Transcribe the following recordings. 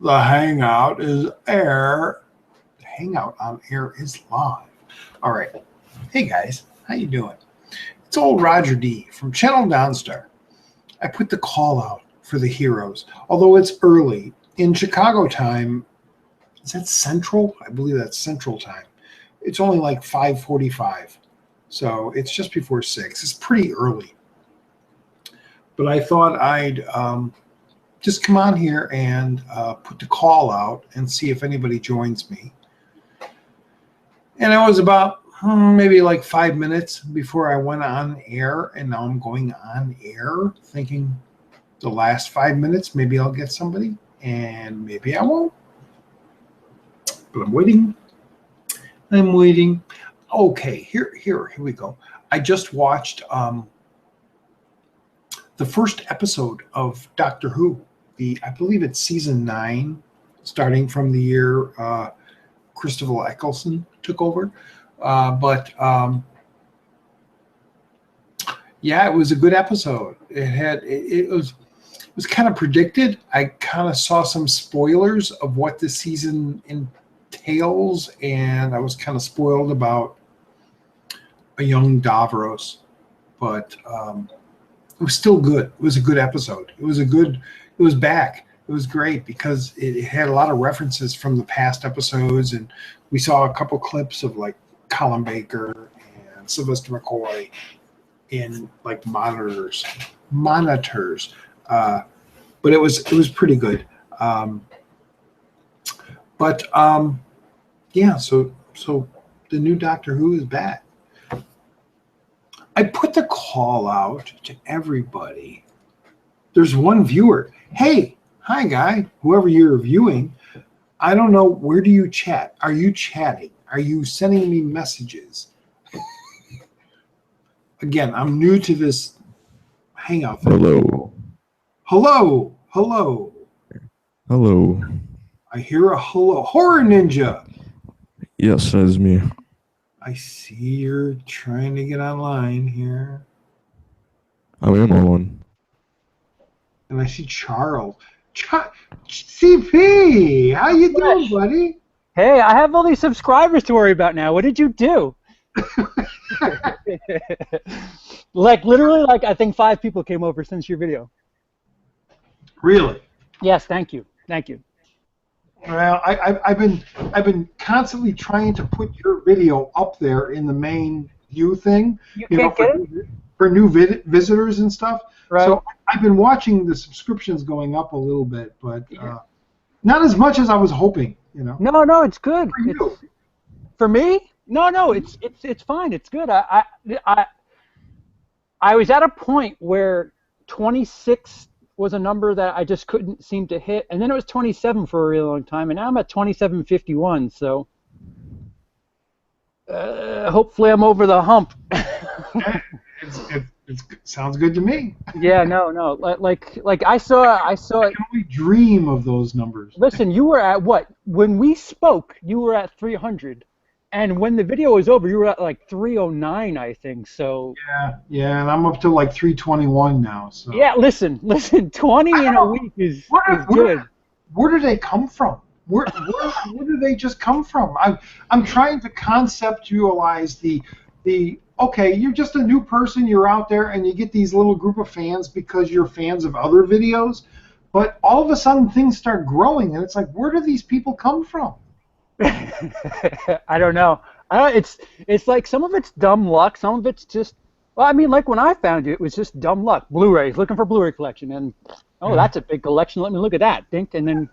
The Hangout is air. The Hangout on air is live. All right. Hey guys, how you doing? It's old Roger D from Channel Donstar. I put the call out for the heroes, although it's early in Chicago time. Is that Central? I believe that's Central time. It's only like 5:45, so it's just before 6. It's pretty early. But I thought I'd just come on here and put the call out and see if anybody joins me. And it was about maybe like 5 minutes before I went on air, and now I'm going on air thinking the last 5 minutes, maybe I'll get somebody, and maybe I won't. But I'm waiting. I'm waiting. Okay, here we go. I just watched the first episode of Doctor Who. I believe it's season 9, starting from the year Christopher Eccleston took over. Yeah, it was a good episode. It was kind of predicted. I kind of saw some spoilers of what the season entails, and I was kind of spoiled about a young Davros, but it was still good. It was a good episode. It was back. It was great because it had a lot of references from the past episodes, and we saw a couple clips of like Colin Baker and Sylvester McCoy in like monitors. But it was pretty good. Yeah. So the new Doctor Who is back. I put the call out to everybody. There's one viewer. Hey, hi guy, whoever you're viewing. I don't know, where do you chat? Are you chatting? Are you sending me messages? Again, I'm new to this Hangout thing. Hello. I hear a hello. Horror Ninja. Yes, that is me. I see you're trying to get online here. I am on. And I see Charles. CP, how you doing, buddy? Hey, I have all these subscribers to worry about now. What did you do? Like literally, like I think 5 people came over since your video. Really? Yes, thank you. Well, I've been constantly trying to put your video up there in the main view thing. You can't get it? For new visitors and stuff. Right. So I've been watching the subscriptions going up a little bit, but not as much as I was hoping. You know. No, it's good. For you. For me? No, it's fine. It's good. I was at a point where 26 was a number that I just couldn't seem to hit, and then it was 27 for a really long time, and now I'm at 27.51. So hopefully I'm over the hump. It sounds good to me. Yeah, no. Like I saw. I can only dream of those numbers. Listen, you were at what? When we spoke, you were at 300. And when the video was over, you were at like 309, I think. So yeah, and I'm up to like 321 now. So yeah, listen, 20 in a week is good. Where do they come from? Where do they just come from? I'm trying to conceptualize the okay, you're just a new person, you're out there, and you get these little group of fans because you're fans of other videos, but all of a sudden things start growing, and it's like, where do these people come from? I don't know. It's like some of it's dumb luck, some of it's just, well, I mean, like when I found you, it was just dumb luck. Blu-rays, looking for Blu-ray collection, and that's a big collection. Let me look at that. Dink, and then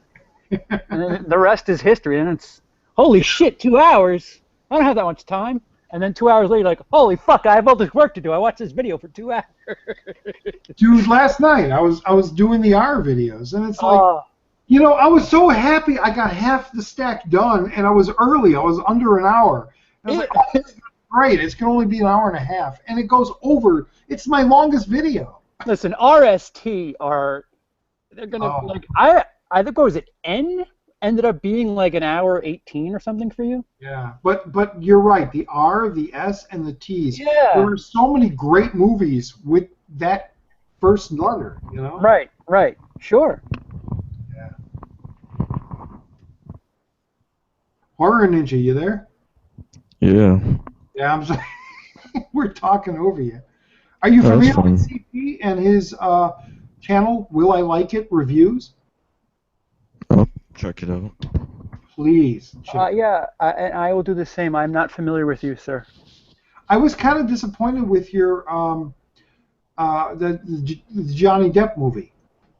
the rest is history. And it's holy shit, 2 hours. I don't have that much time. And then 2 hours later, like, holy fuck, I have all this work to do. I watched this video for 2 hours. Dude, last night I was doing the R videos, and it's like. You know, I was so happy I got half the stack done, and I was early. I was under an hour. I was like, oh, this is great. It's going to only be an hour and a half. And it goes over. It's my longest video. Listen, RST are, they're going to, like, I think, what was it, N? Ended up being like an hour 18 or something for you? Yeah, but you're right. The R, the S, and the T's. Yeah. There are so many great movies with that first letter, you know? Right. Sure. Horror Ninja, you there? Yeah. Yeah, I'm sorry. We're talking over you. Are you Oh, that's familiar with fine. CP and his channel, Will I Like It Reviews? I'll check it out. Please check. Yeah, and I will do the same. I'm not familiar with you, sir. I was kind of disappointed with your the Johnny Depp movie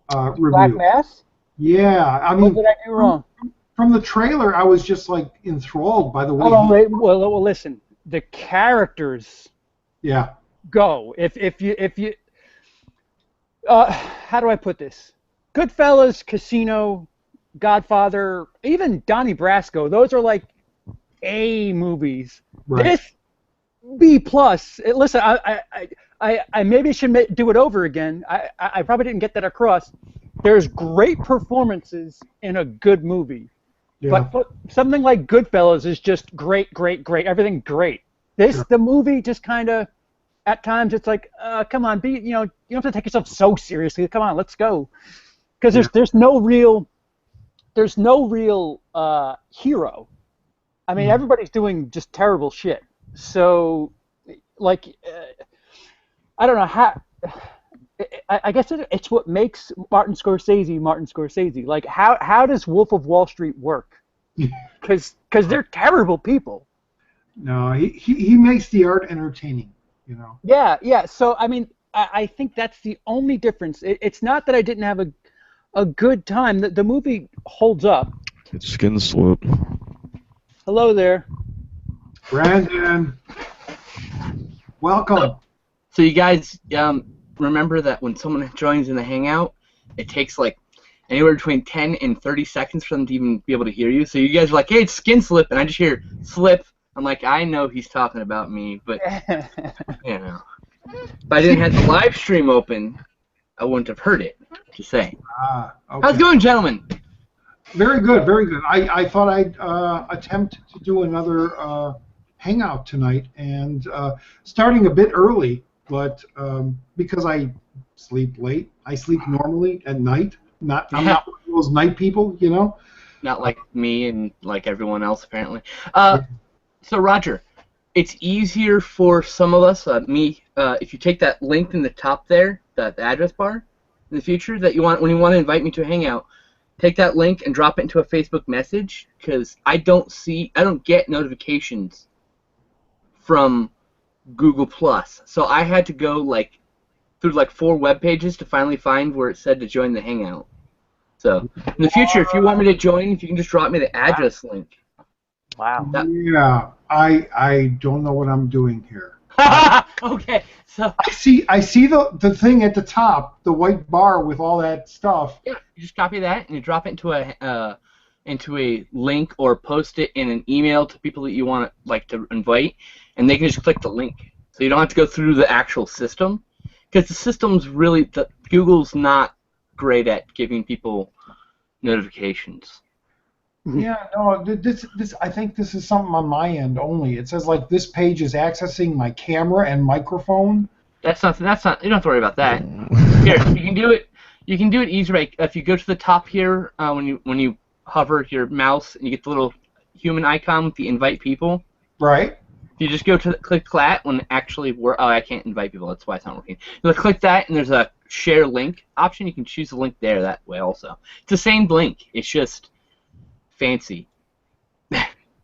Black review. Mass? Yeah, I What mean, did I do wrong? from the trailer, I was just like enthralled by the way Oh, he. wait, well, listen. The characters Yeah, go. If you how do I put this? Goodfellas, Casino, Godfather, even Donnie Brasco. Those are like A movies. right. This B plus. Listen, I maybe should do it over again. I probably didn't get that across. There's great performances in a good movie, Yeah, but something like Goodfellas is just great, great, great. Everything great. sure. The movie just kind of at times it's like, come on, you don't have to take yourself so seriously. Come on, let's go. Because Yeah. there's no real hero. I mean, everybody's doing just terrible shit. So, like, I don't know how. I guess it's what makes Martin Scorsese. Like, how does Wolf of Wall Street work? Because they're terrible people. No, he makes the art entertaining. You know. Yeah. So, I mean, I think that's the only difference. It's not that I didn't have a good time. The movie holds up. It's Skin Slip. Hello there. Brandon, welcome. So you guys remember that when someone joins in the Hangout, it takes like anywhere between 10 and 30 seconds for them to even be able to hear you. So you guys are like, hey, it's Skin Slip, and I just hear Slip. I'm like, I know he's talking about me, but, you know. If I didn't have the live stream open, I wouldn't have heard it, just saying. Okay. How's it going, gentlemen? Very good, very good. I thought I'd attempt to do another hangout tonight, and starting a bit early, but because I sleep late, I sleep normally at night. I'm not one of those night people, you know. Not like me and like everyone else, apparently. So, Roger, it's easier for some of us, me, if you take that link in the top there, the address bar, in the future, that you want when you want to invite me to a hangout, take that link and drop it into a Facebook message, because I don't get notifications from Google Plus. So I had to go through 4 web pages to finally find where it said to join the hangout. So in the future, if you want me to join, if you can just drop me the address link. Wow. Yeah, I don't know what I'm doing here. Okay, so I see the thing at the top, the white bar with all that stuff. yeah, you just copy that and you drop it into a link or post it in an email to people that you want to invite, and they can just click the link. So you don't have to go through the actual system, because the system's really Google's not great at giving people notifications. Yeah, no, this I think this is something on my end only. It says this page is accessing my camera and microphone. That's not. You don't have to worry about that. Here, you can do it. You can do it easier if you go to the top here when you hover your mouse and you get the little human icon with the invite people. Right. You just go to click that when actually I can't invite people. That's why it's not working. You click that and there's a share link option. You can choose the link there that way also. It's the same link. It's just fancy.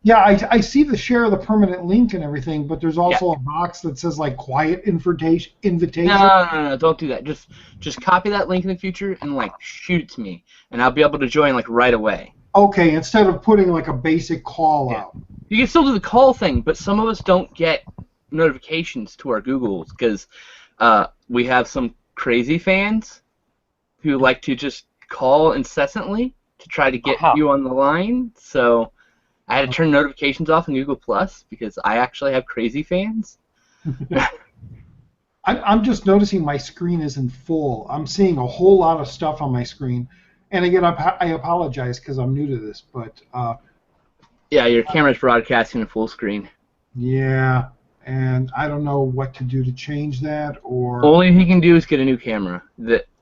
Yeah, I see the share the permanent link and everything, but there's also a box that says quiet invitation. No, don't do that. Just copy that link in the future and shoot it to me, and I'll be able to join right away. Okay, instead of putting a basic call out. You can still do the call thing, but some of us don't get notifications to our Googles because we have some crazy fans who like to just call incessantly to try to get you on the line. So I had to turn notifications off in Google Plus because I actually have crazy fans. I'm just noticing my screen isn't full. I'm seeing a whole lot of stuff on my screen. And again, I apologize because I'm new to this, but... yeah, your camera's broadcasting in full screen. Yeah, and I don't know what to do to change that, or... All you can do is get a new camera.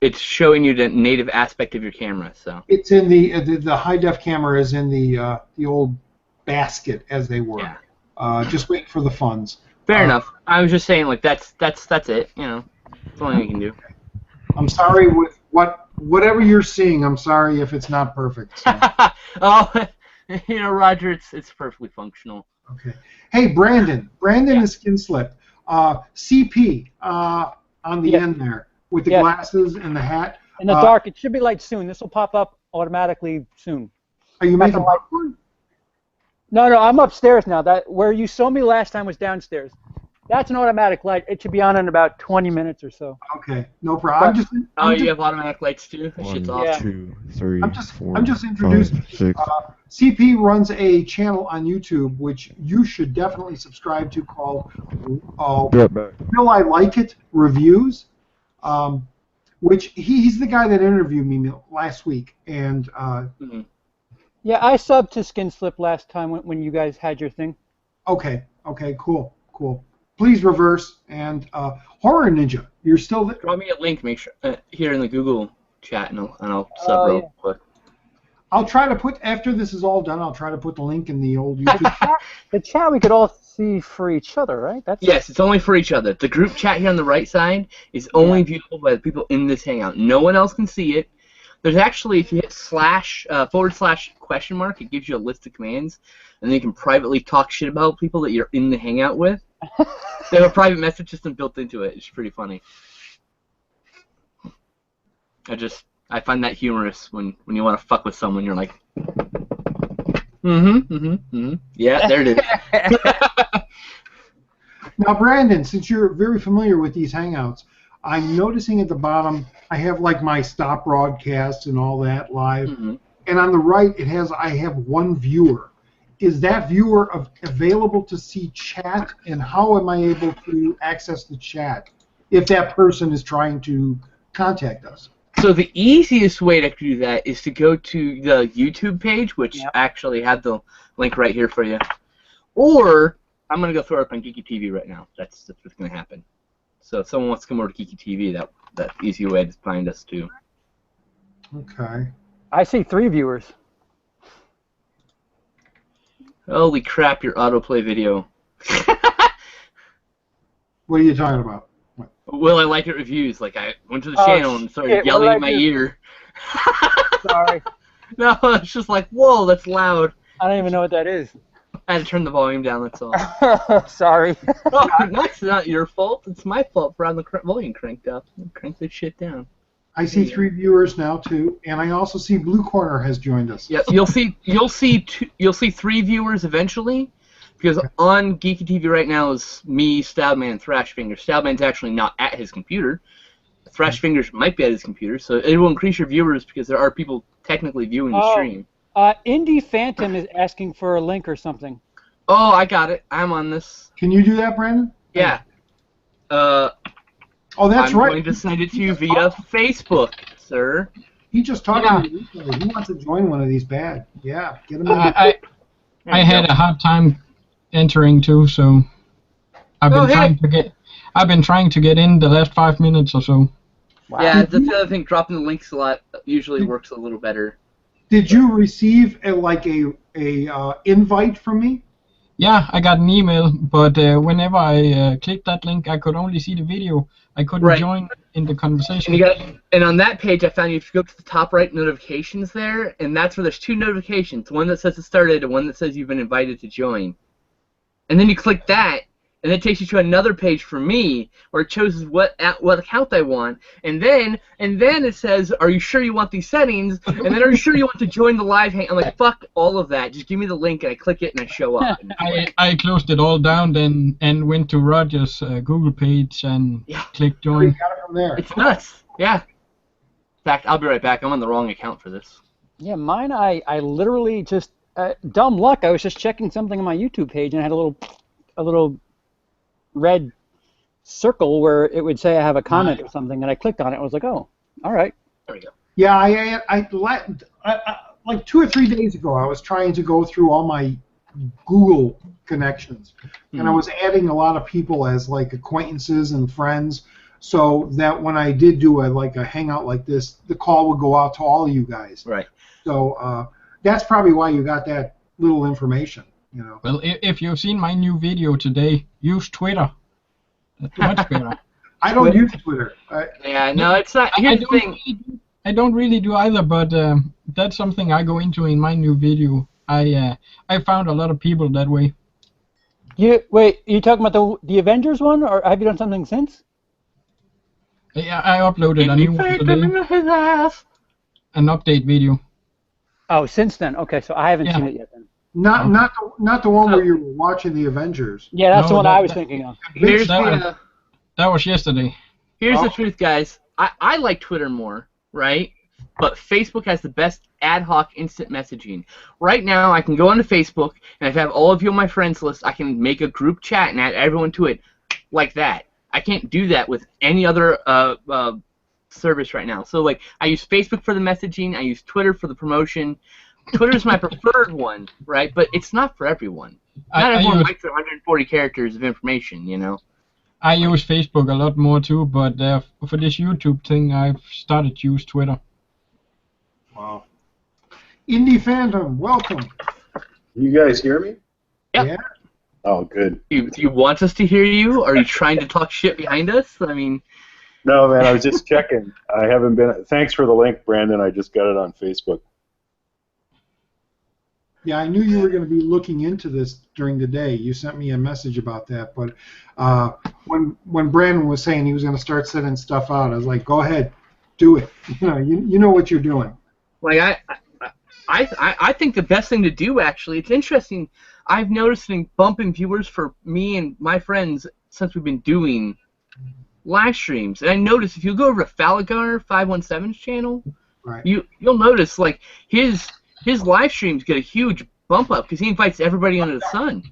It's showing you the native aspect of your camera, so... It's in the high-def camera is in the old basket, as they were. Yeah. Just waiting for the funds. Fair enough. I was just saying, like, that's it. You know, that's the only thing I can do. I'm sorry with whatever you're seeing. I'm sorry if it's not perfect. So. Oh, you know, Roger, it's perfectly functional. Okay. Hey, Brandon. Brandon Yeah. is skin slip. CP on the end there with the glasses and the hat. In the dark, it should be light soon. This will pop up automatically soon. Are you making popcorn? No, I'm upstairs now. That where you saw me last time was downstairs. That's an automatic light. It should be on in about 20 minutes or so. Okay, no problem. You have automatic lights too? That shit's awesome. 2, 3, I'm just introducing. 5, 6. CP runs a channel on YouTube, which you should definitely subscribe to, called Will I Like It Reviews, which he's the guy that interviewed me last week. And yeah, I subbed to Skin Slip last time when you guys had your thing. Okay, cool. Please reverse, and Horror Ninja, you're still there. Drop me a link, make sure here in the Google chat, and I'll sub real quick. I'll try to put, after this is all done, I'll try to put the link in the old YouTube chat. The chat we could all see for each other, right? Yes, it's only for each other. The group chat here on the right side is only viewable by the people in this hangout. No one else can see it. There's actually, if you hit // it gives you a list of commands, and then you can privately talk shit about people that you're in the hangout with. They have a private message system built into it. It's pretty funny. I find that humorous when you want to fuck with someone. You're like, yeah, there it is. Now, Brandon, since you're very familiar with these hangouts, I'm noticing at the bottom I have like my stop broadcasts and all that live, and on the right it has I have one viewer. Is that viewer available to see chat, and how am I able to access the chat if that person is trying to contact us? So the easiest way to do that is to go to the YouTube page, which actually had the link right here for you. Or I'm going to go throw it up on Geeky TV right now. That's what's going to happen. So if someone wants to come over to Geeky TV, that easy way to find us too. Okay. I see 3 viewers. Holy crap, your autoplay video. What are you talking about? What? Will I Like It Reviews? Like, I went to the channel and started yelling in my ear. Sorry. No, it's just like, whoa, that's loud. I don't even know what that is. I had to turn the volume down, that's all. Sorry. Oh, that's not your fault. It's my fault for having the volume cranked up. Crank this shit down. I see 3 viewers now too, and I also see Blue Corner has joined us. Yeah, you'll see 3 viewers eventually, because on Geeky TV right now is me, Stabman, and Thrashfinger. Stabman's actually not at his computer. Thrashfingers might be at his computer, so it will increase your viewers because there are people technically viewing the stream. Indie Phantom is asking for a link or something. Oh, I got it. I'm on this. Can you do that, Brandon? Yeah. Oh, that's I'm right. going to send it to you via Facebook, sir. He just talked to me recently. He wants to join one of these bad. Yeah, get him in. I had a hard time entering too, so I've been trying to get in the last 5 minutes or so. Wow. Yeah, that's the other thing. Dropping the links a lot usually works a little better. Did you receive a invite from me? Yeah, I got an email, but whenever I clicked that link, I could only see the video. I couldn't join in the conversation. And on that page, I found you have to go to the top right notifications there, and that's where there's 2 notifications. One that says it started, and one that says you've been invited to join. And then you click that, and it takes you to another page for me, where it chooses what account I want, and then it says, "Are you sure you want these settings?" And then, "Are you sure you want to join the live hang?" I'm like, "Fuck all of that. Just give me the link," and I click it, and I show up. I closed it all down then and went to Roger's Google page and clicked join. Got it from there. It's nuts. Yeah. In fact, I'll be right back. I'm on the wrong account for this. Yeah, mine. I literally just dumb luck. I was just checking something on my YouTube page and I had a little red circle where it would say I have a comment or something, and I clicked on it. I was like, oh, all right. There we go. Yeah, I like 2 or 3 days ago, I was trying to go through all my Google connections, and I was adding a lot of people as like acquaintances and friends, so that when I did do a hangout like this, the call would go out to all of you guys. Right. So that's probably why you got that little information. You know. Well, if you've seen my new video today, use Twitter. That's much better. I don't use Twitter. Yeah, no, it's not. Here's the thing. I don't really do either, but that's something I go into in my new video. I found a lot of people that way. Wait, are you talking about the Avengers one, or have you done something since? Yeah, I uploaded a new one today, an update video. Oh, since then. Okay, so I haven't seen it yet then. Not the one where you were watching the Avengers. Yeah, that's the one I was thinking of. That was yesterday. Here's the truth, guys. I like Twitter more, right? But Facebook has the best ad hoc instant messaging. Right now, I can go onto Facebook, and if I have all of you on my friends list, I can make a group chat and add everyone to it like that. I can't do that with any other service right now. So, like, I use Facebook for the messaging. I use Twitter for the promotion. Twitter's my preferred one, right? But it's not for everyone. Not everyone likes 140 characters of information, you know? I use Facebook a lot more, too, but for this YouTube thing, I've started to use Twitter. Wow. Indie Phantom, welcome. You guys hear me? Yep. Yeah. Oh, good. Do you want us to hear you? Are you trying to talk shit behind us? I mean... No, man, I was just checking. I haven't been... Thanks for the link, Brandon. I just got it on Facebook. Yeah, I knew you were going to be looking into this during the day. You sent me a message about that, but when Brandon was saying he was going to start sending stuff out, I was like, go ahead, do it. You know what you're doing. Like I think the best thing to do, actually, it's interesting. I've noticed a bump in viewers for me and my friends since we've been doing live streams. And I noticed if you go over to Falagar 517's channel, right, you'll notice like his live streams get a huge bump up because he invites everybody under the sun.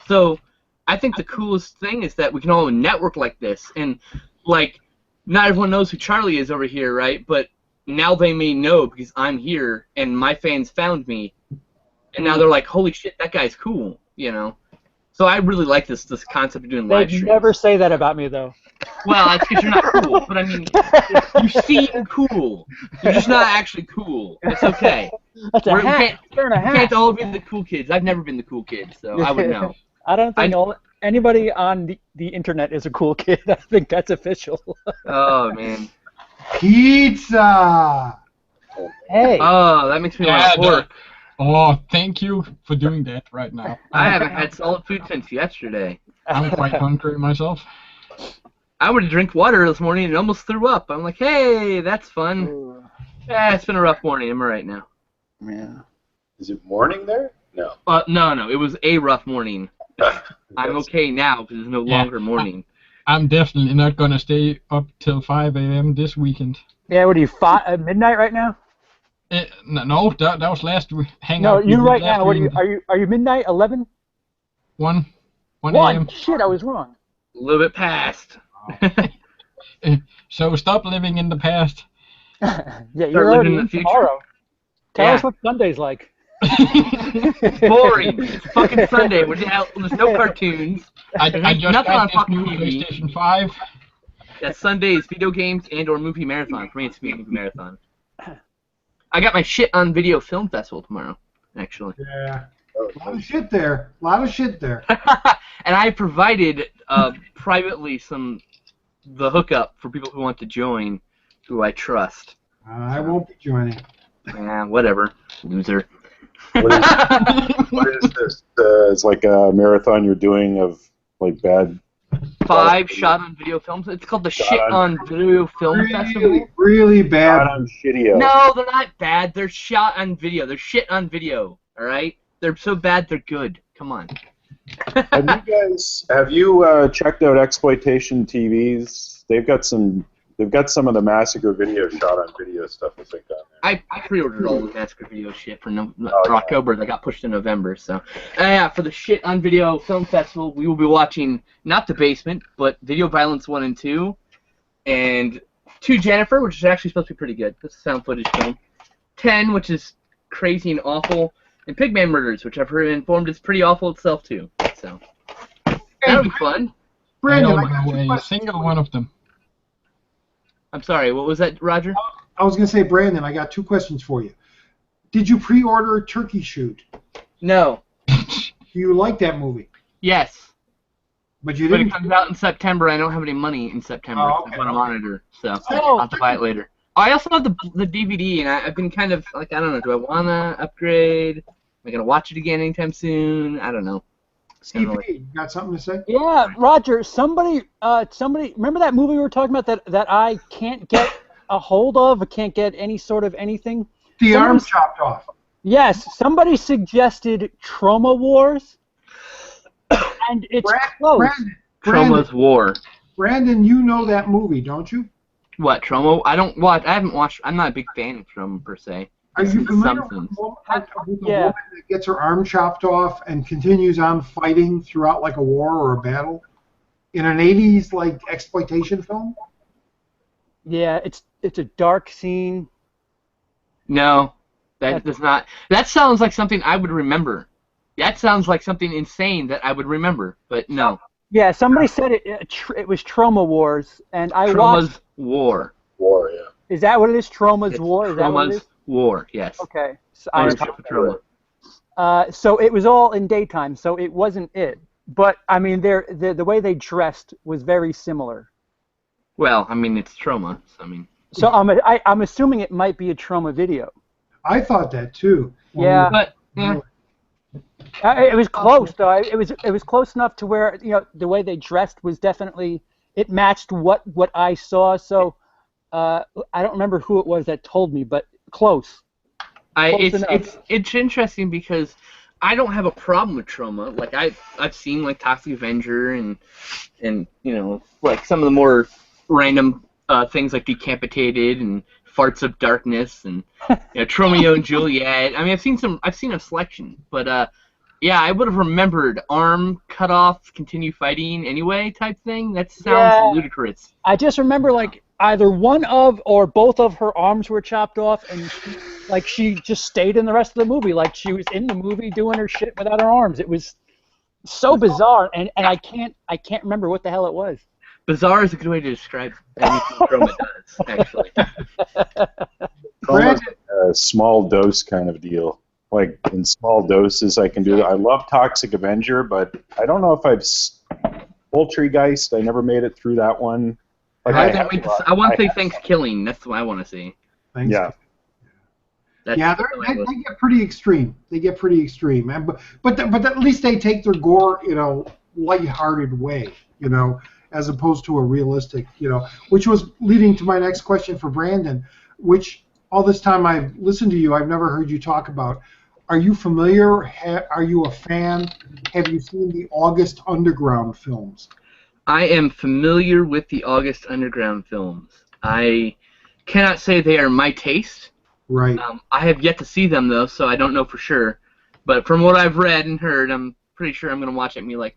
So I think the coolest thing is that we can all network like this, and like not everyone knows who Charlie is over here, right? But now they may know because I'm here and my fans found me, and now they're like, "Holy shit, that guy's cool," you know. So I really like this concept of doing live streams. They'd never say that about me, though. Well, that's because you're not cool. But I mean, you seem cool. You're just not actually cool. It's okay. That's a hat. We can't all be the cool kids. I've never been the cool kid, so I would know. I don't think anybody on the internet is a cool kid. I think that's official. Oh, man. Pizza! Hey. Oh, that makes me want to work. Oh, thank you for doing that right now. I haven't had solid food since yesterday. I'm quite hungry myself. I went to drink water this morning and almost threw up. I'm like, hey, that's fun. Yeah, it's been a rough morning. I'm all right now. Yeah. Is it morning there? No. No. It was a rough morning. I'm okay now because it's no longer morning. I'm definitely not going to stay up till 5 a.m. this weekend. Yeah, what are you, at midnight right now? No, that was last hangout. No, you right now. What are you midnight? 11? 1 a.m. Shit, I was wrong. A little bit past. So stop living in the past. Yeah, you're already in the future. Tomorrow. Tell us what Sunday's like. Boring. It's fucking Sunday. There's no cartoons. I just nothing got on this fucking new TV. PlayStation 5. Yeah, Sunday is video games and/or movie marathon. For me, it's movie marathon. I got my shit on video film festival tomorrow, actually. Yeah. A lot of shit there. And I provided privately the hookup for people who want to join, who I trust. I won't be joining. Yeah, whatever, loser. What is this? It's like a marathon you're doing of like bad. 5 shot on video films. It's called the Shit on Video Film Festival. Really bad. Shot on shitty. No, they're not bad. They're shot on video. They're shit on video. All right. They're so bad they're good. Come on. Have you checked out Exploitation TVs? They've got some of the Massacre video shot on video stuff I think on there. I pre-ordered all the Massacre video shit for October. That got pushed to November. So yeah, for the Shit on Video Film Festival, we will be watching not The Basement, but Video Violence 1 and 2, and 2 Jennifer, which is actually supposed to be pretty good. It's a sound footage film. 10, which is crazy and awful, and Pigman Murders, which I've heard informed is pretty awful itself too. So that'll be fun. Brandon, I don't know a single one of them. I'm sorry, what was that, Roger? I was going to say, Brandon, I got 2 questions for you. Did you pre-order a turkey shoot? No. Do you like that movie? Yes. But you But didn't. it comes out in September. I don't have any money in September. Oh, I okay, want a okay. monitor, so Oh. I'll have to buy it later. I also have the DVD, and I've been kind of like, I don't know, do I want to upgrade? Am I going to watch it again anytime soon? I don't know. CP, you got something to say? Yeah, Roger. Somebody. Remember that movie we were talking about that I can't get a hold of? I can't get any sort of anything. The Somebody- arm chopped off. Yes, somebody suggested Trauma Wars, and it's close. Troma's War. Brandon, you know that movie, don't you? What, Troma? I haven't watched. I'm not a big fan of Troma per se. Are you familiar with Something. the woman Yeah. that gets her arm chopped off and continues on fighting throughout like a war or a battle in an 80s like exploitation film? Yeah, it's a dark scene. No, that does not. That sounds like something I would remember. That sounds like something insane that I would remember, but no. Yeah, somebody said it was Trauma Wars, and I watched. Troma's War. War, yeah. Is that what it is? Trauma's It's War? Is that what it Troma's is? War, yes. Okay. So, Ownership of Troma. so it was all in daytime, so it wasn't it. But I mean, the way they dressed was very similar. Well, I mean, it's Troma, so I mean. So I'm assuming it might be a Trauma video. I thought that too. Yeah. But, yeah. It was close though. It was close enough to where the way they dressed was definitely it matched what I saw. So I don't remember who it was that told me, but close. It's interesting because I don't have a problem with Troma. Like I've seen like Toxic Avenger and like some of the more random things like Decapitated and Farts of Darkness and Tromeo and Juliet. I mean, I've seen a selection, but yeah, I would have remembered arm cut off, continue fighting anyway type thing. That sounds ludicrous. I just remember like either one of or both of her arms were chopped off, and she just stayed in the rest of the movie. Like she was in the movie doing her shit without her arms. It was so bizarre, and I can't remember what the hell it was. Bizarre is a good way to describe anything Troma does, actually. Almost a small dose kind of deal. Like in small doses, I can do that. I love Toxic Avenger, but I don't know if Poultrygeist. I never made it through that one. Like I want to say Thanksgiving. That's what I want to see. Thanks. Yeah. That's They get pretty extreme. And, but at least they take their gore, lighthearted way, as opposed to a realistic, which was leading to my next question for Brandon, which all this time I've listened to you, I've never heard you talk about. Are you familiar? Are you a fan? Have you seen the August Underground films? I am familiar with the August Underground films. I cannot say they are my taste. Right. I have yet to see them, though, so I don't know for sure. But from what I've read and heard, I'm pretty sure I'm going to watch it and be like,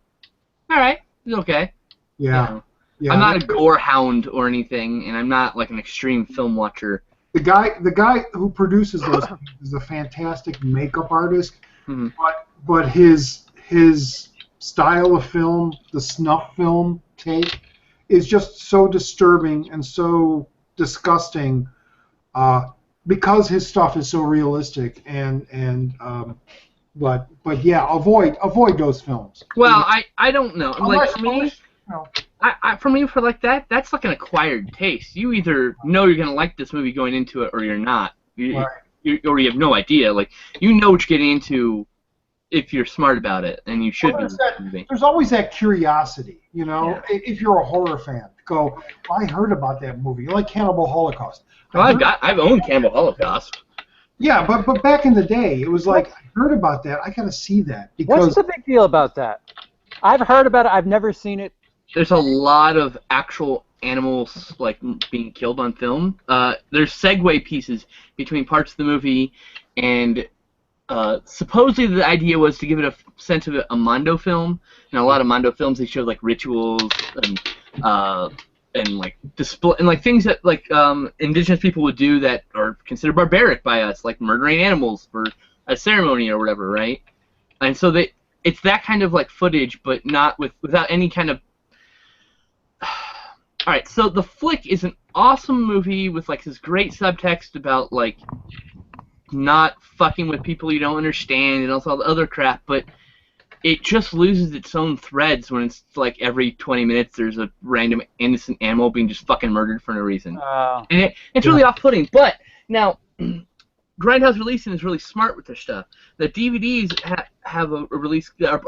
all right, it's okay. Yeah. Yeah. I'm not a gore hound or anything, and I'm not like an extreme film watcher. The guy who produces those things is a fantastic makeup artist, but his style of film, the snuff film take, is just so disturbing and so disgusting, because his stuff is so realistic but yeah, avoid those films. Well, I don't know. Like for me, for like that's like an acquired taste. You either know you're gonna like this movie going into it, or you're not. Or you have no idea. Like what you're getting into if you're smart about it, and you should be. There's always that curiosity, if you're a horror fan. Go, well, I heard about that movie. Like Cannibal Holocaust. Well, I've owned Cannibal Holocaust. Yeah, but back in the day, it was like, I heard about that. I gotta see that. Because what's the big deal about that? I've heard about it. I've never seen it. There's a lot of actual animals like being killed on film. There's segue pieces between parts of the movie, and supposedly the idea was to give it a sense of a Mondo film. And a lot of Mondo films, they show like rituals and like display and like things that like indigenous people would do that are considered barbaric by us, like murdering animals for a ceremony or whatever, right? And so it's that kind of like footage, but not without any kind of. All right, so the flick is an awesome movie with like this great subtext about like not fucking with people you don't understand and also all the other crap, but it just loses its own threads when it's like every 20 minutes there's a random innocent animal being just fucking murdered for no reason. And it's really off-putting. But now, Grindhouse Releasing is really smart with their stuff. The DVDs have a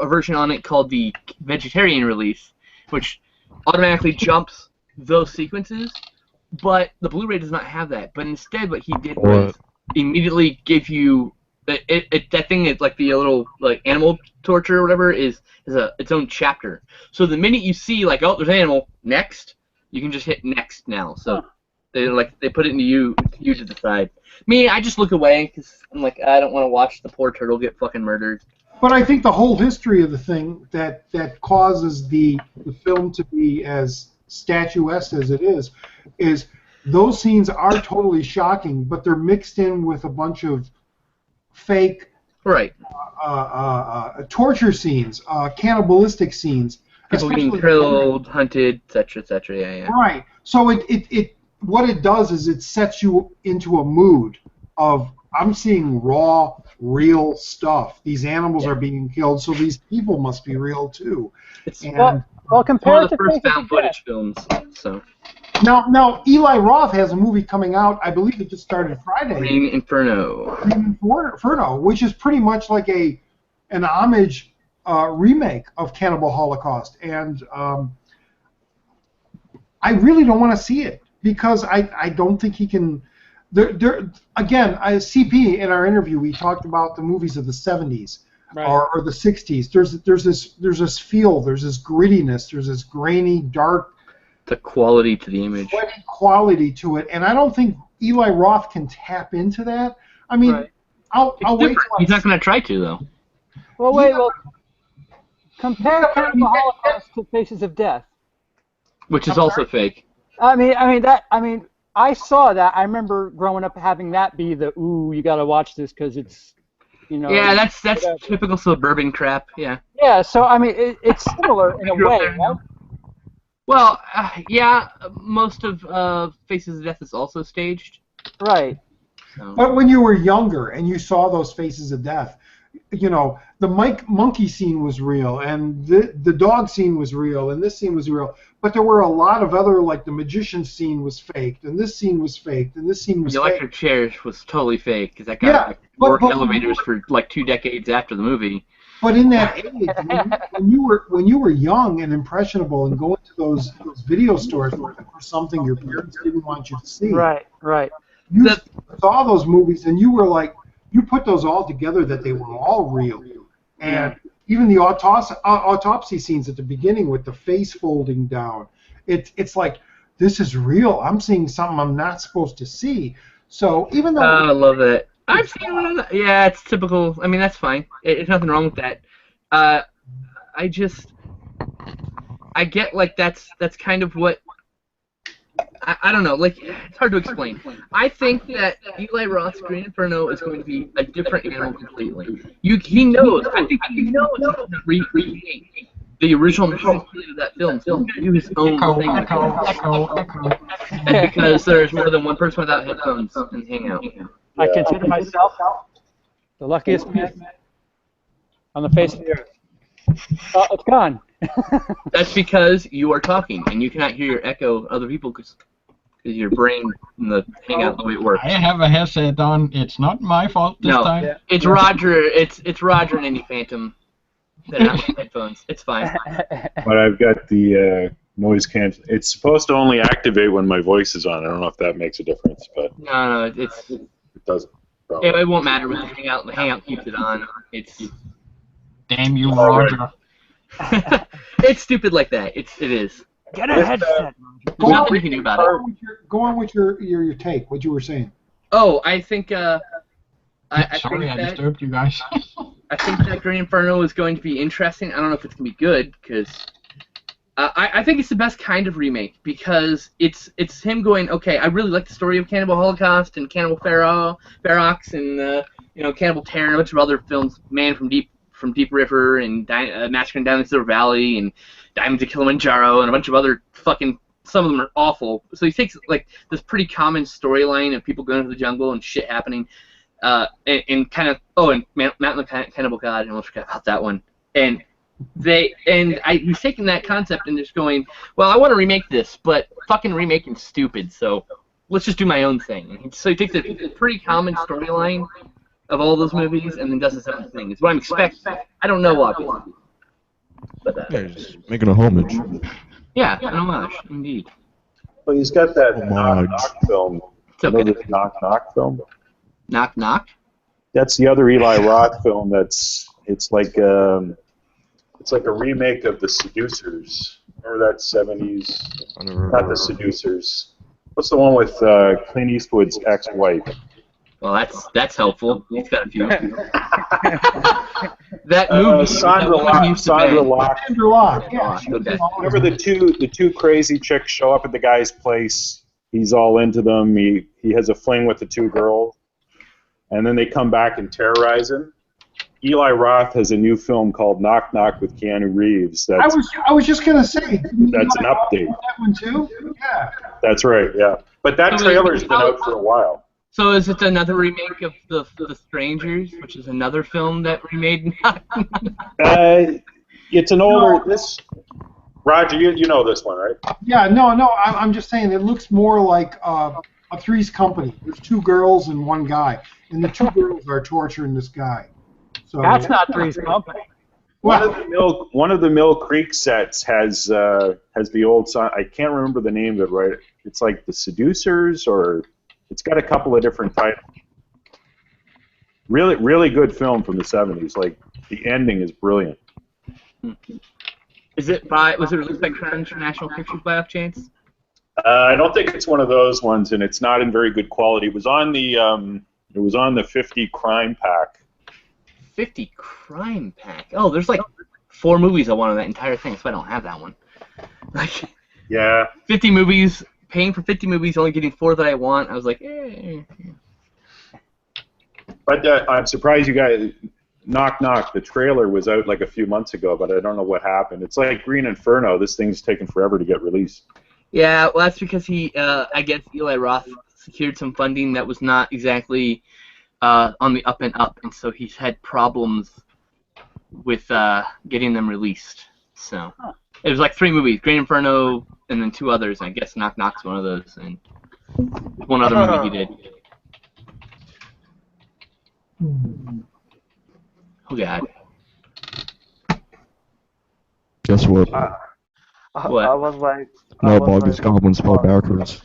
version on it called the Vegetarian Release, which automatically jumps those sequences. But the Blu-ray does not have that. But instead, what he did was immediately give you that thing is like the little like animal torture or whatever is its own chapter. So the minute you see like, oh, there's an animal, next, you can just hit next now. So they put it into you to decide. Me, I just look away because I'm like, I don't want to watch the poor turtle get fucking murdered. But I think the whole history of the thing that causes the film to be as statuesque as it is those scenes are totally shocking, but they're mixed in with a bunch of fake torture scenes, cannibalistic scenes. People being killed, hunted, etc., etc. Yeah. Right. So it what it does is it sets you into a mood of, I'm seeing raw, real stuff. These animals are being killed, so these people must be real too. Well, compared to one of the first found footage films. So. Now, Eli Roth has a movie coming out. I believe it just started Friday. Green Inferno. Green Inferno, which is pretty much like an homage remake of Cannibal Holocaust, and I really don't want to see it because I don't think he can. Again, CP in our interview we talked about the movies of the 70s. Right. Or the 60s. There's this feel. There's this grittiness. There's this grainy, dark. The quality to the image. Quality to it, and I don't think Eli Roth can tap into that. I mean, I'll wait. He's not going to try to though. Well, wait. Well, compare Cannibal Holocaust to Faces of Death, which is also fake. I mean, I saw that. I remember growing up having that be the you got to watch this because it's. Yeah, that's typical suburban crap. Yeah. Yeah, so I mean, it's similar in a way, right? Well, yeah, most of Faces of Death is also staged. Right. So. But when you were younger and you saw those Faces of Death, the monkey scene was real, and the dog scene was real, and this scene was real. But there were a lot of other, like the magician scene was faked, and this scene was faked, and this scene was fake. The electric chairs was totally fake, because that guy worked elevators for like 2 decades after the movie. But in that age, when you were young and impressionable and going to those video stores for something your parents didn't want you to see. Right. You saw those movies, and you were like, you put those all together that they were all real. And even the autopsy scenes at the beginning with the face folding down, it's like, this is real. I'm seeing something I'm not supposed to see. So even though I love it. I've seen one of that. Yeah, it's typical. I mean, that's fine. There's nothing wrong with that. I get like that's kind of what. I don't know, like, it's hard to explain. I think that Eli Roth's Green Inferno is going to be a different animal completely. He knows, I think he knows he's going to recreate the original mission of that film. He's going to do his own thing. And because there's more than one person without headphones and hang out. I consider myself the luckiest man on the face of the earth. Oh, it's gone. That's because you are talking, and you cannot hear your echo of other people because your brain and the hangout the way it works. I have a headset on. It's not my fault this time. No, it's Roger. It's Roger and any Phantom that have headphones. It's fine. But I've got the noise cancel. It's supposed to only activate when my voice is on. I don't know if that makes a difference, but no, it doesn't. It won't matter with the hangout. The hangout keeps it on. It's damn you, Roger. It's stupid like that. It is. Get a headset. Go on with your take. What you were saying. Oh, I think. Sorry, I disturbed you guys. I think that Green Inferno is going to be interesting. I don't know if it's going to be good because I think it's the best kind of remake because it's him going, okay, I really like the story of Cannibal Holocaust and Cannibal Ferox and Cannibal Terror and a bunch of other films, Man from Deep River and Massacre in Down the Silver Valley and Diamonds of Kilimanjaro and a bunch of other fucking, some of them are awful. So he takes like this pretty common storyline of people going to the jungle and shit happening and kind of, and Mountain of the Cannibal God, I almost forgot about that one. And he's taking that concept and just going, well, I want to remake this, but fucking remaking stupid, so let's just do my own thing. So he takes a pretty common storyline of all those movies and then does his own thing. Is what I'm expecting. I don't know, obviously. But, Yeah, he's making a homage. yeah, an homage, indeed. Well, he's got that Homage. Knock Knock film. It's okay. You know this Knock Knock film? Knock Knock? That's the other Eli Roth film. It's like a remake of The Seducers. Remember that 70s? Not The Seducers. What's the one with Clint Eastwood's ex-wife? Well, that's helpful. He's got a few. That movie. Sandra Locke. Sandra Locke. Yeah. Okay. Remember the two crazy chicks show up at the guy's place. He's all into them. He has a fling with the two girls, and then they come back and terrorize him. Eli Roth has a new film called Knock Knock with Keanu Reeves. I was just gonna say. That's an update. That one too. Yeah. That's right. Yeah, but that trailer's been out for a while. So is it another remake of the Strangers, which is another film that remade? It's an older. This Roger, you know this one, right? Yeah. No. I'm just saying it looks more like a Three's Company. There's two girls and one guy, and the two girls are torturing this guy. So That's not Three's Company. One of the Mill Creek sets has the old song. I can't remember the name of it. Right? It's like The Seducers, or it's got a couple of different titles. Really, really good film from the 70s. Like the ending is brilliant. Was it released by Crown International Pictures by off chance? I don't think it's one of those ones, and it's not in very good quality. It was on the 50 Crime Pack. 50 Crime Pack. Oh, there's like 4 movies I want on that entire thing, so I don't have that one. Like, yeah. 50 movies, paying for 50 movies, only getting 4 that I want. I was like, But I'm surprised you guys. Knock Knock. The trailer was out like a few months ago, but I don't know what happened. It's like Green Inferno. This thing's taken forever to get released. Yeah, well, that's because I guess Eli Roth secured some funding that was not exactly on the up and up, and so he's had problems with getting them released. So it was like 3 movies: Green Inferno, and then 2 others. And I guess Knock Knock's one of those, and one other movie he did. Oh God! Guess what? What? I was like... No, Bobby's Goblin spelled backwards.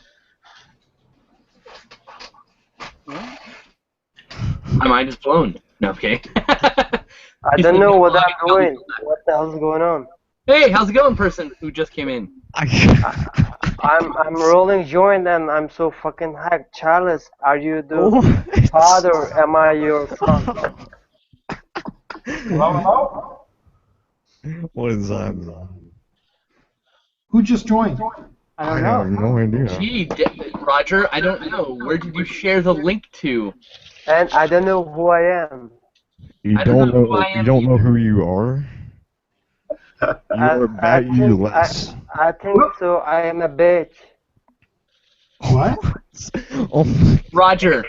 My mind is blown. No, okay. I don't know what I'm doing. What the hell's going on? Hey, how's it going, person who just came in? I'm rolling joint and I'm so fucking hacked. Charles, are you the father or am I your son? Hello? What is that? Who just joined? I I don't have know. no idea. Gee, Roger, I don't know. Where did you share the link to? And I don't know who I am. You I don't don't know know. who I am You don't know either. who you are. You're I valueless. I think so. I am a bitch. What? Oh my. Roger,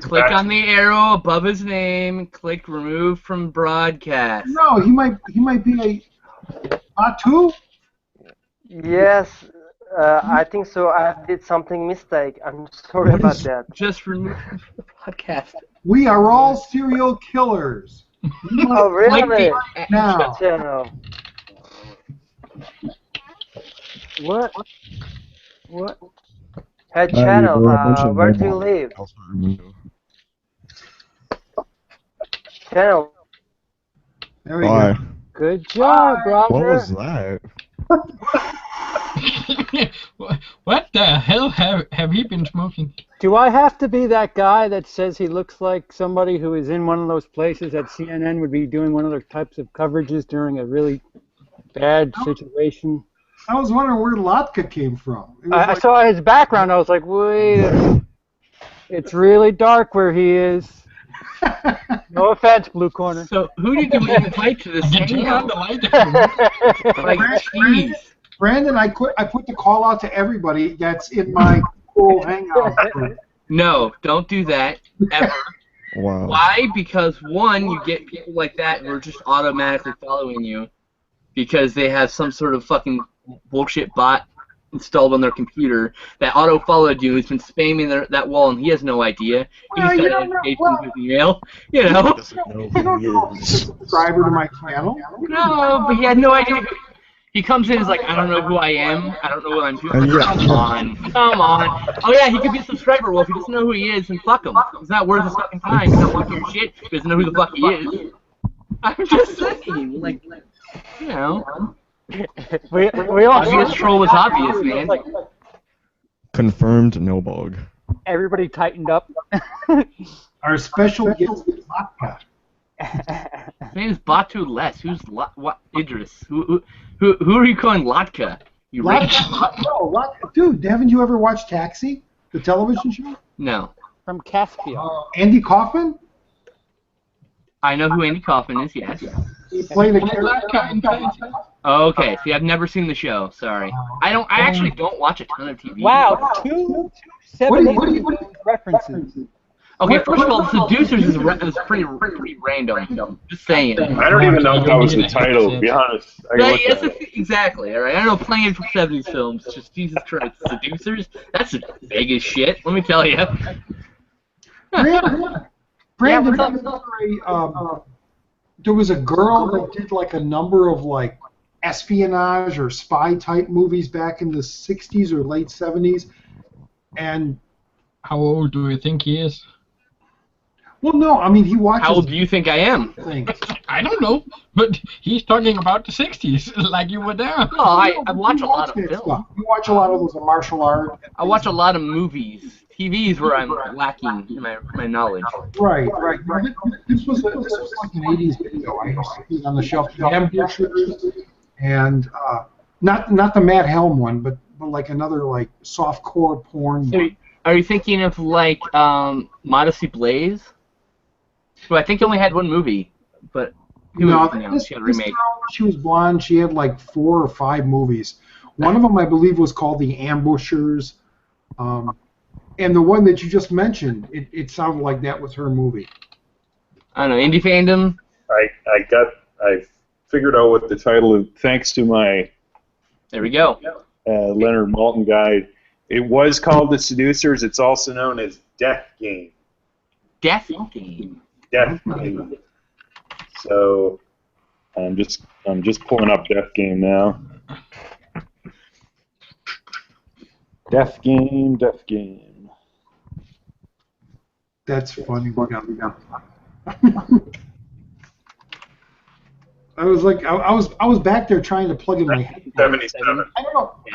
click on the arrow above his name. Click remove from broadcast. No, he might be a Batu. Yes, I think so. I did something mistake. I'm sorry What about is- that. Just remove from the broadcast. We are all serial killers. Oh, really? Click Now. Channel. What? What? Hey, channel. There are a bunch of Where do you robots live? outside the window. Channel. There we Bye. go. Good job, What Roger. was that? What the hell have you been smoking? Do I have to be that guy that says he looks like somebody who is in one of those places that CNN would be doing one of those types of coverages during a really bad situation? I was wondering where Latka came from. It was I like- saw his background. I was like, wait a minute. It's really dark where he is. No offense, Blue Corner. So who did you invite to this I can turn on hangout? the light if you want. Like, jeez. Brandon, I put the call out to everybody that's in my cool hangout group. No, don't do that ever. Wow. Why? Because one, you get people like that who are just automatically following you because they have some sort of fucking bullshit bot installed on their computer that auto followed you, who's been spamming that wall, and he has no idea. He Well, just you got don't an know. notification Well, with his email, you know. Doesn't know You don't know who if he he's a is. subscriber to my channel. No, but he had no idea. He comes in, he's like, I don't know who I am. I don't know what I'm doing. And yeah. Come on, come on. Oh yeah, he could be a subscriber. Well, if he doesn't know who he is, then fuck him. He's not worth his fucking time. He's not watching your shit. He doesn't know who the fuck he is. I'm just saying, like, you know, we all obvious troll was obvious, man. Like, Confirmed no bog. everybody tightened up. Our special guest is Latka. His name is Batu Less. Who's what? Idris? Who are you calling Latka? You racist? Latka. Dude, haven't you ever watched Taxi, the television show? No. From Caspia. Andy Kaufman? I know who Andy Kaufman is. Yes. He played a character. Okay. See, I've never seen the show. Sorry. I actually don't watch a ton of TV. Wow, two What do you- references. Okay. First of all, The Seducers is pretty random. Just saying. I don't even know if that was the title, to be honest. I Yeah, looked yes, at it. exactly. All right. I don't know plenty of 70s films. Just Jesus Christ, Seducers. That's big as shit. Let me tell you. Brandon, what's there was a girl that did like a number of like espionage or spy type movies back in the 60s or late 70s, and How old do you think he is? well, no, I mean he watches How old do you think I am? things. I don't know, but he's talking about the 60s, like you were there. Oh, I watch a lot of that films. stuff. You watch a lot of those martial art. I watch a lot of movies. TV is where I'm lacking in my knowledge. Right. This was like an 80s video. I used to see it on the shelf. The Ambushers and not the Matt Helm one, but like another like soft-core porn one. Are you thinking of like Modesty Blaze? Well, I think he only had one movie, but No, she had a remake. girl, she was blonde. She had like 4 or 5 movies. One of them, I believe, was called The Ambushers. And the one that you just mentioned, it sounded like that was her movie. I don't know, indie fandom. I figured out what the title is thanks to my There we go. Leonard Maltin guide. It was called The Seducers. It's also known as Death Game. Death Game. Death Game. So I'm just pulling up Death Game now. Death Game. That's funny. I was like, I was back there trying to plug in my headphones. 77. I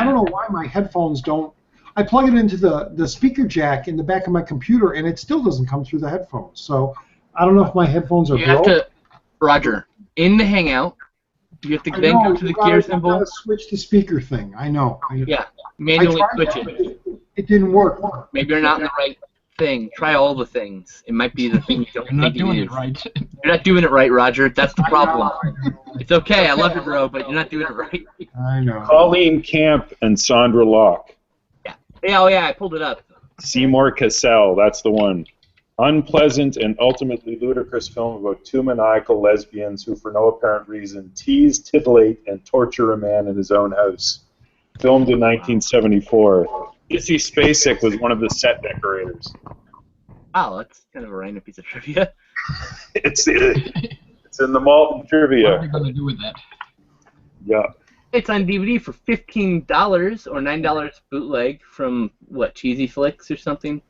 don't know why my headphones don't. I plug it into the speaker jack in the back of my computer, and it still doesn't come through the headphones. So I don't know if my headphones are You have broke. to, Roger, in the Hangout, you have to I then know, go to the you gotta- gear you symbol. gotta switch the speaker thing. I know. Yeah, I manually tried switch that, it. but it didn't work. Maybe you're not in the right thing. Try all the things. It might be the thing you don't You're not think doing it it is. right. You're not doing it right, Roger. That's the problem. It's okay. I love you, bro, but you're not doing it right. I know. Colleen Camp and Sandra Locke. Yeah, oh yeah, I pulled it up. Seymour Cassell, that's the one. Unpleasant and ultimately ludicrous film about 2 maniacal lesbians who, for no apparent reason, tease, titillate, and torture a man in his own house. Filmed in 1974. Missy Spacek was one of the set decorators. Wow, that's kind of a random piece of trivia. It's in the Malton What are trivia. we going to do with that? Yeah. It's on DVD for $15 or $9 bootleg from, what, Cheesy Flicks or something?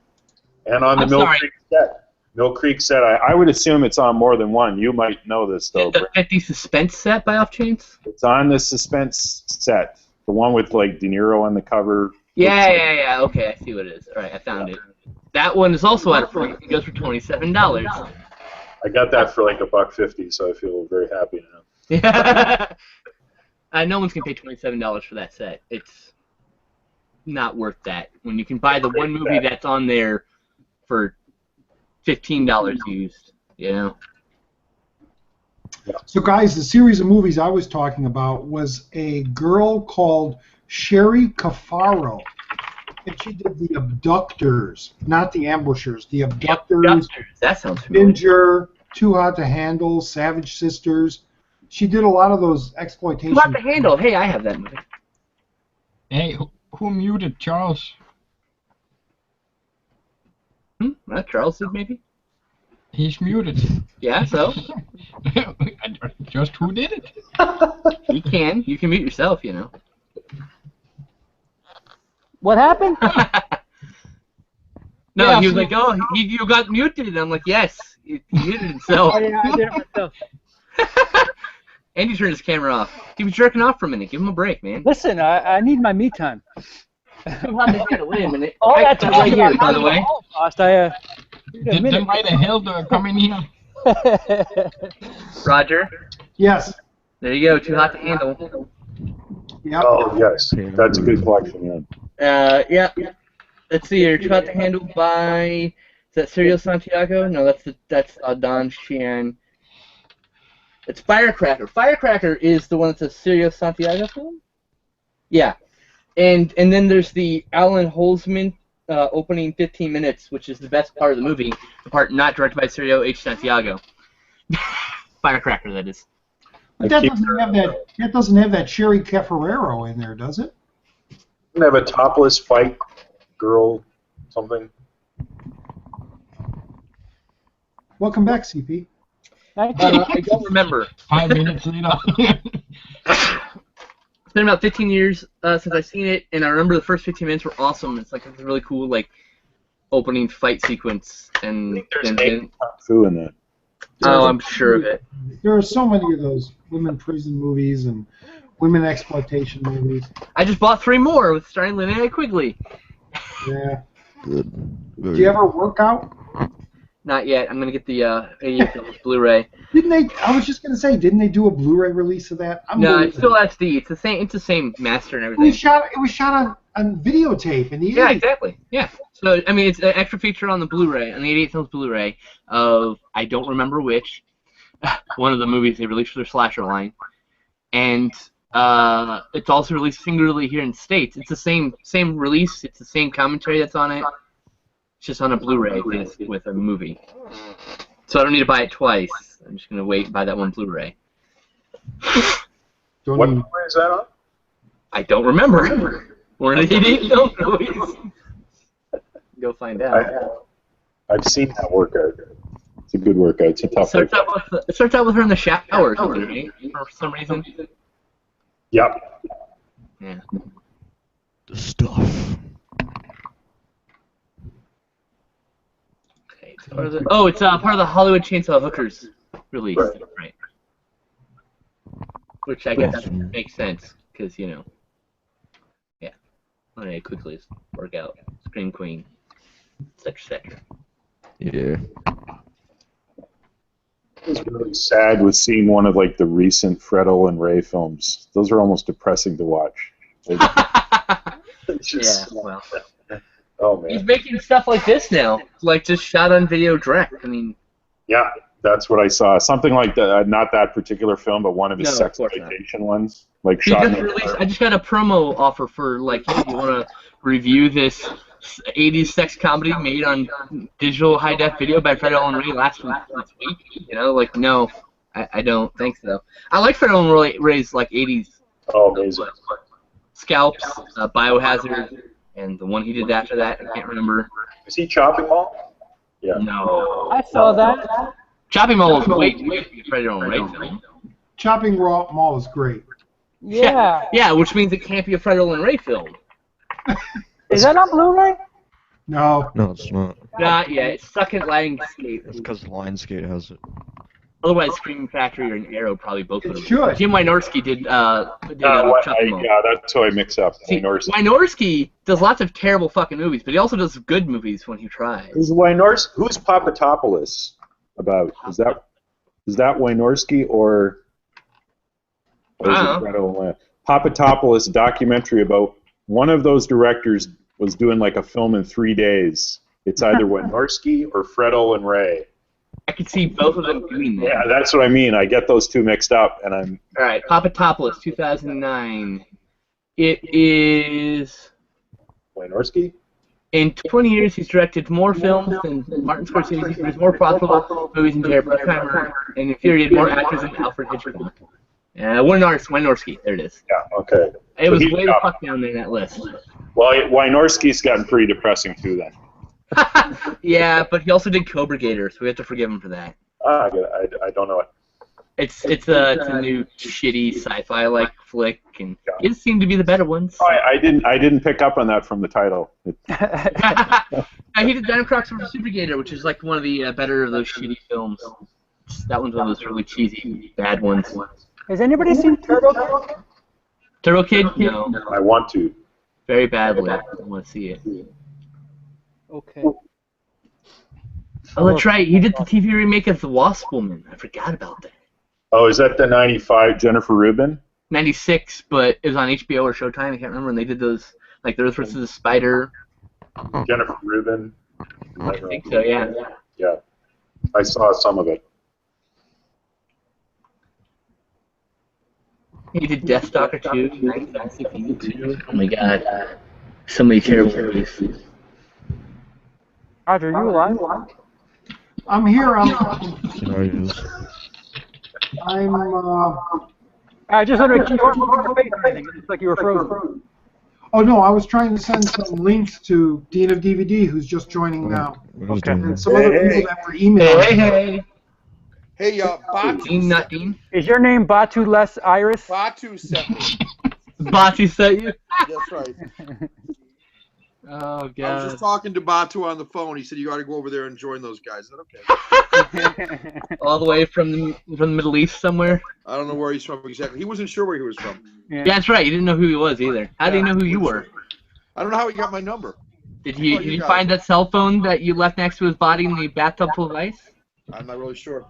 And on the I'm Mill sorry. Creek set. Mill Creek set. I would assume it's on more than one. You might know this, though. The 50 Suspense set by off chance? It's on the Suspense set. The one with, like, De Niro on the cover. Yeah. Okay, I see what it is. All right, I found it. That one is also at a price. It goes for $27. I got that for, like, $1.50, so I feel very happy now. Yeah. No one's gonna pay $27 for that set. It's not worth that. When you can buy the one movie that's on there for $15 used, you know. So, guys, the series of movies I was talking about was a girl called Sherry Cafaro. And she did the abductors, not the ambushers. The abductors. Abductors. That sounds familiar. Ginger, Too Hot to Handle, Savage Sisters. She did a lot of those exploitation. Too Hot to Handle. Hey, I have that movie. Hey, who muted Charles? Charles did maybe? He's muted. Yeah, so? Just who did it? You can mute yourself, you know. What happened? No, Yeah, he was like, oh, you got muted. And I'm like, yes, he muted himself. Oh, yeah, I did it myself. Andy turned his camera off. He was jerking off for a minute. Give him a break, man. Listen, I need my me time. Too Hot to Handle. Wait a minute. Oh, that's right here, by the way. Did the mighty Hilda come in here? Roger. Yes. There you go. Too Hot to Handle. Yep. Oh, yes. That's a good collection, Yeah. Let's see here. Too Hot to Handle by... Is that Sergio Santiago? No, that's Don Chian. It's Firecracker. Firecracker is the one that's a Sergio Santiago film? Yeah. And then there's the Alan Holzman opening 15 minutes, which is the best part of the movie, the part not directed by Sergio H. Santiago. Firecracker, that is. But that doesn't have that Sherry Cafferero in there, does it? Doesn't have a topless fight girl something? Welcome back, CP. Thank you. I don't remember. 5 minutes later. It's been about 15 years since I've seen it, and I remember the first 15 minutes were awesome. It's like a really cool opening fight sequence, and I think there's Kung Fu in that. Oh, I'm sure of it. There are so many of those women prison movies and women exploitation movies. I just bought 3 more with starring Linnea Quigley. Yeah. Good. Do you ever work out? Not yet. I'm gonna get the 88 film Blu-ray. Didn't they? I was just gonna say, didn't they do a Blu-ray release of that? No, it's still SD. It's the same. It's the same master and everything. It was shot on videotape in the 80s. Yeah, exactly. Yeah. So I mean, it's an extra feature on the Blu-ray, on the 88 films Blu-ray of I don't remember which one of the movies they released for their slasher line, and it's also released singularly here in the States. It's the same release. It's the same commentary that's on it. It's just on a Blu-ray with a movie. So I don't need to buy it twice. I'm just gonna wait and buy that one Blu-ray. What Blu-ray is that on? I don't remember. One of the 88 film movies. Go find out. I've seen that workout. It's a good workout. It's a tough workout. It starts out with her in the shower or something, right? For some reason. Yep. Yeah. The stuff. Okay. It's part of the Hollywood Chainsaw Hookers release, right? Which I guess makes sense because yeah. Linnea Quigley's workout, Scream Queen, etc. Yeah. I was really sad with seeing one of the recent Fredel and Ray films. Those are almost depressing to watch. Well. Oh man. He's making stuff like this now, just shot on video direct. I mean. Yeah, that's what I saw. Something like that. Not that particular film, but one of his sexploitation ones. I just got a promo offer for hey, you want to review this 80s sex comedy made on digital high def video by Fred Ellen Ray last week? No, I don't think so. I like Fred Ellen Ray's 80s. Oh, amazing. Scalps, Biohazard, and the one he did after that. I can't remember. Is he Chopping Mall? Yeah. No. I saw that. Chopping Mall is way Fred Ellen Ray film. Chopping Mall is great. Yeah. Yeah, which means it can't be a Fred Ellen Ray film. Is that on Blu-ray? No. No, it's not. Not yet. It's stuck in Lionsgate. It's because Lionsgate has it. Otherwise, Scream Factory or an Arrow probably both would have. Should. Jim Wynorski did Chopping Mall. Yeah, that's who I mix up. See, Wynorski does lots of terrible fucking movies, but he also does good movies when he tries. Who's Papatopoulos about? Is that Wynorski or is it Fred Olen? Papatopoulos documentary about one of those directors was doing a film in 3 days. It's either Wynorski or Fred Olen Ray. I could see both of them doing that. Yeah, that's what I mean. I get those two mixed up, and I'm. All right, Papatopoulos, 2009. It is Wynorski? In 20 years, he's directed more films than Martin Scorsese, produced more profitable movies than Jerry Bruckheimer, and infuriated more actors than Alfred Hitchcock. Wynorski, there it is. Yeah, okay. It So was he's way the got- fuck down there in that list. Well, Wynorski's gotten pretty depressing too then. Yeah, but he also did Cobra Gator, so we have to forgive him for that. I don't know it. It's a new shitty sci-fi like flick, and it seemed to be the better ones. I didn't pick up on that from the title. He did Dino Crocs vs. Super Gator, which is like one of the better of those shitty films. That one's one of those really cheesy, bad ones. Has anybody seen Turbo Kid? Turbo Kid? No. I want to. Very badly. I want to see it. Okay. Oh, that's right. He did the TV remake of The Wasp Woman. I forgot about that. Oh, is that the 95 Jennifer Rubin? 96, but it was on HBO or Showtime. I can't remember when they did those, like The Earth vs. the Spider. Jennifer Rubin? I think so, yeah. Yeah. I saw some of it. He did Deathstalker 2, 1962. Oh my god. So many terrible movies. Roger, are you alive? I'm here. There he is. I just wondered if you weren't moving your face or anything. It looks like you were frozen. Oh no, I was trying to send some links to Dean of DVD, who's just joining now, Okay. and some other people that were emailing. Hey, Batu. Dean, not Dean. Is your name Batu less Iris? Batu sent me. Batu sent you? That's right. Oh, I was god. just talking to Batu on the phone. He said you got to go over there and join those guys. Is that okay? All the way from the Middle East somewhere? I don't know where he's from exactly. He wasn't sure where he was from. Yeah, that's right. You didn't know who he was either. How do you know who you were? I don't know how he got my number. Did you find that cell phone that you left next to his body in the bathtub full of ice? I'm not really sure.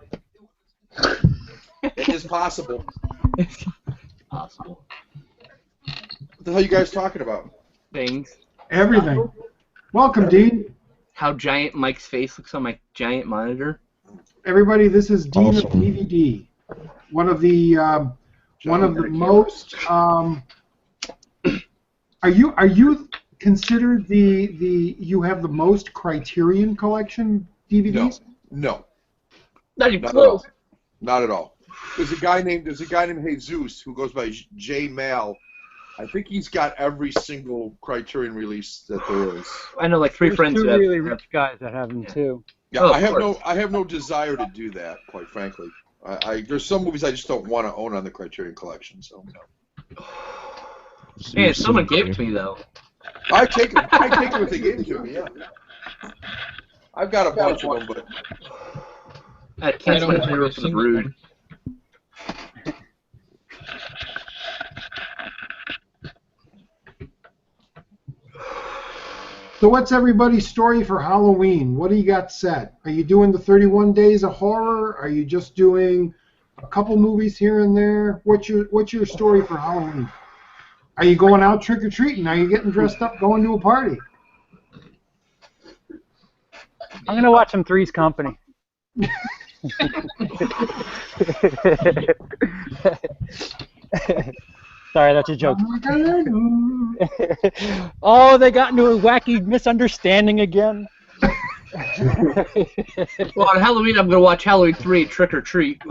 It is possible. Possible. What the hell are you guys talking about? Things. Everything. Welcome, Dean. How giant Mike's face looks on my giant monitor. Everybody, this is Dean of Awesome. DVD. One of the most. Are you considered you have the most Criterion Collection DVDs? No. Not even Not at close. all. Not at all. There's a guy named Jesus who goes by J Mal. I think he's got every single Criterion release that there is. I know like three There's friends two who have. really rich guys that have them too. Yeah, Oh, of I have no desire to do that, quite frankly. There's some movies I just don't want to own on the Criterion Collection. So Man, someone gave it to me though. I take them if they give them to me. Yeah, I've got a bunch of them, but I can't don't find have it a was single rude. So what's everybody's story for Halloween? What do you got set? Are you doing the 31 Days of Horror? Are you just doing a couple movies here and there? What's your story for Halloween? Are you going out trick-or-treating? Are you getting dressed up going to a party? I'm gonna watch some Three's Company. Sorry, that's a joke. Oh, they got into a wacky misunderstanding again. Well, on Halloween, I'm gonna watch Halloween 3, Trick or Treat,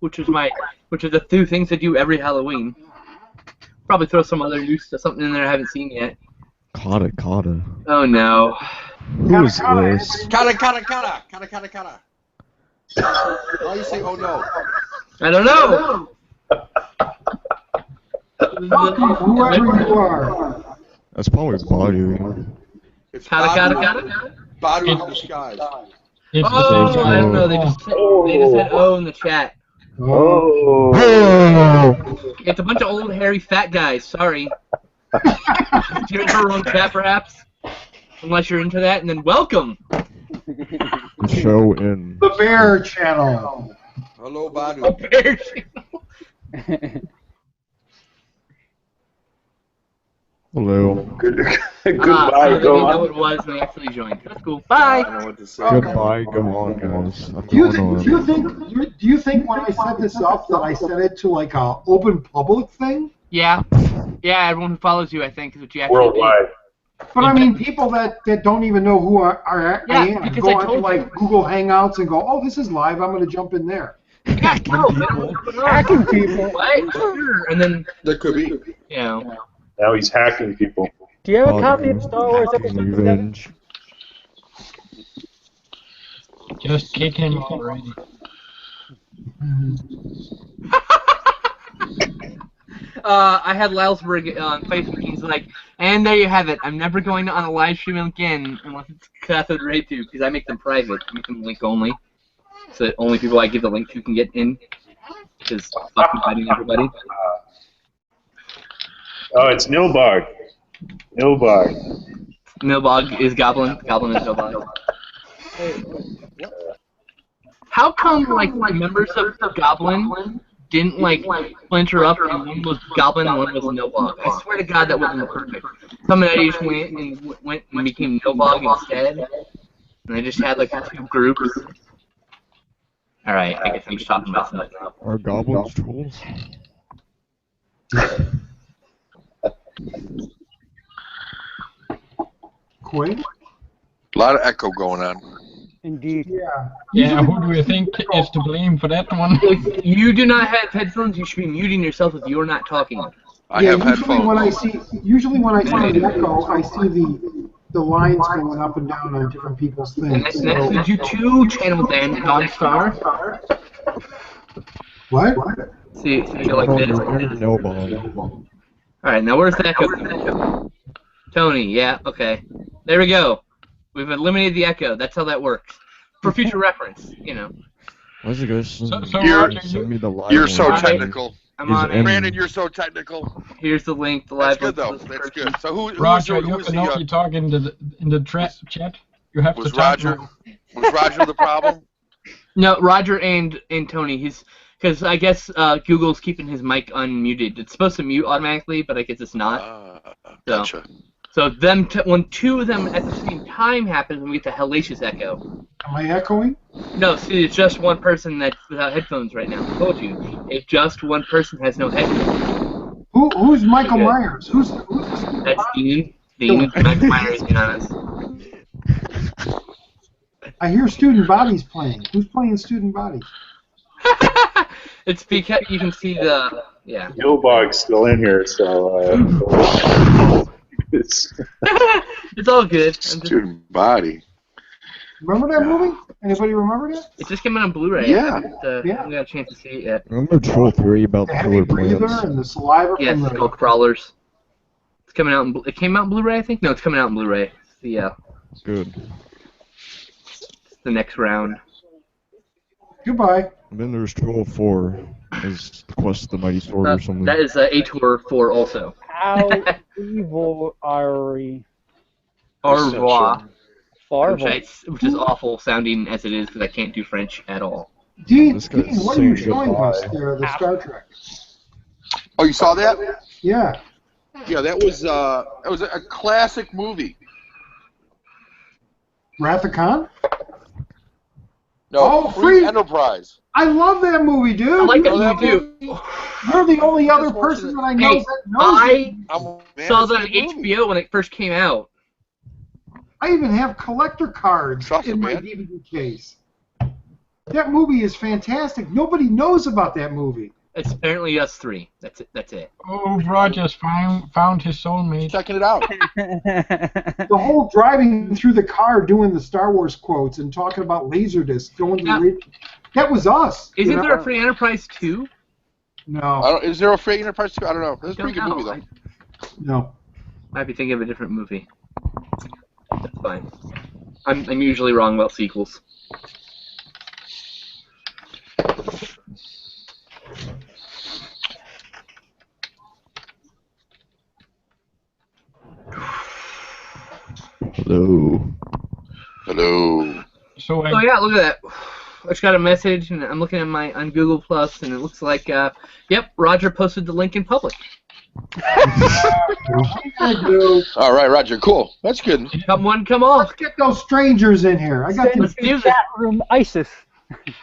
which is the two things I do every Halloween. Probably throw some other new stuff, something in there I haven't seen yet. Kata. Oh no. Who is this? kata. Why do you say oh no? I don't know. Whoever you are. That's probably Batu. It's Kata. Badu in disguise. It's Oh, the I don't know. They just said oh in the chat. Oh. It's a bunch of old hairy fat guys. Sorry. You're in the wrong chat, perhaps. Unless you're into that, and then welcome. The show in. The Bear Channel. Hello, Badu. Hello. Goodbye. So they didn't know what it was, and they actually joined. That's cool. I Bye. don't know what to say. Goodbye. Go on, guys. I'm Do you going think on. do you think when I set this up that I set it to like a open public thing? Yeah. Yeah, everyone who follows you, I think, is what you actually Worldwide. But I mean, people that don't even know who I Yeah, am because go I onto told like you. Google Hangouts and go, oh, this is live. I'm going to jump in there. Yeah, no, they don't know what's going on. Hacking people. What? Sure. And then, That could be. you know. Now he's hacking people. Do you have a Body copy of Star Wars hacking Episode 7? revenge. Just kick him already. I had Lalsberg on Facebook. He's like, and there you have it. I'm never going on a live stream again unless it's cathode ray tube because I make them private. I make them link only, so that only people I give the link to can get in. Because fuck inviting everybody. Oh, it's Nilbog. Nilbog. Nilbog is Goblin. Goblin is Nilbog. How come like members of Goblin didn't like splinter up and one was Goblin and one was Nilbog? I swear to God that would have been perfect. Somebody just went and became Nilbog instead, and they just had like two groups. All right, I guess I'm just talking about something. Are goblins trolls? Quinn? A lot of echo going on. Indeed. Yeah. Yeah, who do you think is to blame for that one? If you do not have headphones, you should be muting yourself if you are not talking. I have usually when I headphones. see the echo, I see the lines going up and down on different people's And things. that's did you two channel then Donstar? What? See, you like this. Nilbog. Alright, now where's the echo? Tony, yeah, okay. There we go. We've eliminated the echo. That's how that works. For future reference, you know. Why's it go? So You're- Send me the live You're link. so Right. technical. I'm Is on it it. Brandon, you're so technical. Here's the link, the That's live good though. link. to the That's description. good. So who's Roger, you who's can the only talk in the chat. You have was to talk Roger now. was Roger the problem? No, Roger and Tony. He's because I guess Google's keeping his mic unmuted. It's supposed to mute automatically, but I guess it's not. Gotcha. So when two of them at the same time happens, we get the hellacious echo. Am I echoing? No, see, it's just one person that's without headphones right now. I told you, if just one person has no headphones. Who's Michael Okay. Myers? Who's That's Dean. Dean. Mike Myers, be honest. I hear Student Bodies playing. Who's playing Student Bodies? It's because you can see the Nilbog's still in here, so it's it's all good. Student body. Remember that movie? Anybody remember that? It just came out on Blu-ray. Yeah. I haven't got a chance to see it yet. Remember Troll 3 about The the heavy killer breather plants? and the saliva Yes, from it's the... called Crawlers. It's coming out. It came out in Blu-ray, I think. No, it's coming out in Blu-ray. It's Good. the next round. Goodbye. And then there's Troll 4 as the Quest of the Mighty Sword or something. That is a tour 4 also. How evil are we? Au revoir. Farvel. Which is awful sounding as it is because I can't do French at all. Dean, This guy's what are you saying showing goodbye. us there, the Star Trek? Oh, you saw that? Yeah. Yeah, that was a classic movie. Wrath of Khan? No, Oh, Free Free- Enterprise. I love that movie, dude. I like know that that movie too. You're the only other Just watching person it. that I know Hey, that knows it. Man, saw it's that a on good movie. HBO when it first came out. I even have collector cards Trust in it, my man. DVD case. That movie is fantastic. Nobody knows about that movie. It's apparently us three. That's it. That's it. Oh, Roger's found his soulmate. Checking it out. The whole driving through the car doing the Star Wars quotes and talking about Laserdisc, going to Yeah. that was us. you Isn't know? there a Free Enterprise 2? No, Is there a Free Enterprise 2? I don't know. That's a Don't pretty good movie, know. though. no. Might be thinking of a different movie. That's fine. I'm usually wrong about sequels. Hello. Hello. So Oh yeah, look at that. I just got a message, and I'm looking at my on Google Plus, and it looks like, yep, Roger posted the link in public. I do. All right, Roger. Cool. That's good. Come one, come all. Let's get those strangers in here. I got Send these. to do this. chat room ISIS.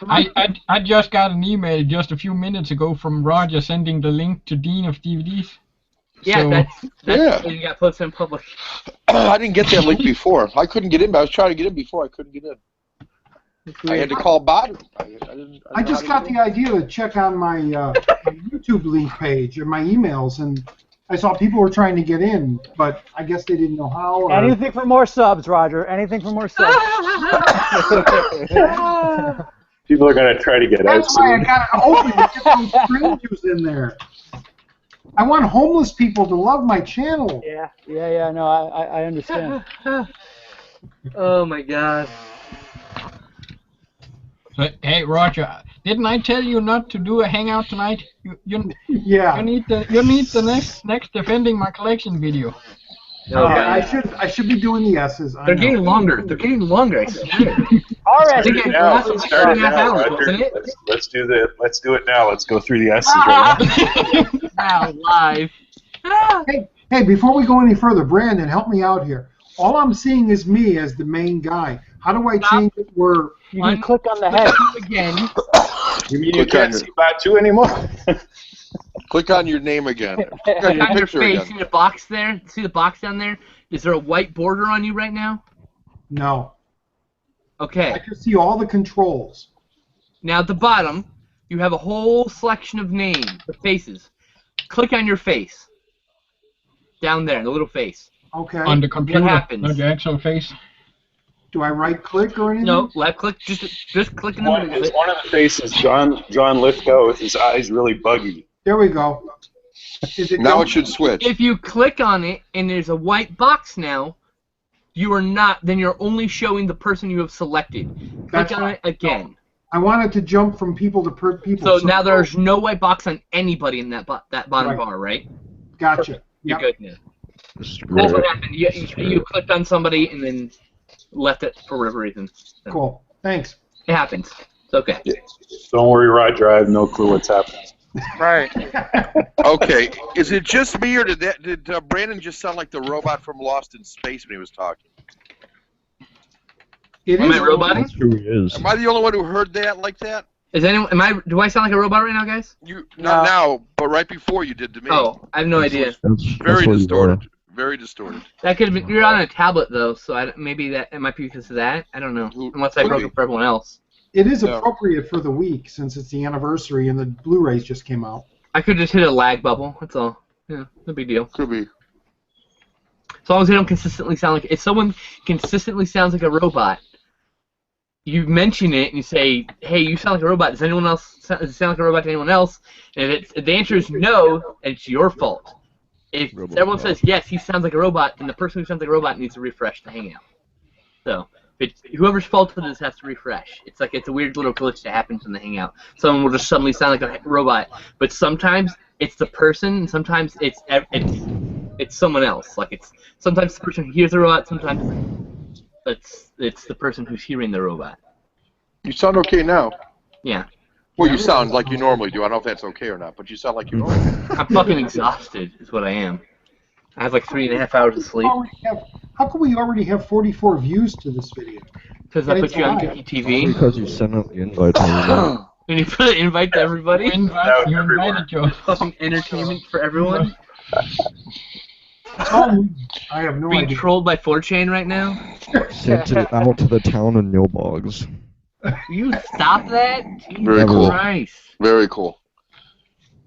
I just got an email just a few minutes ago from Roger sending the link to Dean of DVDs. Yeah, So- that's Yeah. when you got posted in public. I didn't get that link before. I couldn't get in, but I was trying to get in before. I couldn't get in. I had to call Batu. I just got the idea to check on my YouTube link page and my emails, and I saw people were trying to get in, but I guess they didn't know how. Or... Anything for more subs, Roger. Anything for more subs. People are going to try to get out That's why I soon. got it open to get those strangers in there. I want homeless people to love my channel. Yeah. No, I understand. Oh my god. So, hey, Roger, didn't I tell you not to do a hangout tonight? You Yeah. need the next defending my collection video. Oh, I god. should be doing the S's. I They're know. getting longer. They're getting longer. I swear. All right. Think it Now, lasted let's start it 2.5 now, hours, Roger. wasn't it? Let's do it now. Let's go through the S's right now. Now live. Hey, before we go any further, Brandon, help me out here. All I'm seeing is me as the main guy. How do I change it where... You can click on the head. Again. You mean you Click on can't see Batu anymore? Click on your name again. Click on Click your on your picture face. again. See the box there? See the box down there? Is there a white border on you right now? No. I Okay. can see all the controls. Now at the bottom, you have a whole selection of names, the faces. Click on your face. Down there, the little face. Okay. On the computer, happens? not your actual face. Do I right-click or anything? No, left click. Just click in the middle of It's it. one of the faces, John Lithgow, with his eyes really buggy. There we go. Is it Now going? it should switch. If you click on it and there's a white box now, you are not. Then you're only showing the person you have selected. Click That's on fine. it again. I wanted to jump from people to people. So now there's no white box on anybody in that bottom Right. bar, right? Gotcha. You're Yep. good now. Screw That's it. what happened. You clicked on somebody and then left it for whatever reason. So Cool. Thanks. It happens. It's okay. Don't worry, Roger. I have no clue what's happening. Right. Okay. Is it just me, or did Brandon just sound like the robot from Lost in Space when he was talking? It Am is. I roboting? That's who he is. Am I the only one who heard that like that? Is anyone? Do I sound like a robot right now, guys? You not now, but right before you did to me. Oh, I have no idea. That's Very what you distorted. Very distorted. That could have been. You're on a tablet though, so maybe it might be because of that. I don't know. Unless I broke it for everyone else. It is No. appropriate for the week since it's the anniversary and the Blu-rays just came out. I could just hit a lag bubble. That's all. Yeah, no big deal. Could be. As long as they don't consistently sound like. If someone consistently sounds like a robot, you mention it and you say, "Hey, you sound like a robot. Does it sound like a robot to anyone else?" And if the answer is no, it's your fault. If everyone says yes, he sounds like a robot, then the person who sounds like a robot needs to refresh the Hangout. So whoever's fault it is has to refresh. It's a weird little glitch that happens in the Hangout. Someone will just suddenly sound like a robot, but sometimes it's the person, and sometimes it's someone else. Like sometimes the person who hears the robot, sometimes it's the person who's hearing the robot. You sound okay now. Yeah. Well, you sound like you normally do. I don't know if that's okay or not, but you sound like you normally do. I'm fucking exhausted, is what I am. I have like 3.5 hours of sleep. How come we already have 44 views to this video? Because I And put it's you on live. Cookie TV. Because you sent out the invite to everyone. And you put an invite to everybody. You invited you. Fucking entertainment for everyone. I have no Being idea. trolled by 4chan right now. Sent it out to the town of Nilbogs. You stop that? Very Jesus cool. Christ. Very cool.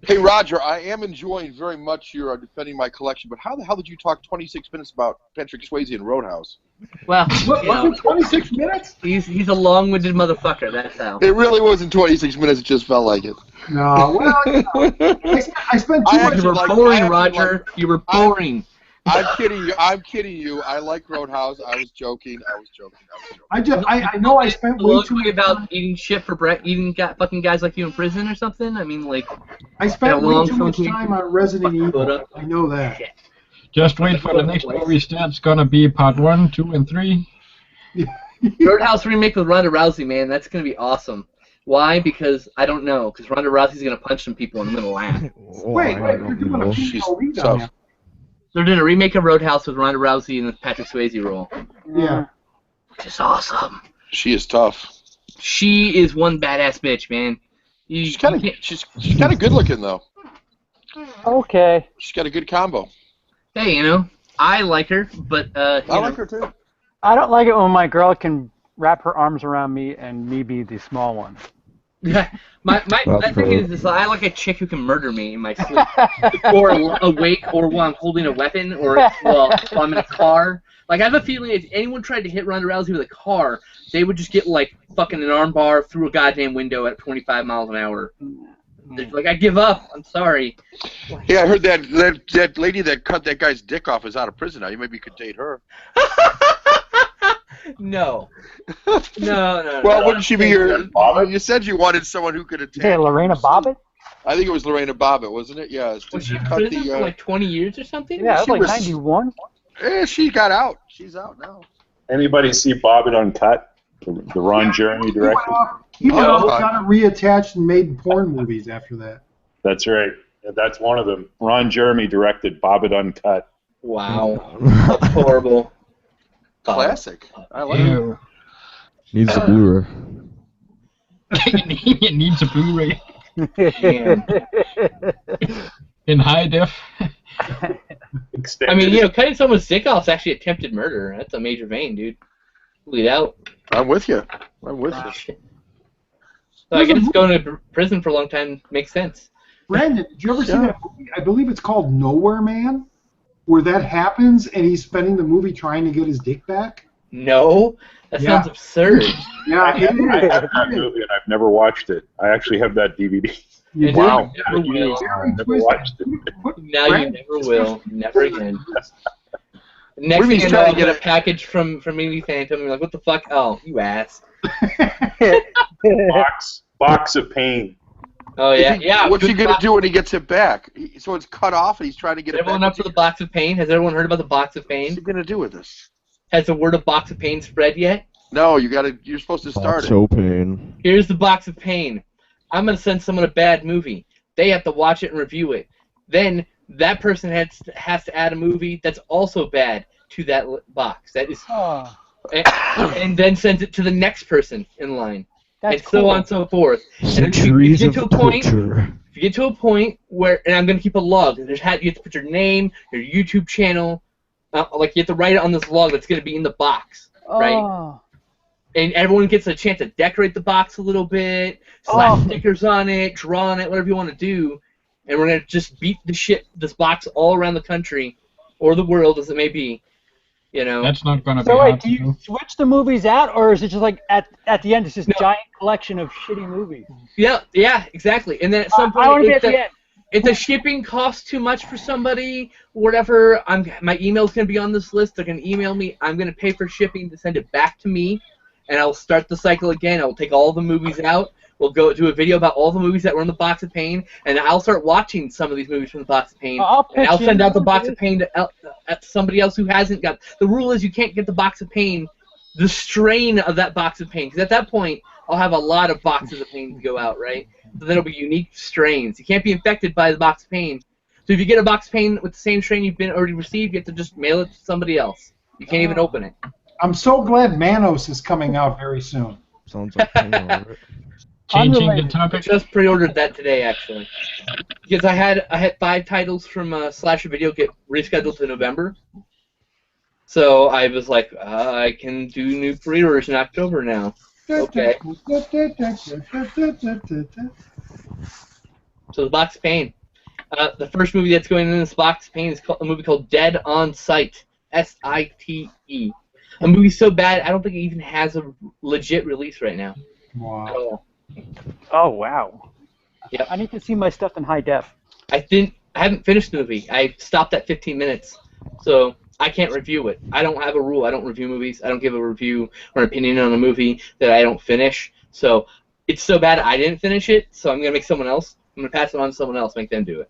Hey, Roger, I am enjoying very much your defending my collection, but how the hell did you talk 26 minutes about Patrick Swayze and Roadhouse? Well, What, you was know, it 26 minutes? he's a long-winded motherfucker. That's how. It really wasn't 26 minutes. It just felt like it. No, well, you know, I spent too I much. actually You were like- boring, I actually Roger. You were boring. I'm kidding you. I'm kidding you. I like Roadhouse. I was joking. I know I spent way too much about time. eating shit for fucking guys like you in prison or something. I mean, like. I spent Yeah, way long too much something. time on Resident Fuck, Evil. photo. I know that. Just wait for the next movie. That's gonna be part 1, 2, and 3. Roadhouse remake with Ronda Rousey, man, that's gonna be awesome. Why? Because I don't know. Because Ronda Rousey's gonna punch some people and I'm gonna laugh. Wait, I you're don't doing know. a She's female lead on tough. that. They're doing a remake of Roadhouse with Ronda Rousey in the Patrick Swayze role, Yeah. which is awesome. She is tough. She is one badass bitch, man. She's kind of good looking though. Okay. She's got a good combo. Hey, you know, I like her, but I like her too. I don't like it when my girl can wrap her arms around me and me be the small one. Yeah, my That's thing fair. is this: I like a chick who can murder me in my sleep, or awake, or while I'm holding a weapon, or while I'm in a car. Like I have a feeling if anyone tried to hit Ronda Rousey with a car, they would just get like fucking an arm bar through a goddamn window at 25 miles an hour. They're like, I give up. I'm sorry. Yeah, I heard that lady that cut that guy's dick off is out of prison now. Maybe you could date her. No. No. Well, wouldn't she be your? You said you wanted someone who could attack. Hey, Lorena Bobbitt? I think it was Lorena Bobbitt, wasn't it? Yeah. Was she in prison for like 20 years or something? Yeah, it She was like was- 91. She got out. She's out now. Anybody see Bobbitt Uncut? The Ron Jeremy directed? He went Oh, off, God. got it reattached, and made porn movies after that. That's right. That's one of them. Ron Jeremy directed Bobbitt Uncut. Wow. That's horrible. Classic. I like it. Ew. Needs a Blu-ray. It needs a Blu-ray Damn. in high def. I mean, you know, cutting someone's dick off is actually attempted murder. That's a major vein, dude. Bleed out. I'm with you. I'm with Ah, you. shit. So I guess going to prison for a long time makes sense. Brandon, did you ever see that movie? I believe it's called Nowhere Man, where that happens, and he's spending the movie trying to get his dick back. No? That Yeah. sounds absurd. Yeah, I have that movie and I've never watched it. I actually have that DVD. You Wow. did? Never will. I never watched it. Now you Brandon, never will. Never again. Next What do you thing mean you he's know, trying I'll to get get a package from Amy Phantom. You're like, what the fuck? Oh, you ass. Box of Pain. Oh, yeah. Yeah. What's he good gonna box- do when he gets it back? So it's cut off, and he's trying to get it Everyone back. up for the box of pain? Has everyone heard about the box of What's pain? he gonna do with this? Has the word of box of pain spread yet? No, you're supposed to start it. So pain. Here's the box of pain. I'm going to send someone a bad movie. They have to watch it and review it. Then that person has to add a movie that's also bad to that box. That is, Oh, and then sends it to the next person in line, that's and so cool. on and so forth. And if you Centuries get of to a point, torture. if you get to a point where, and I'm going to keep a log. You have to put your name, your YouTube channel, like you have to write it on this log that's going to be in the box, right? Oh. And everyone gets a chance to decorate the box a little bit, slap stickers on it, draw on it, whatever you want to do. And we're going to just beat this box all around the country, or the world, as it may be. You know? That's not gonna be So hard wait, to do do. you switch the movies out, or is it just like at the end, it's just a giant collection of shitty movies? Yeah, exactly. And then at some I want point, to be at the end. if the shipping costs too much for somebody, whatever, my email's going to be on this list. They're going to email me. I'm going to pay for shipping to send it back to me, and I'll start the cycle again. I'll take all the movies out. We'll go do a video about all the movies that were in the box of pain, and I'll start watching some of these movies from the box of pain. I'll And I'll pitch send in. out the box of pain to somebody else who hasn't got. The rule is you can't get the box of pain, the strain of that box of pain, because at that point I'll have a lot of boxes of pain to go out, right? So then it'll be unique strains. You can't be infected by the box of pain. So if you get a box of pain with the same strain you've been already received, you have to just mail it to somebody else. You can't even open it. I'm so glad Manos is coming out very soon. Sounds like pain, alright. Changing the Unrelated. I topic. just pre-ordered that today, actually, because I had 5 titles from Slasher Video get rescheduled to November. So I was like, I can do new pre-orders in October now. Okay. So the box of pain. The first movie that's going in this box of pain is a movie called Dead on Sight. S-I-T-E. A movie so bad I don't think it even has a legit release right now. At Wow. all. Oh wow. Yep. I need to see my stuff in high def. I haven't finished the movie. I stopped at 15 minutes. So I can't review it. I don't have a rule. I don't review movies. I don't give a review or opinion on a movie that I don't finish. So it's so bad I didn't finish it, so I'm going to make someone else. I'm going to pass it on to someone else, make them do it.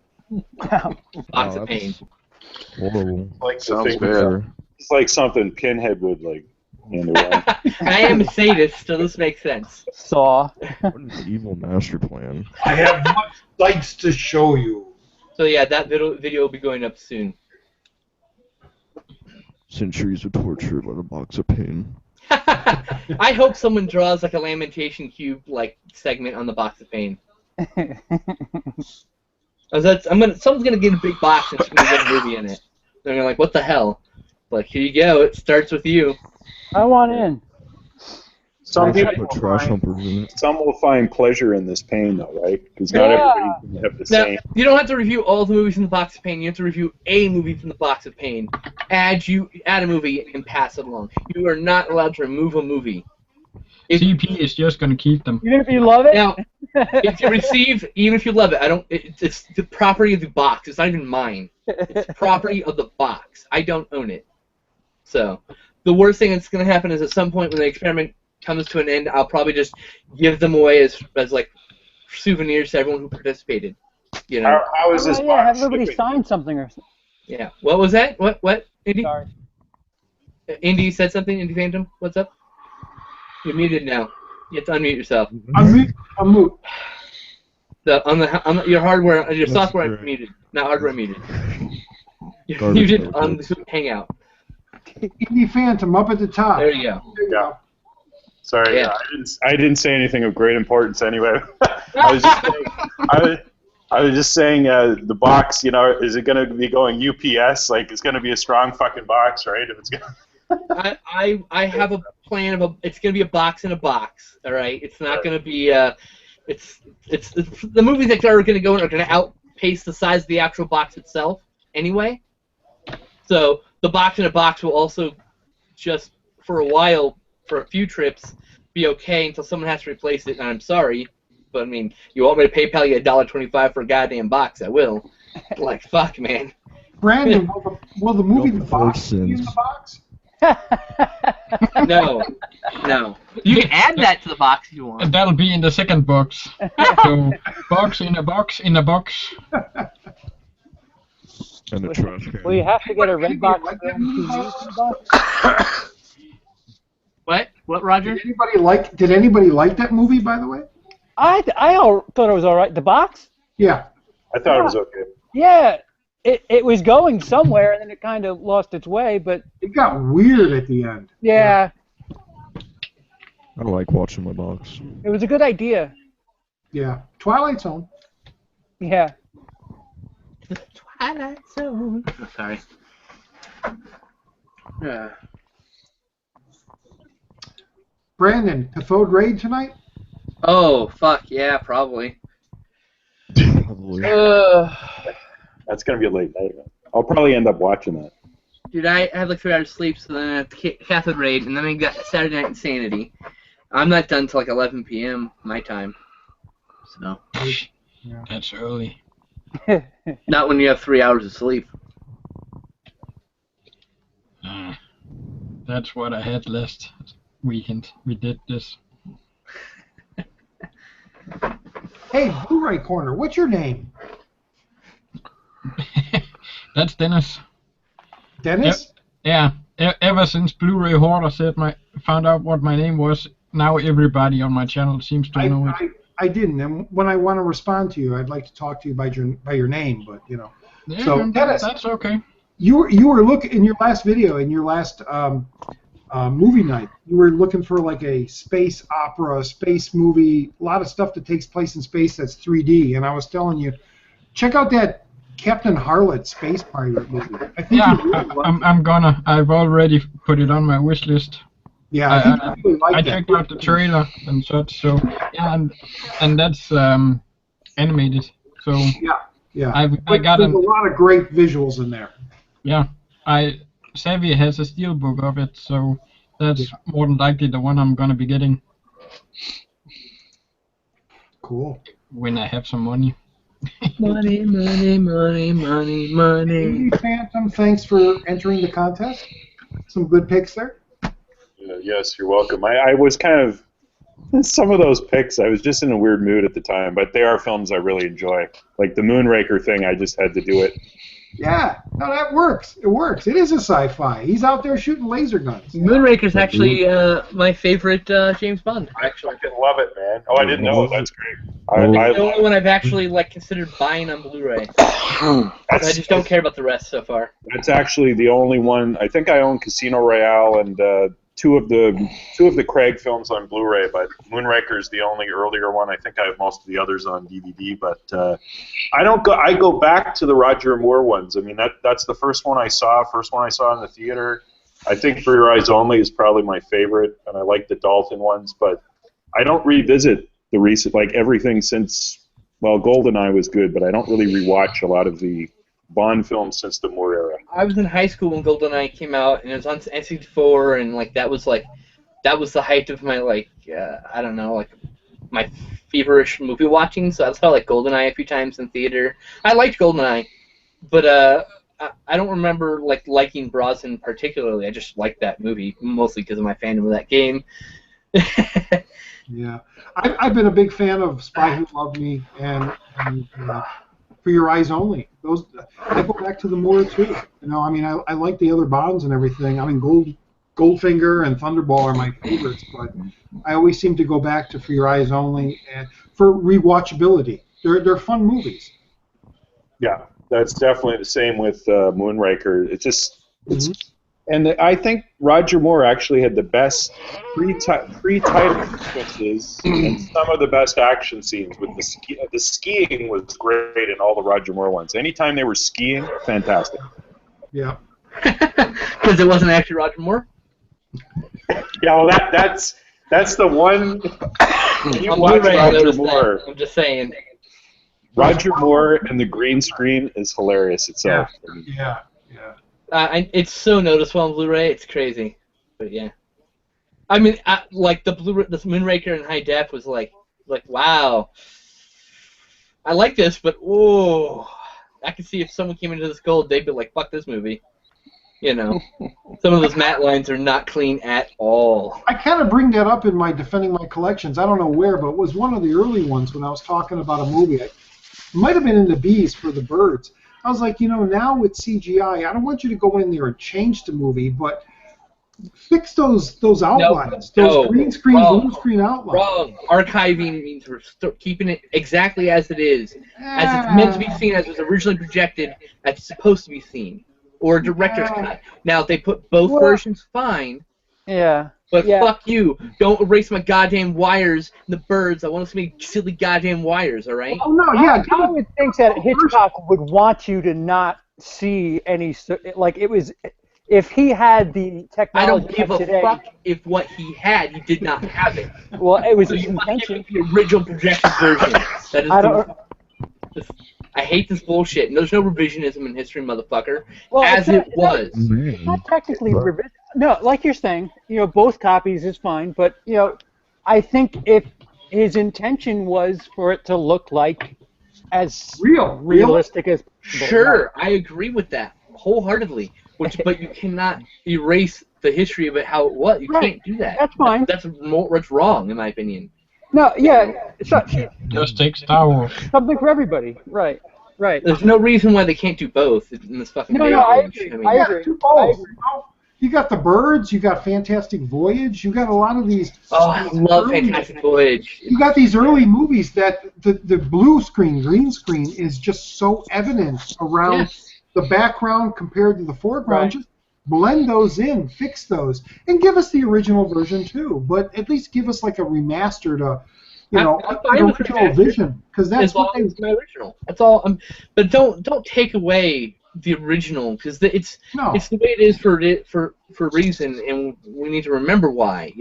Box of pain. Horrible. Like the Sounds thing- bad. It's like something Pinhead would like hand around. I am a sadist, so this makes sense. Saw. What an evil master plan. I have much sights to show you. So yeah, that video will be going up soon. Centuries of torture by the box of pain. I hope someone draws like a Lamentation Cube like segment on the box of pain. Someone's gonna get a big box and it's gonna get a movie in it. They're gonna like, what the hell? Like, here you go. It starts with you. I want in. Some They people should put trash humpers in it. Some will find pleasure in this pain, though, right? Because not everybody's going to have the Now, same. you don't have to review all the movies from the box of pain. You have to review a movie from the box of pain. Add a movie and pass it along. You are not allowed to remove a movie. CP is just going to keep them. Even if you love it? Now, if you receive, even if you love it, it's the property of the box. It's not even mine. It's the property of the box. I don't own it. So, the worst thing that's going to happen is at some point when the experiment comes to an end, I'll probably just give them away as like souvenirs to everyone who participated. You know. How is this yeah, box have everybody shipping? sign something or something. Yeah. What was that? What? Indy? Sorry. Indy said something. Indy Phantom. What's up? You're muted now. You have to unmute yourself. I'm mute. Your hardware, your That's software great. muted, not hardware muted. You're Garbage muted on packets. the Hangout. Indie Phantom up at the top. There you go. There you Yeah. go. Sorry, Yeah. I didn't say anything of great importance anyway. I was just saying the box. You know, is it going to be going UPS? Like, it's going to be a strong fucking box, right? If it's gonna... I have a plan of it's gonna be a box in a box. All right. It's not gonna be it's the movies that are gonna go in are gonna outpace the size of the actual box itself anyway. So the box in a box will also just for a while, for a few trips, be okay until someone has to replace it. And I'm sorry, but I mean, you want me to PayPal you $1.25 for a goddamn box? I will. Like, fuck, man. Brandon, will the movie Go The for Box be in sins. the box? No. You can add that to the box if you want. And that'll be in the second box. So, box in a box in a box. And the trash can. Well, you have to get a red box Like for that movie? MTV in the box. What, Roger? Did anybody like that movie, by the way? I thought it was all right. The box? Yeah. I thought it was okay. Yeah. It was going somewhere, and then it kind of lost its way, but It got weird at the end. yeah, I like watching my box. it was a good idea. Yeah. Twilight Zone. Yeah. Twilight Zone. Oh, sorry. Brandon, Cathode Raid tonight? Oh, fuck, yeah, probably. Probably. That's gonna be a late night. I'll probably end up watching that. Dude, I had like 3 hours of sleep, so then I had Cathode Raid, and then I got Saturday Night Insanity. I'm not done till like 11 p.m. my time. So. That's early. Not when you have 3 hours of sleep. That's what I had last weekend. We did this. Hey, Blu-ray Corner, what's your name? That's Dennis. Dennis? Yeah. Ever since Blu-ray Hoarder found out what my name was, now everybody on my channel seems to know it. I didn't, and when I want to respond to you, I'd like to talk to you by your name, but you know. Yeah, So, Dennis, that's okay. you were looking in your last video, in your last movie night, you were looking for like a space opera, space movie, a lot of stuff that takes place in space that's 3D, and I was telling you, check out that Captain Harlot Space Pirate movie. I think Yeah, you really like it. I'm gonna. I've already put it on my wish list. Yeah, I think you really like I that. checked out the trailer and such. So yeah, and that's animated. So Yeah, I But got there's a lot of great visuals in there. yeah. Savvy has a steelbook of it, so that's more than likely the one I'm gonna be getting Cool. when I have some money. Money, money, money, money, money. Hey, Phantom, thanks for entering the contest. Some good picks there. Yes, you're welcome. I was kind of some of those picks. I was just in a weird mood at the time, but they are films I really enjoy. Like the Moonraker thing, I just had to do it. Yeah, no, that works. It works. It is a sci-fi. He's out there shooting laser guns. Moonraker's actually my favorite James Bond. I fucking love it, man. Oh, I didn't know. That's great. It's the only one I've actually like considered buying on Blu-ray. I just don't care about the rest so far. That's actually the only one. I think I own Casino Royale and two of the Craig films on Blu-ray, but Moonraker is the only earlier one. I think I have most of the others on DVD, but I go back to the Roger Moore ones. I mean, that's the first one I saw in the theater. I think For Your Eyes Only is probably my favorite, and I like the Dalton ones, but I don't revisit the recent, like everything since, well, GoldenEye was good, but I don't really rewatch a lot of the Bond films since the Moore era. I was in high school when GoldenEye came out, and it was on NC4, and that was the height of my I don't know, like my feverish movie watching. So I saw GoldenEye a few times in theater. I liked GoldenEye, but I don't remember liking Brosnan particularly. I just liked that movie mostly because of my fandom of that game. Yeah, I've been a big fan of Spy Who Loved Me and For Your Eyes Only. Those I go back to the Moore too. I mean, I like the other Bonds and everything. I mean, Goldfinger and Thunderball are my favorites, but I always seem to go back to For Your Eyes Only and for rewatchability. They're fun movies. Yeah, that's definitely the same with Moonraker. And I think Roger Moore actually had the best pre-title sequences and some of the best action scenes. With the skiing was great in all the Roger Moore ones. Anytime they were skiing, fantastic. Yeah. Because it wasn't actually Roger Moore. Yeah, well, that's the one. You watch Roger Moore. I'm just saying. Roger Moore and the green screen is hilarious itself. Yeah. It's so noticeable on Blu-ray. It's crazy, but yeah. I mean, the Moonraker in high def was like wow. I like this, but I can see if someone came into this gold, they'd be like, "Fuck this movie." Some of those matte lines are not clean at all. I kind of bring that up in my defending my collections. I don't know where, but it was one of the early ones when I was talking about a movie. It might have been in the Bees for the Birds. I was like, now with CGI, I don't want you to go in there and change the movie, but fix those outlines, those green screen, blue screen outlines. Wrong. Archiving means we're keeping it exactly as it is, as it's meant to be seen, as it was originally projected, as it's supposed to be seen, or a director's cut. Now, if they put both versions, fine. Yeah. But fuck you. Don't erase my goddamn wires and the birds. I want to see silly goddamn wires, all right? Oh, no, yeah. I would think that Hitchcock would want you to not see any, it was, if he had the technology I don't give today, a fuck if what he had, he did not have it. Well, it was so his you intention. the original projected version. That is I hate this bullshit. And there's no revisionism in history, motherfucker. Well, it was. It's not technically revision. No, like you're saying, both copies is fine, but I think if his intention was for it to look like as realistic as possible. Sure, I agree with that wholeheartedly. But you cannot erase the history of it how it was. You can't do that. That's fine. That's what's wrong, in my opinion. No, yeah, just take Star Wars. Something for everybody. Right. There's no reason why they can't do both in this fucking day and age. I agree. You got the Birds, you got Fantastic Voyage, you got a lot of these. Oh, I love Fantastic Voyage. You got these early movies that the blue screen, green screen is just so evident around the background compared to the foreground. Right. Just blend those in, fix those, and give us the original version too. But at least give us like a remastered, original vision, because that's what they. My original. That's all. But don't take away the original, because it's the way it is for a reason, and we need to remember why.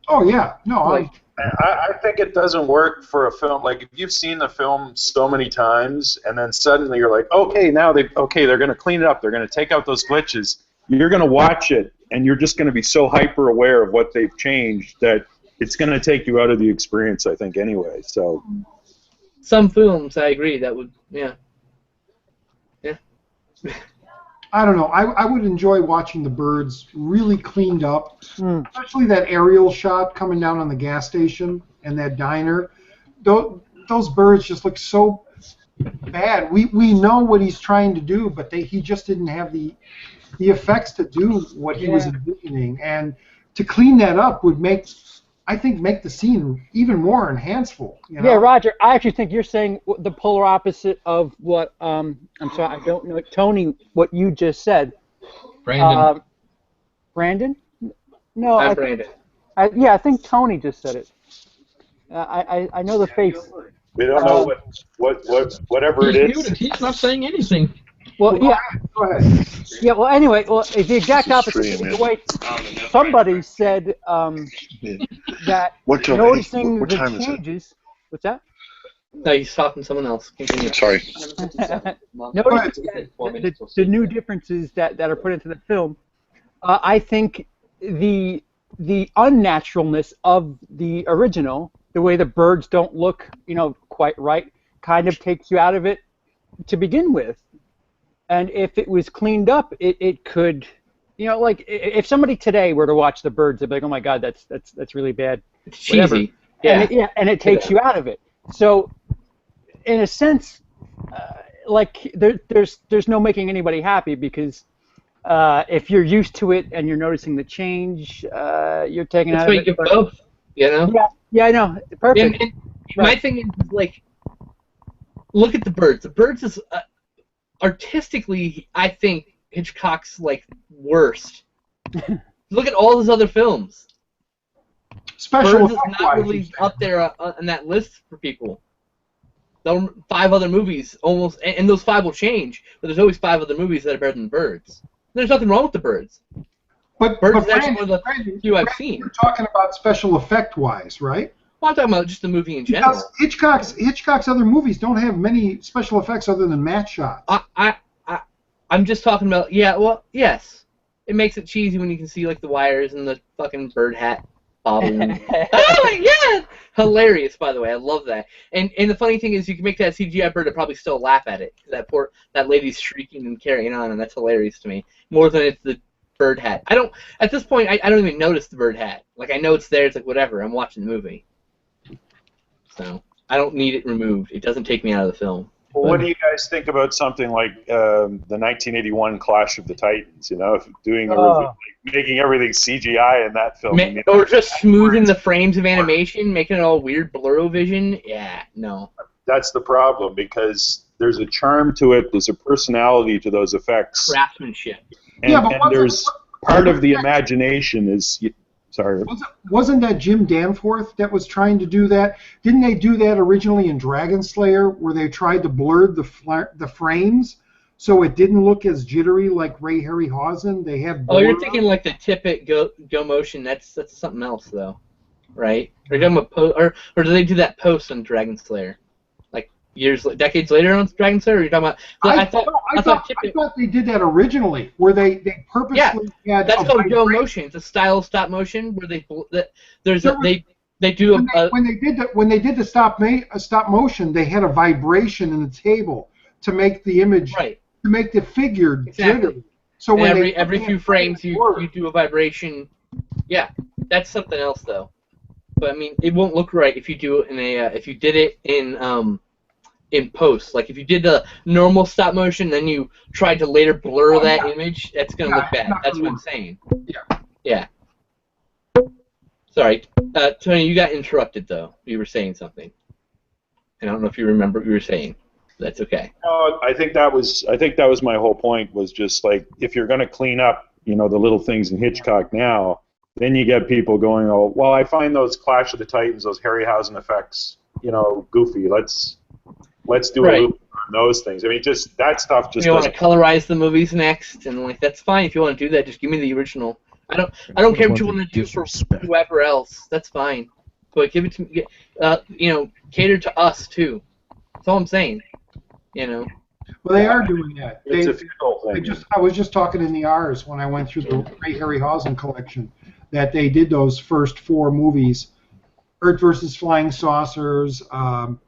Oh yeah, no, I think it doesn't work for a film. Like, if you've seen the film so many times, and then suddenly you're like, okay, now they're going to clean it up. They're going to take out those glitches. You're going to watch it, and you're just going to be so hyper aware of what they've changed that it's going to take you out of the experience, I think, anyway. So, some films, I agree, that would, yeah. I don't know. I would enjoy watching the Birds really cleaned up, especially that aerial shot coming down on the gas station and that diner. Those birds just look so bad. We know what he's trying to do, but he just didn't have the effects to do what he was envisioning. And to clean that up would make the scene even more enhanceful. Yeah, Roger, I actually think you're saying the polar opposite of what, I'm sorry, I don't know, Tony, what you just said. Brandon. Brandon? No, I'm Brandon. I think Tony just said it. I know the face. We don't know whatever it is. He's not saying anything. Well, yeah. Go ahead. Yeah. Well, anyway, it's the exact This is opposite. stream, The yeah. way somebody said that What time- noticing what the time is it? changes. What's that? No, he's talking to someone else. Continue. Sorry. Noticing the new differences that are put into the film. I think the unnaturalness of the original, the way the birds don't look, quite right, kind of takes you out of it to begin with. And if it was cleaned up, it could, like if somebody today were to watch the birds, they'd be like, oh my God, that's really bad. It's cheesy. Yeah. And it takes you out of it. So, in a sense, there's no making anybody happy because if you're used to it and you're noticing the change, you're taking That's out why of you it. get both. Yeah, I know. Perfect. And my thing is like, look at the birds. The birds is artistically, I think Hitchcock's like worst. Look at all his other films. Special Birds is effect not wise, really up there on that list for people. There are 5 other movies almost, and those 5 will change, but there's always 5 other movies that are better than Birds. There's nothing wrong with the Birds. But Birds is actually Brandon, one of the few I've seen. You're talking about special effect wise, right? Well, I'm talking about just the movie in general. Because Hitchcock's other movies don't have many special effects other than matte shots. I'm just talking about, yes. It makes it cheesy when you can see like the wires and the fucking bird hat bobbing. Oh yeah, hilarious. By the way, I love that. And the funny thing is, you can make that CGI bird and probably still laugh at it. That lady's shrieking and carrying on, and that's hilarious to me. More than it's the bird hat. At this point, I don't even notice the bird hat. Like I know it's there. It's like whatever. I'm watching the movie. So I don't need it removed. It doesn't take me out of the film. Well, what do you guys think about something like the 1981 Clash of the Titans? Making everything CGI in that film. Or just smoothing the frames of animation, making it all weird blurro vision. Yeah, no. That's the problem because there's a charm to it. There's a personality to those effects. Craftsmanship. And there's part of the imagination is. Sorry. Wasn't that Jim Danforth that was trying to do that? Didn't they do that originally in Dragon Slayer, where they tried to blur the frames so it didn't look as jittery like Ray Harryhausen? They had. Oh, you're thinking like the Tippett go motion. That's something else though, right? Or you talking about or do they do that post on Dragon Slayer? Decades later on Dragon Slayer? Or are you talking about? I thought they did that originally, where they purposely had. That's called go motion. It's a style of stop motion where they do when they did the stop motion, they had a vibration in the table to make the image to make the figure jittery. So when every few frames you do a vibration. Yeah, that's something else though. But I mean, it won't look right if you do it if you did it in post. Like if you did the normal stop motion, then you tried to later blur that image, that's gonna look bad. That's what I'm saying. Yeah. Sorry, Tony, you got interrupted though. You were saying something. I don't know if you remember what you were saying. That's okay. No, I think that was my whole point. Was just like if you're gonna clean up, the little things in Hitchcock now, then you get people going, oh, well, I find those Clash of the Titans, those Harryhausen effects, goofy. Let's do a loop on those things. I mean, just that stuff just. You want to colorize the movies next, and that's fine if you want to do that. Just give me the original. I don't care what you want to do for whoever else. That's fine, but give it to me. Cater to us too. That's all I'm saying. Well, they are doing that. It's a fickle thing. I was just talking in the R's when I went through the Ray Harryhausen collection that they did those first 4 movies, Earth versus Flying Saucers. 20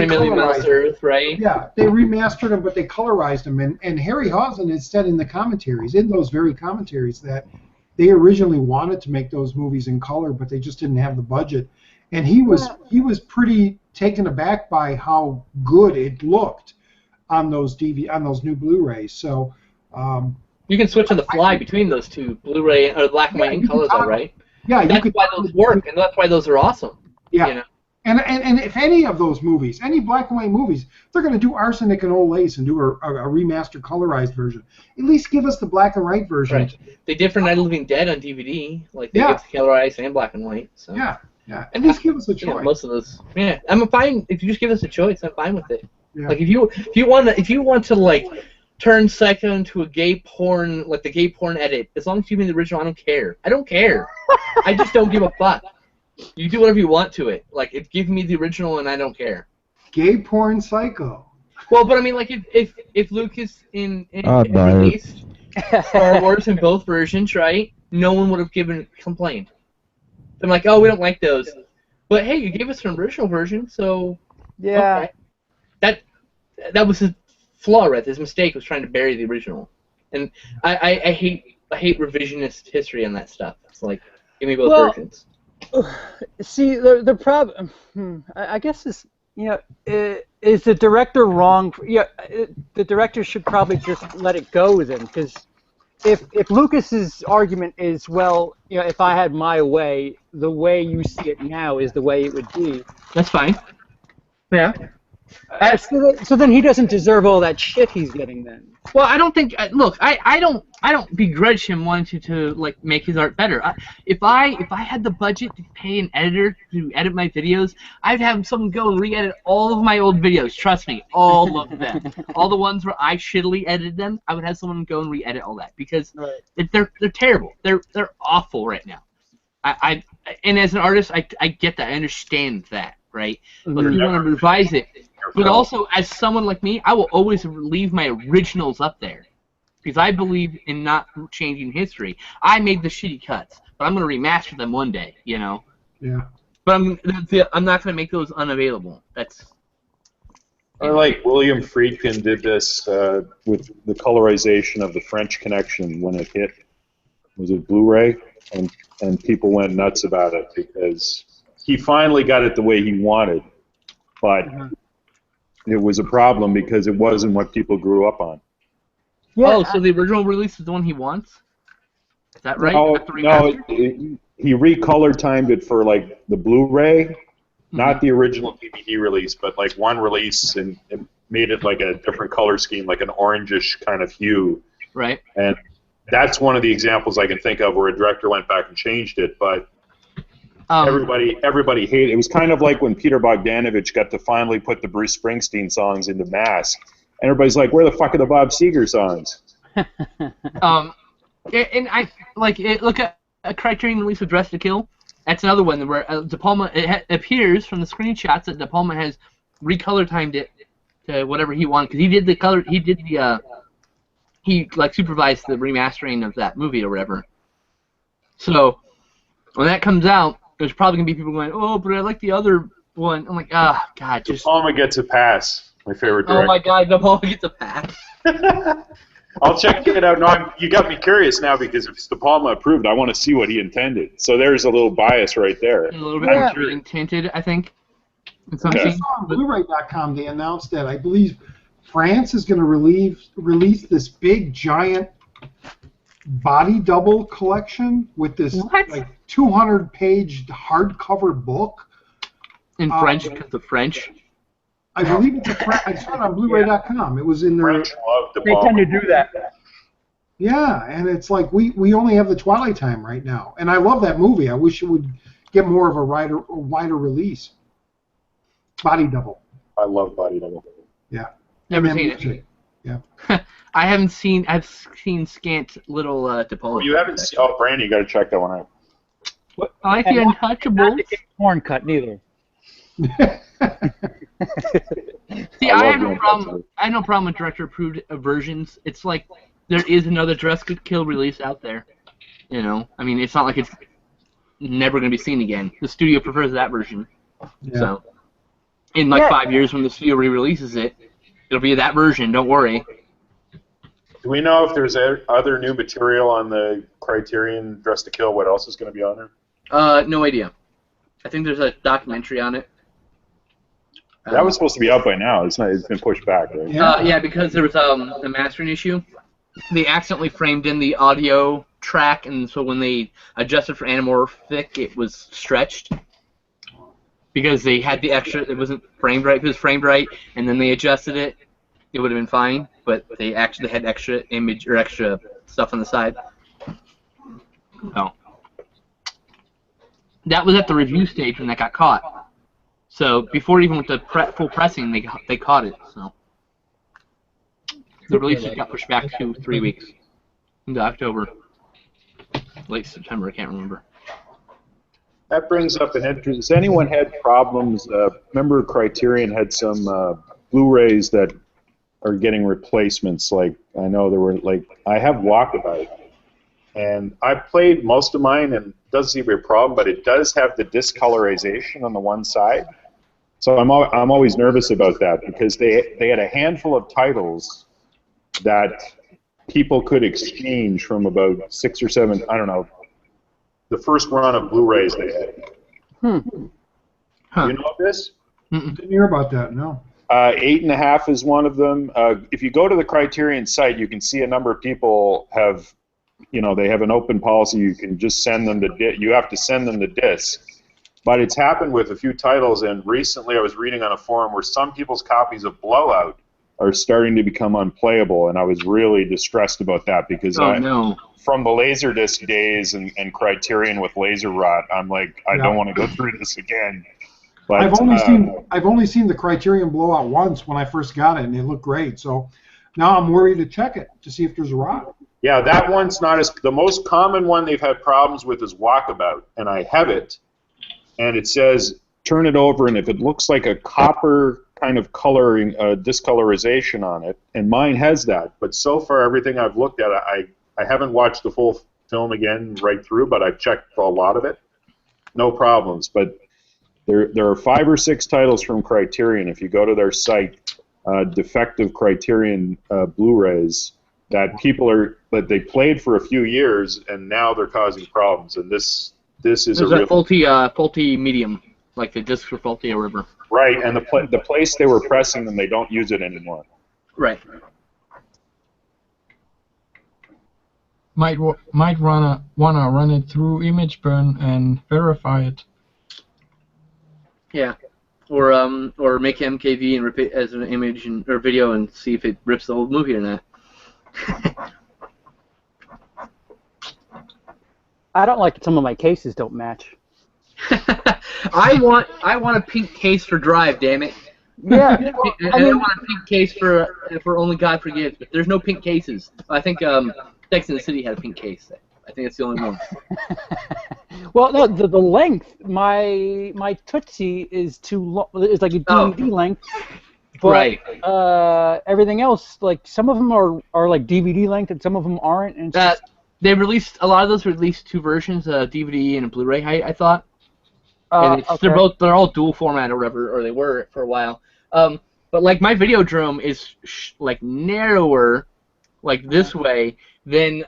Million Miles Earth, right? Yeah, they remastered them, but they colorized them. And Harryhausen had said in the commentaries, in those very commentaries, that they originally wanted to make those movies in color, but they just didn't have the budget. And he was pretty taken aback by how good it looked on those new Blu-rays. So you can switch on the fly between those two, Blu-ray or black and white and color, though, right? Yeah, that's why those work, and that's why those are awesome. Yeah. And if any of those movies, any black and white movies, they're going to do Arsenic and Old Lace and do a remastered colorized version. At least give us the black and white version. Right. They did for Night of the Living Dead on DVD. Like, they get the colorized and black and white. So. Yeah. At least give us a choice. Yeah, most of those. Yeah, I'm fine. If you just give us a choice, I'm fine with it. Yeah. Like, if you want to like turn Psycho into a gay porn, like the gay porn edit, as long as you give me the original, I don't care. I don't care. I just don't give a fuck. You do whatever you want to it. Like, give me the original and I don't care. Gay porn Psycho. Well, but I mean, like, if Lucas released Star Wars in both versions, right? No one would have complained. I'm like, oh, we don't like those. But hey, you gave us an original version, so yeah. Okay. That was his flaw, right? His mistake was trying to bury the original. And I hate revisionist history on that stuff. It's like, give me both versions. See, the problem, I guess, is, is the director wrong? The director should probably just let it go then, because if Lucas's argument is, well, if I had my way, the way you see it now is the way it would be. That's fine. Yeah. So then he doesn't deserve all that shit he's getting then. Well, I don't think. Look, I don't begrudge him wanting to like make his art better. If I had the budget to pay an editor to edit my videos, I'd have someone go and re-edit all of my old videos. Trust me, all of them, all the ones where I shittily edited them. I would have someone go and re-edit all that because they're terrible. They're awful right now. And as an artist, I get that. I understand that, right? But if you want to revise it. But also, as someone like me, I will always leave my originals up there because I believe in not changing history. I made the shitty cuts, but I'm going to remaster them one day, Yeah. But I'm not going to make those unavailable. That's. Or like William Friedkin did this with the colorization of the French Connection when it hit. Was it Blu-ray? And people went nuts about it because he finally got it the way he wanted, but. It was a problem because it wasn't what people grew up on. Yeah, oh, so the original release is the one he wants? Is that right? No, he recolor timed it for like the Blu-ray, not the original DVD release, but like one release and it made it like a different color scheme, like an orangish kind of hue. Right. And that's one of the examples I can think of where a director went back and changed it, but everybody hated it. It was kind of like when Peter Bogdanovich got to finally put the Bruce Springsteen songs into Mask. And everybody's like, where the fuck are the Bob Seger songs? And I look at a Criterion release of Dress to Kill. That's another one where De Palma, it appears from the screenshots that De Palma has recolor timed it to whatever he wanted because he did the color. He like supervised the remastering of that movie or whatever. So when that comes out, there's probably gonna be people going, oh, but I like the other one. I'm like, God, just. De Palma gets a pass. My favorite director. Oh my God, De Palma gets a pass. I'll check it out. No, you got me curious now because if it's De Palma approved, I want to see what he intended. So there's a little bias right there. A little bit green tinted, I think. I saw on Blu-ray.com they announced that I believe France is going to release this big giant body double collection with this like 200-page hardcover book. In French, because of French. I believe it's I saw it on Blu-ray.com. It was in there. They tend to do that. Yeah, and it's like we only have the Twilight Time right now, and I love that movie. I wish it would get more of a wider release. Body double. I love Body Double. Yeah. Never seen it. Yeah. I haven't seen. I've seen scant little De Palma. You haven't seen? Oh, Brandon, you got to check that one out. What? I like the Untouchables. Not the porn cut neither. See, I have no problem. I have no problem with director-approved versions. It's like there is another Dress to Kill release out there. I mean, it's not like it's never going to be seen again. The studio prefers that version. Yeah. So, in 5 years when the studio re-releases it, it'll be that version. Don't worry. Do we know if there's other new material on the Criterion Dress to Kill? What else is going to be on there? No idea. I think there's a documentary on it. That was supposed to be out by now. It's been pushed back, right? Yeah, because there was a mastering issue. They accidentally framed in the audio track, and so when they adjusted for anamorphic, it was stretched. because they had the extra. It wasn't framed right. If it was framed right, and then they adjusted it, it would have been fine. But they actually had extra image or extra stuff on the side. So that was at the review stage when that got caught. So before it even went to full pressing, they caught it. So the release just got pushed back 2-3 weeks into October, late September. I can't remember. That brings up an interest. Has anyone had problems? Remember, Criterion had some Blu-rays that are getting replacements. Like I know there were I have Walkabout, and I played most of mine, and it doesn't seem to be a problem, but it does have the discolorization on the one side. So I'm always nervous about that because they had a handful of titles that people could exchange from about 6 or 7. I don't know. The first run of Blu-rays they had. Huh. You know this? Didn't hear about that, no. 8.5 is one of them. If you go to the Criterion site, you can see a number of people have, they have an open policy. You can just send them you have to send them the disc. But it's happened with a few titles, and recently I was reading on a forum where some people's copies of Blowout are starting to become unplayable, and I was really distressed about that because from the Laserdisc days and Criterion with Laser Rot, I'm like, I don't want to go through this again. But, I've only seen the Criterion Blowout once when I first got it, and it looked great. So now I'm worried to check it to see if there's rot. Yeah, that one's not as the most common one they've had problems with is Walkabout, and I have it, and it says turn it over, and if it looks like a copper kind of coloring, discolorization on it, and mine has that. But so far, everything I've looked at, I haven't watched the full film again right through, but I've checked a lot of it. No problems. But there are 5 or 6 titles from Criterion. If you go to their site, defective Criterion Blu-rays that that they played for a few years, and now they're causing problems. And this is a real faulty medium, like the discs were faulty or whatever. Right, and the place they were pressing them, they don't use it anymore. Right. Might wanna run it through ImageBurn and verify it. Yeah, or make MKV and rip it as an image or video and see if it rips the whole movie or not. I don't like that some of my cases don't match. I want a pink case for Drive, damn it. Yeah. I want a pink case for Only God Forgives, but there's no pink cases. I think Sex and the City had a pink case. I think it's the only one. Well, no, the length. My Tootsie is too long. It's like a DVD length. But, right. Everything else, like some of them are like DVD length, and some of them aren't. And they released a lot of those. Released 2 versions, a DVD and a Blu-ray height. I thought. And they're all dual format or whatever, or they were for a while. But like my Videodrome is like narrower, like this way, than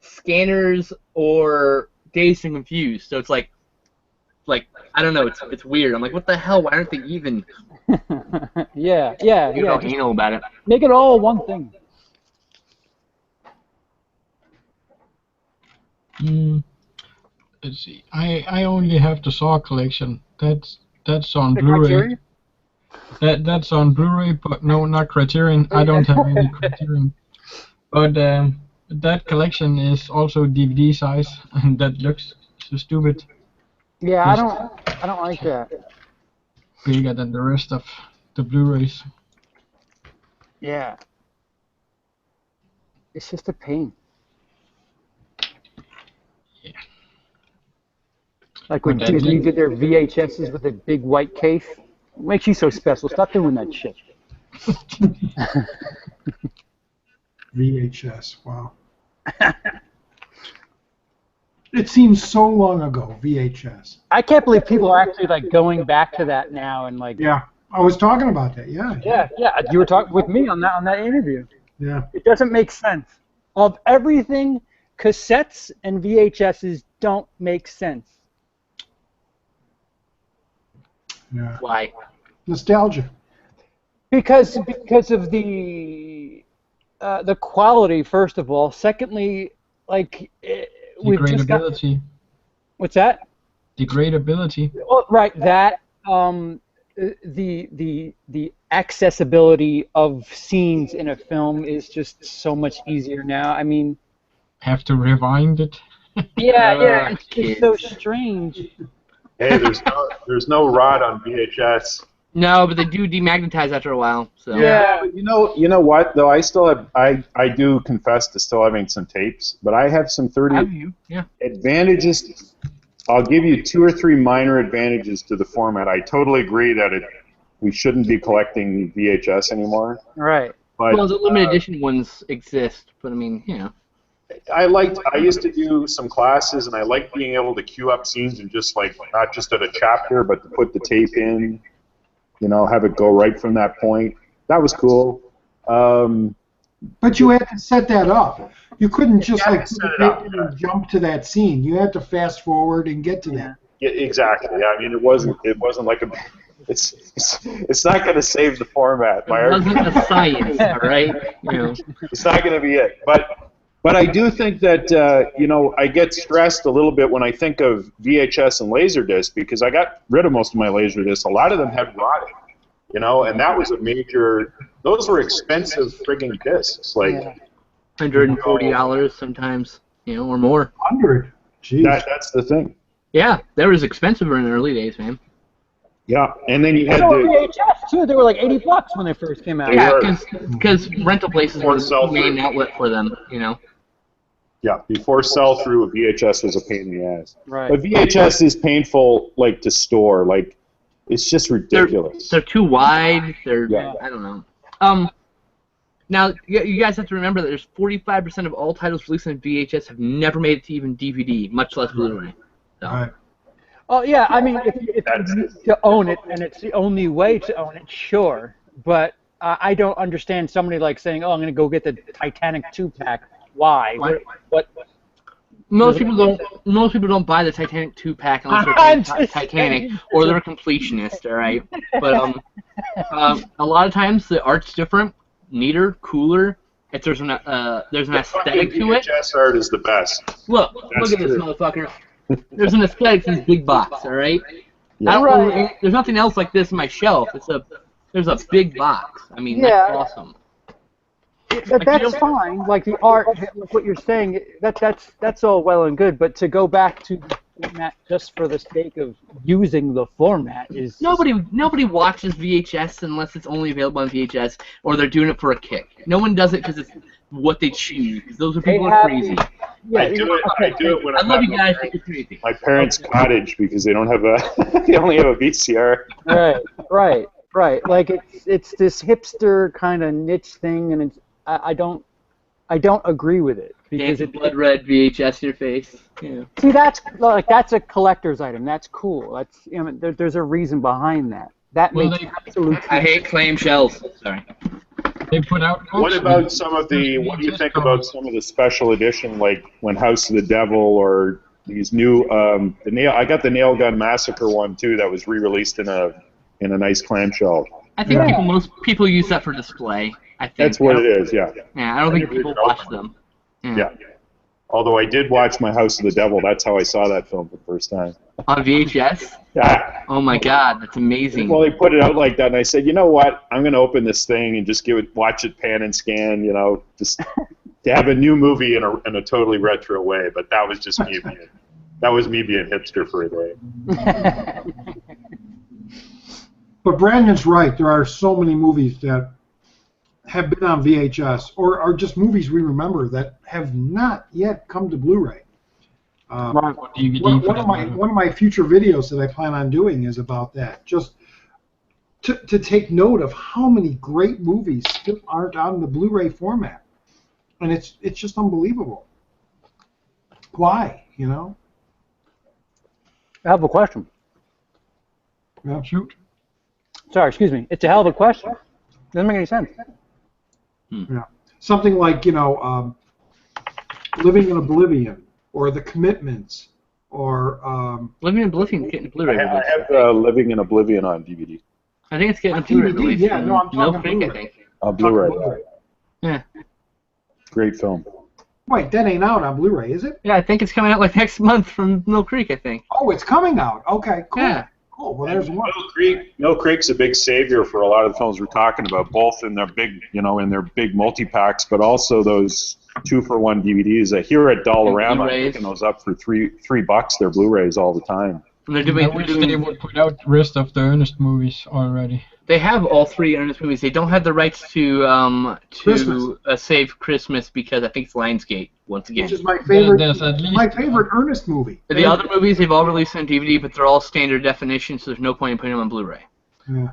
Scanners or Dazed and Confused. So it's like I don't know. It's weird. I'm like, what the hell? Why aren't they even? yeah. All anal about it. Make it all one thing. Let's see. I only have the Saw collection. That's on Blu-ray. That's on Blu-ray, but no, not Criterion. I don't have any Criterion. But that collection is also DVD size, and that looks so stupid. Yeah, I don't like that. Bigger than the rest of the Blu-rays. Yeah. It's just a pain. Yeah. Like when Disney did their VHSs with a big white case. What makes you so special? Stop doing that shit. VHS, wow. It seems so long ago, VHS. I can't believe people are actually like going back to that now and like. Yeah, I was talking about that. Yeah. Yeah. You were talking with me on that interview. Yeah. It doesn't make sense. Of everything, cassettes and VHSs don't make sense. Yeah. Why? Nostalgia. Because of the quality, first of all. Secondly, like we've just got. Degradability. What's that? Degradability. Well, right, that the accessibility of scenes in a film is just so much easier now. I mean, Have to rewind it. yeah, it's kids. so strange. Hey, there's no rod on VHS. No, but they do demagnetize after a while. So. Yeah. But you know what though? I still have I do confess to still having some tapes, but I have some 30 Yeah. advantages. I'll give you 2 or 3 minor advantages to the format. I totally agree that we shouldn't be collecting VHS anymore. Right. But Well, the limited edition ones exist, but I mean, I used to do some classes, and I liked being able to queue up scenes and just like not just at a chapter, but to put the tape in, have it go right from that point. That was cool. But you had to set that up. You couldn't just You had like to set it up, and jump to that scene. You had to fast forward and get to that. Yeah, exactly. I mean, it wasn't like a. It's not going to save the format. it wasn't a science, all right? It's not going to be it. But I do think that I get stressed a little bit when I think of VHS and Laserdisc because I got rid of most of my Laserdiscs. A lot of them had rotted, and that was a major. Those were expensive frigging discs, like $140 sometimes, or more. 100. Jeez. That's the thing. Yeah, that was expensive in the early days, man. Yeah, and then you had So the. VHS too. They were like $80 when they first came out. Yeah, because rental places were the sell-through. main outlet for them, Yeah, before sell-through, VHS was a pain in the ass. Right. But VHS is painful, like to store. Like, it's just ridiculous. They're too wide. Yeah. I don't know. Now you guys have to remember that there's 45% of all titles released on VHS have never made it to even DVD, much less Blu-ray. So. Right. Oh yeah, I mean, if you need to own it and it's the only way to own it, sure. But I don't understand somebody like saying, "Oh, I'm going to go get the Titanic 2-pack." Why? What? Most people don't buy the Titanic 2-pack unless they're playing Titanic or they're a completionist, all right? But a lot of times the art's different, neater, cooler. If there's an aesthetic to it. VHS art is the best. Look at this motherfucker. There's an aesthetic to this big box, all right? Yeah. There's nothing else like this in my shelf. There's a big box. I mean, that's awesome. That's fine. Like the art, like what you're saying, that's all well and good. But to go back to the format just for the sake of using the format is nobody watches VHS unless it's only available on VHS or they're doing it for a kick. No one does it because it's what they choose. Those are people who are crazy. I do it when I love you guys. You're crazy. My parents' cottage because they don't have they only have a VCR. Right. Like it's this hipster kind of niche thing, and I don't agree with it because it's blood red VHS in your face. Yeah. See, that's a collector's item. That's cool. That's there's a reason behind that. That makes absolute sense. I hate clamshells. Sorry. They put out. What about what do you think about some of the special edition, like when House of the Devil or these new I got the Nail Gun Massacre one too that was re-released in a nice clamshell. I think most people use that for display. I think that's what it is. Yeah. Yeah, I don't think people watch them. Yeah. Although I did watch my House of the Devil, that's how I saw that film for the first time. On VHS? Yeah. Oh my God, that's amazing. Well, they put it out like that, and I said, you know what? I'm going to open this thing and just watch it pan and scan, just to have a new movie in a totally retro way. But that was just me being hipster for a day. But Brandon's right. There are so many movies that have been on VHS or are just movies we remember that have not yet come to Blu-ray. One of my future videos that I plan on doing is about that. Just to take note of how many great movies still aren't on the Blu-ray format, and it's just unbelievable. Why? I have a question. Yeah. Shoot. Sorry, excuse me. It's a hell of a question. Doesn't make any sense. Yeah. Something like Living in Oblivion or The Commitments or Living in Oblivion is getting a Blu-ray release. I have Living in Oblivion on DVD. I think it's getting a Blu-ray DVD, release. yeah, no, I'm talking Blu-ray. Blu-ray. I think. Blu-ray. Yeah. Great film. Wait, that ain't out on Blu-ray, is it? Yeah, I think it's coming out like next month from Mill Creek, I think. Oh, it's coming out. Okay, cool. Yeah. Oh, well, there's one. Mill Creek's a big savior for a lot of the films we're talking about, both in their big, in their big multi-packs, but also those 2-for-1 DVDs. Here at Dollarama, I'm picking those up for $3. They're Blu-rays all the time. And they're I doing, wish they would put out the rest of the Ernest movies already. They have all 3 Ernest movies. They don't have the rights to save Christmas because I think it's Lionsgate once again. Which is my favorite. There's at least My favorite Ernest movie. The other movies they've all released on DVD, but they're all standard definition, so there's no point in putting them on Blu-ray. Yeah.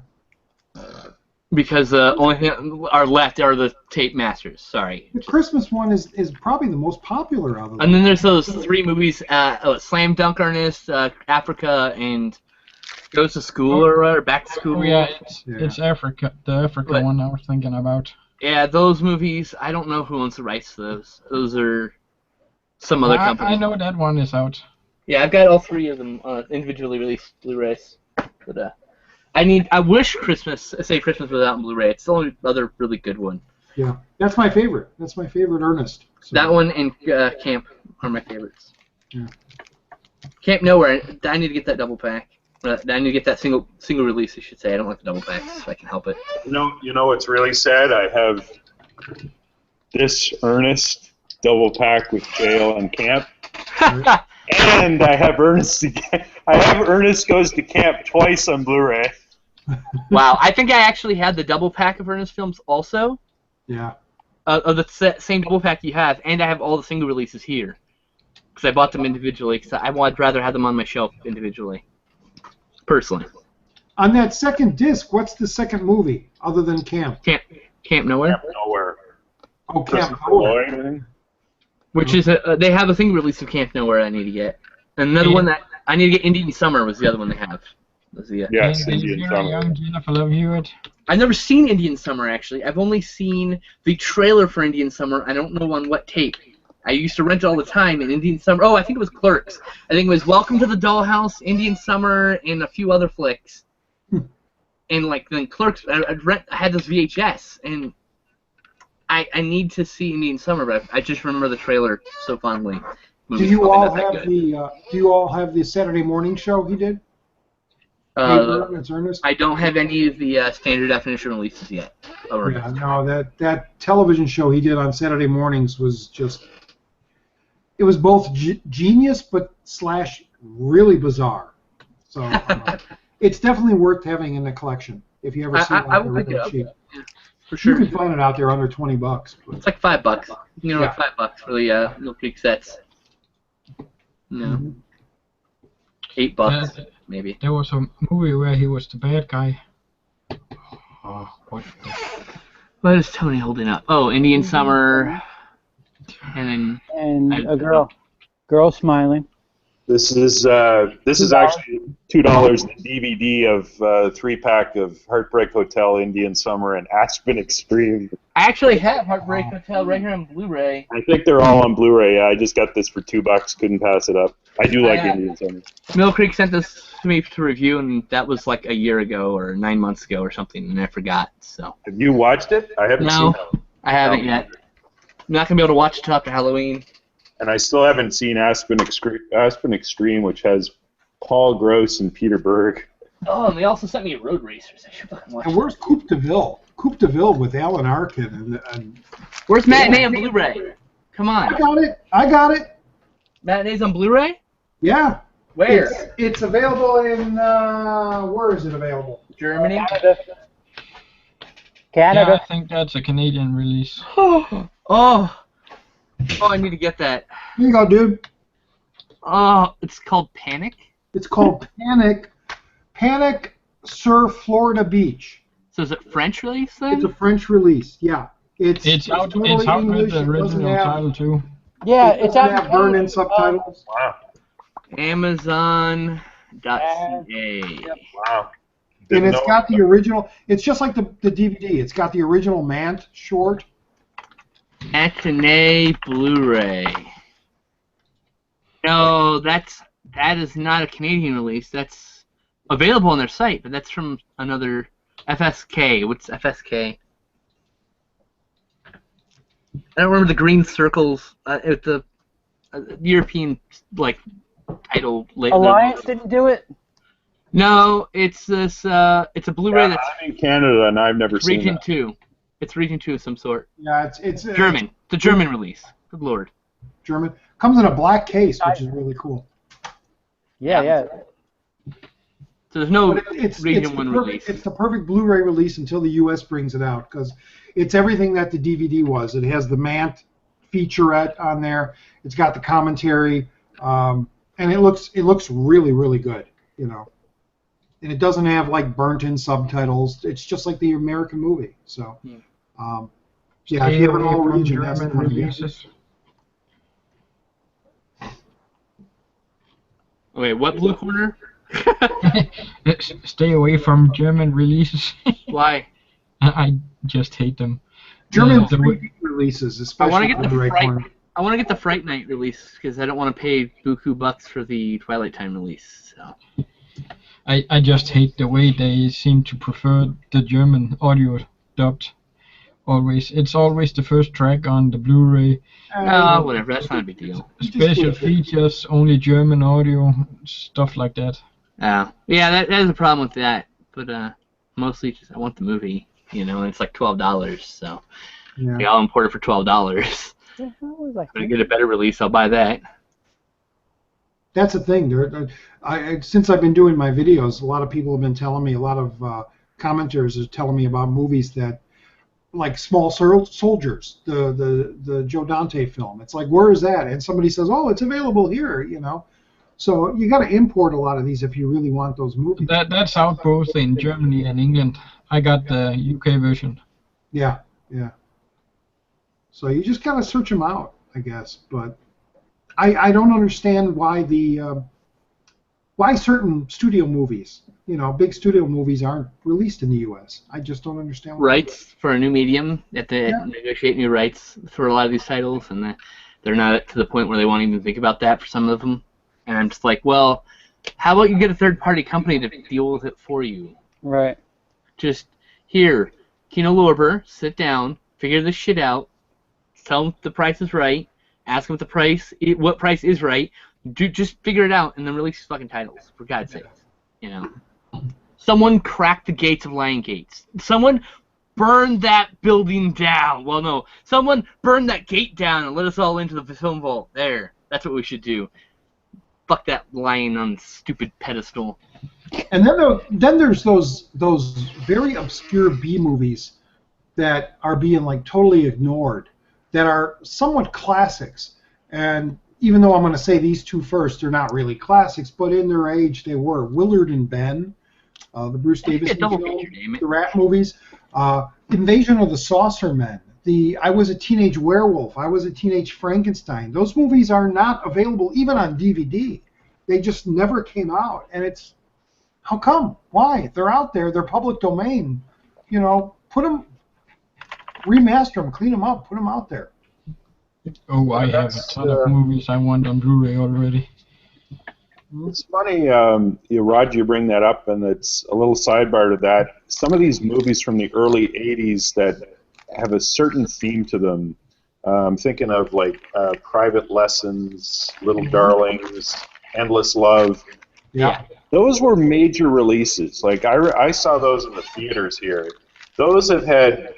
Because the only thing are left are the tape masters. Sorry. The Christmas one is probably the most popular of them. And then there's those 3 movies: Slam Dunk Ernest, Africa, and Goes to School or Back to School. Oh yeah, it's Africa, the Africa one I was thinking about. Yeah, those movies. I don't know who owns the rights to those. Those are some other company. I know that one is out. Yeah, I've got all 3 of them individually released Blu-rays. But I wish Save Christmas was out on Blu-ray. It's the only other really good one. Yeah, that's my favorite. That's my favorite Ernest. So. That one and Camp are my favorites. Yeah. Camp Nowhere. I need to get that double pack. I need to get that single release, I should say. I don't like the double packs if I can help it. You know what's really sad? I have this Ernest double pack with Jail and Camp. And I have Ernest again. I have Ernest Goes to Camp twice on Blu-ray. Wow, I think I actually had the double pack of Ernest films also. Yeah. Of the same double pack you have, and I have all the single releases here. Because I bought them individually, because I would rather have them on my shelf individually. Personally. On that second disc, what's the second movie other than Camp? Camp Nowhere. Camp Nowhere. Oh, Camp Nowhere. Which is they have a single release of Camp Nowhere I need to get. And another one that I need to get, Indian Summer was the other one they have. Yes, Indian Summer. Young Jennifer Love Hewitt. I've never seen Indian Summer, actually. I've only seen the trailer for Indian Summer. I don't know on what tape. I used to rent it all the time in Indian Summer. Oh, I think it was Clerks. I think it was Welcome to the Dollhouse, Indian Summer, and a few other flicks. And then Clerks, I had this VHS, and I need to see Indian Summer, but I just remember the trailer so fondly. Do you all have the Saturday morning show he did? Ernest? I don't have any of the standard definition releases yet. Yeah, no, that television show he did on Saturday mornings was just... It was both genius but / really bizarre. So it's definitely worth having in the collection if you ever see it. I will pick it up. Cheap. Yeah, for sure. You can find it out there under $20. But. It's like $5. Like $5 for the Mill Creek sets. No. $8 maybe. There was a movie where he was the bad guy. Oh, what is Tony holding up? Oh, Indian Summer. And a girl smiling. This is actually $2 the DVD of 3-pack of Heartbreak Hotel, Indian Summer, and Aspen Extreme. I actually have Heartbreak Hotel right here on Blu-ray. I think they're all on Blu-ray. Yeah, I just got this for $2. Couldn't pass it up. I do like Indian Summer. Mill Creek sent this to me to review, and that was like a year ago or 9 months ago or something, and I forgot. So. Have you watched it? I haven't seen it. No, I haven't yet. I'm not gonna be able to watch it till after Halloween. And I still haven't seen Aspen Extreme, which has Paul Gross and Peter Berg. Oh, and they also sent me Road Racers. I should fucking watch. And where's Coupe de Ville? Coupe de Ville with Alan Arkin and where's Matinee on Blu-ray? Come on. I got it. Matinee's on Blu-ray? Yeah. Where? It's available in where is it available? Germany. Canada. Yeah, I think that's a Canadian release. Oh, I need to get that. Here you go, dude. Oh, it's called Panic? It's called Panic. Panic Sur Florida Beach. So is it French release then? It's a French release, yeah. It's out totally with English. the original title too. Yeah, it's out with burn-in subtitles. Wow. Amazon.ca. Wow. And it's got the original. It's just like the DVD. It's got the original Mant short. Matinee Blu-ray. No, that is not a Canadian release. That's available on their site, but that's from another FSK. What's FSK? I don't remember the green circles. The European title. Alliance didn't do it. No, it's this. It's a Blu-ray that's I'm in Canada and I've never seen Region that. 2. It's Region 2 of some sort. Yeah, it's German. It's a German release. Good lord. German. Comes in a black case, which is really cool. Yeah. So there's no But it's Region the 1 perfect, release. it's the perfect Blu-ray release until the U.S. brings it out, because it's everything that the DVD was. It has the Mant featurette on there. It's got the commentary, and it looks really, really good, you know. And it doesn't have like burnt-in subtitles. It's just like the American movie. So, yeah, if you have an all region, that's the German one to get. releases. Wait, what Blue Corner? Stay away from German releases. Why? I just hate them. German The way- 3D releases, I especially want to get the Blu-ray Fright. corner. I want to get the Fright Night release because I don't want to pay buku bucks for the Twilight Time release. So. I just hate the way they seem to prefer the German audio dubbed. Always, it's always the first track on the Blu-ray. Whatever. That's not a big deal. Special features, only German audio, stuff like that. Yeah, that is a problem with that. But mostly just I want the movie, you know, and it's like $12. So Yeah. I'll import it for $12. If I get a better release, I'll buy that. That's the thing. Since I've been doing my videos, a lot of people have been telling me, a lot of commenters are telling me about movies that, like Small Soldiers, the Joe Dante film. It's like, where is that? And somebody says, oh, it's available here, you know. So you got to import a lot of these if you really want those movies. That's out both in Germany and England. I got the UK version. Yeah. So you just got to search them out, I guess. But I don't understand why why certain studio movies, you know, big studio movies aren't released in the U.S. I just don't understand why. Rights for a new medium. They have to negotiate new rights for a lot of these titles, and they're not to the point where they won't even think about that for some of them. And I'm just like, well, how about you get a third-party company to deal with it for you? Right. Just here, Kino Lorber, sit down, figure this shit out, tell them the price is right, ask them what price is right, just figure it out, and then release these fucking titles, for God's sake. You know. Someone cracked the gates of Lion Gates. Someone burn that building down. Well, no. Someone burn that gate down and let us all into the film vault. There. That's what we should do. Fuck that lion on the stupid pedestal. And then there's those very obscure B movies that are being like totally ignored, that are somewhat classics. And even though I'm going to say these two first, they're not really classics, but in their age they were. Willard and Ben, the Bruce Davis film, the Rat movies, Invasion of the Saucer Men, I Was a Teenage Werewolf, I Was a Teenage Frankenstein. Those movies are not available even on DVD. They just never came out, and it's how come? Why? They're out there. They're public domain. You know, remaster them, clean them up, put them out there. Oh, I have a ton of movies I want on Blu-ray already. It's funny, Roger, you bring that up, and it's a little sidebar to that. Some of these movies from the early 80s that have a certain theme to them, I'm thinking of like Private Lessons, Little Darlings, Endless Love. Yeah. Those were major releases. Like I saw those in the theaters here. Those have had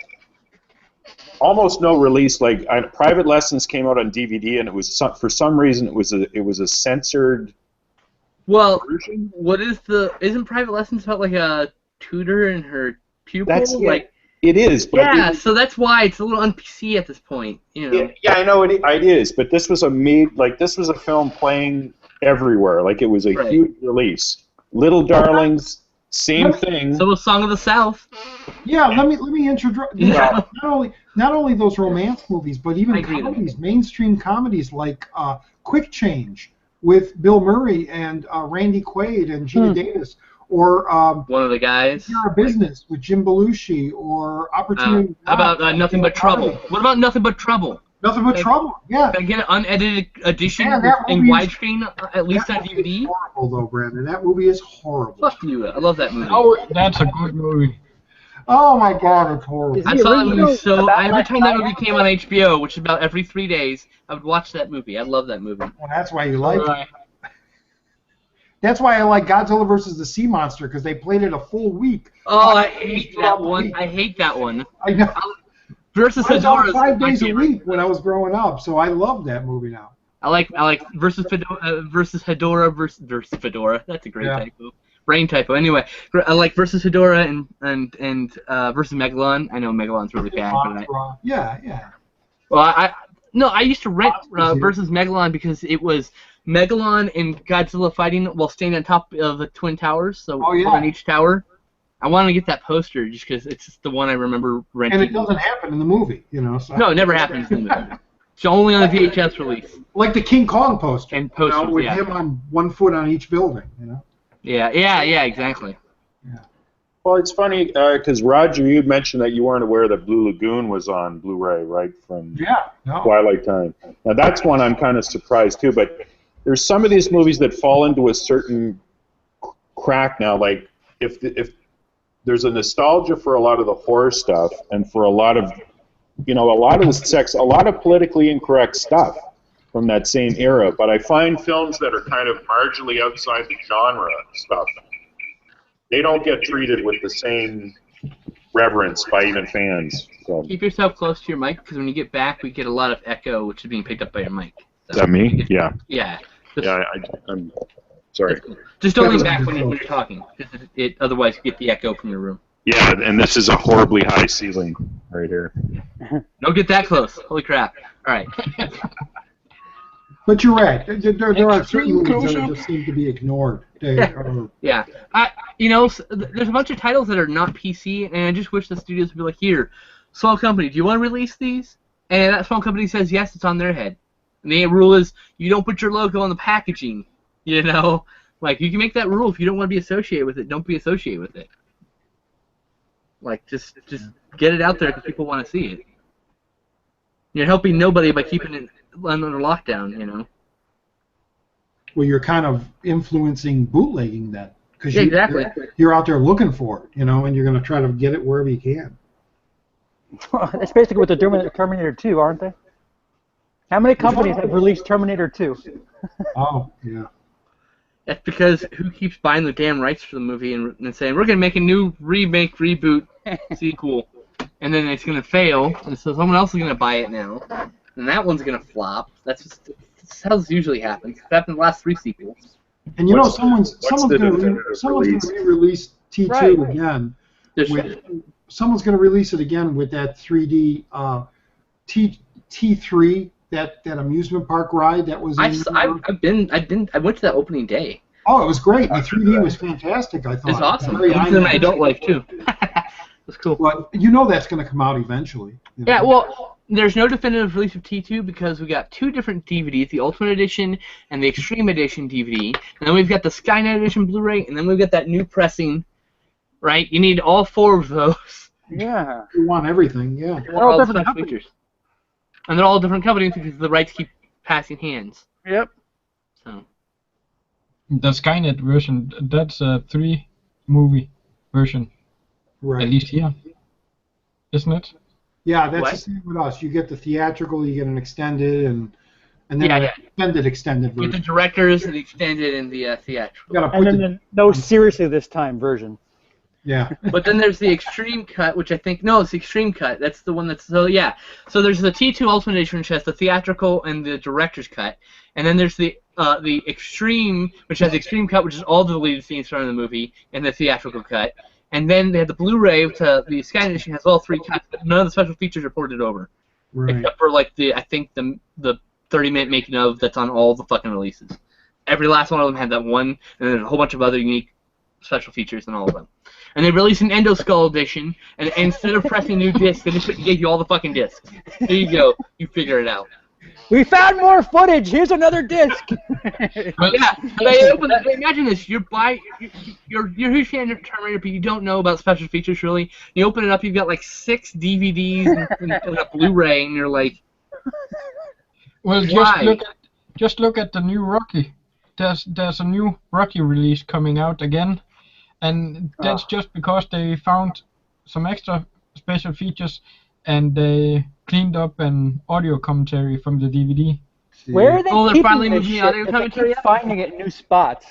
almost no release. Like Private Lessons came out on DVD, and it was for some reason it was a censored. Well, what is isn't Private Lessons about like a tutor and her pupil? It is. But yeah, so that's why it's a little un-PC at this point. You know. Yeah, I know it is. But this was a film playing everywhere. Like it was a huge release. Little Darlings, same thing. So was Song of the South. Yeah, let me introduce. Not only those romance movies, but even comedies, mainstream comedies like Quick Change with Bill Murray and Randy Quaid and Gina Davis, or One of the Guys. You're a Business with Jim Belushi, or Opportunity. How about Nothing But Trouble? What about Nothing But Trouble? Nothing But Trouble. Yeah. Can I get an unedited edition in widescreen, at least on DVD? Horrible though, Brandon. That movie is horrible. Fuck you! I love that movie. Oh, that's a good movie. Oh my God, it's horrible. I saw that movie every time that movie came on HBO, which is about every 3 days, I would watch that movie. I love that movie. Well, that's why you like it. That's why I like Godzilla versus the Sea Monster, because they played it a full week. Oh, I hate that one. I hate that one. I know. Versus I saw Hedorah. it 5 days a week when I was growing up, so I love that movie now. I like versus Hedorah versus Fedora. That's a great typo. Brain typo. Anyway, I like versus Hedorah and versus Megalon. I know Megalon's really bad, but yeah. Well, I used to rent versus Megalon because it was Megalon and Godzilla fighting while standing on top of the Twin Towers, so one on each tower. I wanted to get that poster just because it's just the one I remember renting. And it doesn't happen in the movie, you know. So. No, it never happens in the movie. It's only on the VHS release. Like the King Kong poster. And posters, you know, with him on 1 foot on each building, you know. Yeah, exactly. Yeah. Well, it's funny because Roger, you mentioned that you weren't aware that Blue Lagoon was on Blu-ray, right, from Twilight Time. Now that's one I'm kind of surprised too. But there's some of these movies that fall into a certain crack now. Like if there's a nostalgia for a lot of the horror stuff and for a lot of a lot of the a lot of politically incorrect stuff from that same era. But I find films that are kind of marginally outside the genre stuff, they don't get treated with the same reverence by even fans. So. Keep yourself close to your mic, because when you get back, we get a lot of echo, which is being picked up by your mic. So, is that me? Yeah. Yeah. I'm sorry. Just don't lean back when you're talking, because otherwise you get the echo from your room. Yeah, and this is a horribly high ceiling right here. Don't get that close. Holy crap. All right. But you're right. There are certain movies that just seem to be ignored. Yeah. There's a bunch of titles that are not PC, and I just wish the studios would be like, here, small company, do you want to release these? And that small company says, yes, it's on their head. And the rule is, you don't put your logo on the packaging. You know? Like, you can make that rule. If you don't want to be associated with it, don't be associated with it. Like, just get it out there because people want to see it. You're helping nobody by keeping it under lockdown, you know. Well, you're kind of influencing bootlegging then, because exactly. You're out there looking for it, you know, and you're going to try to get it wherever you can. That's basically what they're doing with Terminator 2, aren't they? How many companies have released Terminator 2? Oh, yeah. That's because who keeps buying the damn rights for the movie and saying, we're going to make a new remake, reboot, sequel, and then it's going to fail, and so someone else is going to buy it now, and that one's going to flop. That's how this usually happens. It's happened in the last 3 sequels. And you know, someone's going to re-release T2 again. Someone's going to release it again with that 3D T3. That amusement park ride that was. I went to that opening day. Oh, it was great. The 3D was fantastic. I thought it's awesome. Something I don't like too. It's cool. Well, you know that's going to come out eventually. You know? Yeah. Well, there's no definitive release of T2 because we got 2 different DVDs: the Ultimate Edition and the Extreme Edition DVD. And then we've got the Skynet Edition Blu-ray, and then we've got that new pressing. Right? You need all 4 of those. Yeah. You want everything? Yeah. All different features. And they're all different companies because the rights keep passing hands. Yep. So. The Skynet version, that's a 3-movie version. Right. At least here. Isn't it? Yeah, that's the same with us. You get the theatrical, you get an extended, and then an extended version. You get the directors, the extended, and the theatrical. And then no seriously this time version. Yeah. But then there's the Extreme Cut, which I think... No, it's the Extreme Cut. That's the one that's... So, yeah. So there's the T2 Ultimate Edition, which has the theatrical and the director's cut. And then there's the Extreme, which has the Extreme Cut, which is all the deleted scenes from the movie, and the theatrical cut. And then they have the Blu-ray, which the Skynet Edition has all 3 cuts, but none of the special features are ported over. Right. Except for, like, the 30-minute making of that's on all the fucking releases. Every last one of them had that one, and there's a whole bunch of other unique special features in all of them. And they released an Endoskull edition, and instead of pressing new discs, they just gave you all the fucking discs. There you go. You figure it out. We found more footage. Here's another disc. Yeah, they open that. Imagine this: you're a huge fan of Terminator, but you don't know about special features really. You open it up, you've got like 6 DVDs and a Blu-ray, and you're like, well, why? just look at the new Rocky. There's a new Rocky release coming out again. And that's just because they found some extra special features and they cleaned up an audio commentary from the DVD. Where are they they're keeping finally this moving the shit audio if commentary they keep finding it in new spots?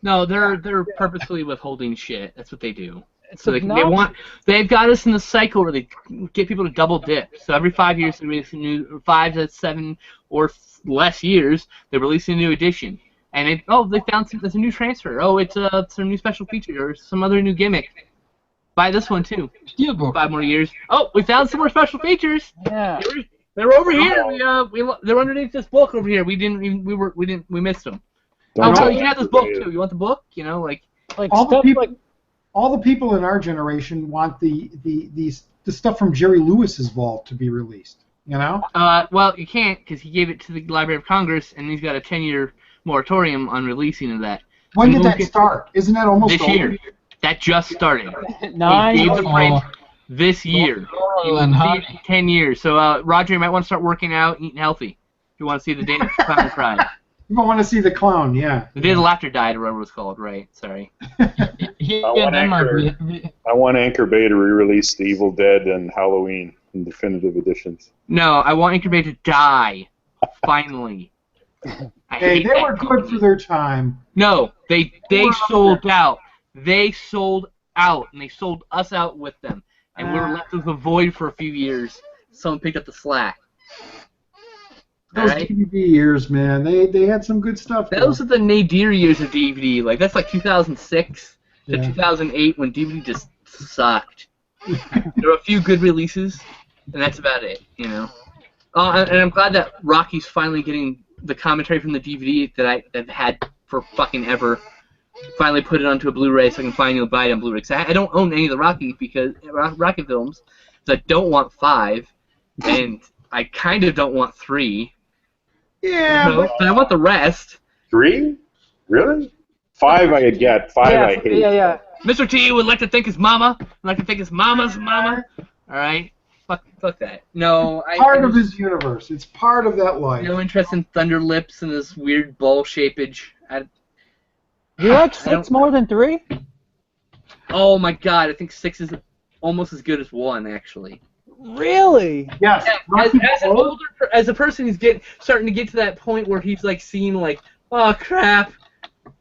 No, they're purposefully withholding shit. That's what they do. So obnoxious. they've got us in the cycle where they get people to double dip. So every 5 years they release a new 5 to 7 or less years they release a new edition. And they found there's a new transfer. Oh, it's a new special feature or some other new gimmick. Buy this one too. Steelbook. 5 more years. Oh, we found some more special features. Yeah. They're over here. They're underneath this book over here. We missed them. Don't Oh, tell you can have this book too. You want the book? You know, like all the stuff people, like all the people in our generation want the stuff from Jerry Lewis's vault to be released. You know? well, you can't because he gave it to the Library of Congress, and he's got a 10-year moratorium on releasing of that. When did that start? Isn't that almost This over? year? That just started. 9. He gave the print this year. And how, 10 years. So, Roger, you might want to start working out, eating healthy. If you want to see the day the clown cried. You might want to see the clown, yeah. The day the laughter died, or whatever it was called, right? Sorry. I want Anchor Bay to re-release The Evil Dead and Halloween in definitive editions. No, I want Anchor Bay to die. Finally. Hey, they were good for their time. No, they sold out. They sold out, and they sold us out with them. And we were left with a void for a few years. Someone picked up the slack. Those Right? DVD years, man, they had some good stuff. Those are the nadir years of DVD. Like, that's like 2006 to Yeah. 2008 when DVD just sucked. There were a few good releases, and that's about it, you know. And I'm glad that Rocky's finally getting the commentary from the DVD that I've had for fucking ever. Finally put it onto a Blu-ray so I can finally buy it on Blu-ray. 'Cause I don't own any of the Rocky films. Because I don't want 5, and I kind of don't want 3. Yeah, You know, but I want the rest. 3? Really? 5 I could get. 5 I hate. Yeah. Mr. T would like to thank his mama. Would like to thank his mama's mama. All right. Fuck that. No, part of his universe. It's part of that life. No interest in Thunder Lips and this weird ball shapage. You like 6 more than 3? Oh my god, I think 6 is almost as good as 1, actually. Really? Yes. As a person who's starting to get to that point where he's like seeing like, oh crap,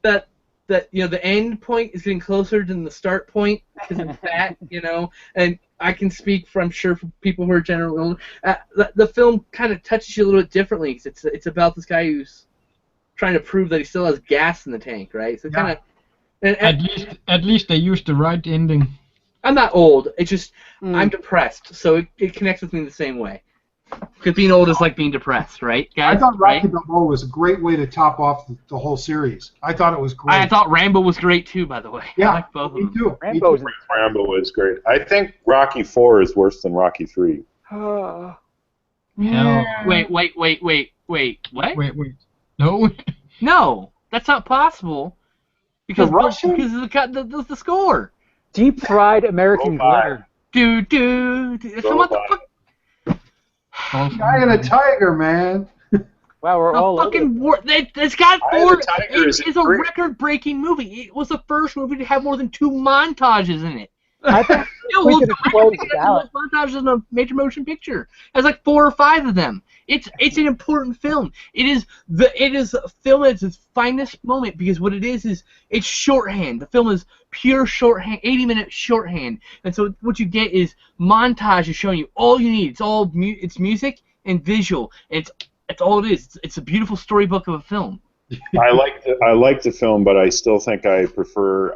that the end point is getting closer than the start point because of that, and I can speak for people who are generally the film kind of touches you a little bit differently because it's about this guy who's trying to prove that he still has gas in the tank, right? So kind of. At least they used the right ending. I'm not old. It's just I'm depressed, so it connects with me the same way. Because being old is like being depressed, right, guys? I thought Rocky Balboa was a great way to top off the whole series. I thought it was great. I thought Rambo was great too, by the way. Yeah, I like both of them. me too. Rambo was great. I think Rocky 4 is worse than Rocky 3. Hell. Wait, what? Wait. No. No, that's not possible. Because of the score. Deep fried American glitter. Dude. What the fuck? Guy and a tiger, man. Wow, we're all fucking over. It's got 4. It's a record-breaking movie. It was the first movie to have more than 2 montages in it. I think we could close the ballot. Montages in a major motion picture. It has like 4 or 5 of them. It's an important film. It is a film at its finest moment because what it is it's shorthand. The film is pure shorthand, 80-minute shorthand, and so what you get is montages showing you all you need. It's music and visual. It's all it is. It's a beautiful storybook of a film. I like the film, but I still think I prefer.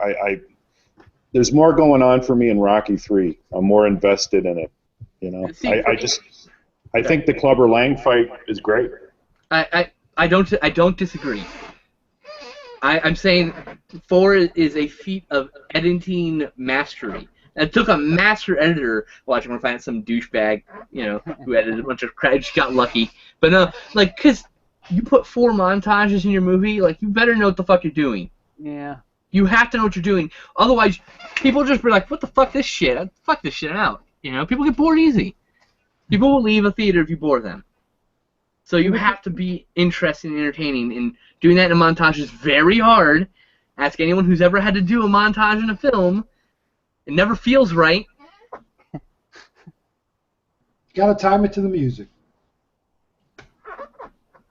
There's more going on for me in Rocky 3. I'm more invested in it. I think the Clubber Lang fight is great. I don't disagree. I'm saying 4 is a feat of editing mastery. It took a master editor. Watch, I'm gonna find some douchebag, who edited a bunch of crap. Just got lucky. But no, because you put 4 montages in your movie, you better know what the fuck you're doing. Yeah. You have to know what you're doing. Otherwise, people just be like, "What the fuck this shit? Fuck this shit out." People get bored easy. People will leave a theater if you bore them. So you have to be interesting and entertaining, and doing that in a montage is very hard. Ask anyone who's ever had to do a montage in a film. It never feels right. Got to time it to the music. It's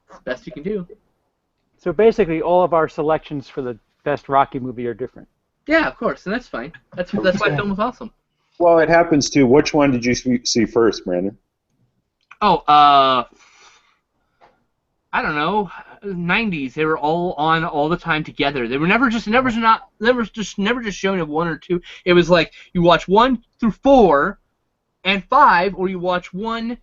the best you can do. So basically, all of our selections for the best Rocky movie are different. Yeah, of course, and that's fine. That's why film was awesome. Well, it happens too. Which one did you see first, Brandon? Oh, I don't know, 90s. They were all on all the time together. They were never just shown in 1 or 2. It was like you watch 1 through 4 and 5, or you watch 1,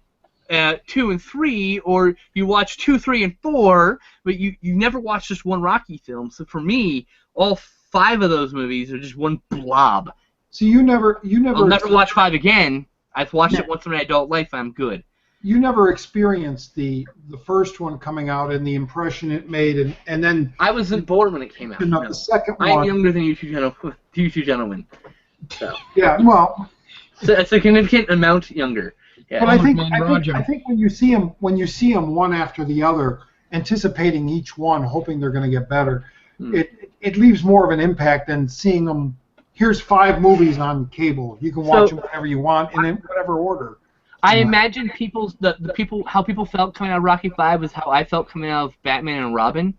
2 and 3, or you watch 2, 3, and 4. But you never watch just one Rocky film. So for me, all 5 of those movies are just one blob. So you never. I'll never watch 5 again. I've watched it once in my adult life. I'm good. You never experienced the first one coming out and the impression it made, and then I wasn't born when it came out. No. The second one. I'm younger than you two gentlemen. So. Yeah, well. So it's a significant amount younger. Yeah. But I think when you see them one after the other, anticipating each one, hoping they're going to get better, it leaves more of an impact than seeing them. Here's 5 movies on cable. You can watch them whenever you want and in whatever order. I imagine how people felt coming out of Rocky 5 was how I felt coming out of Batman and Robin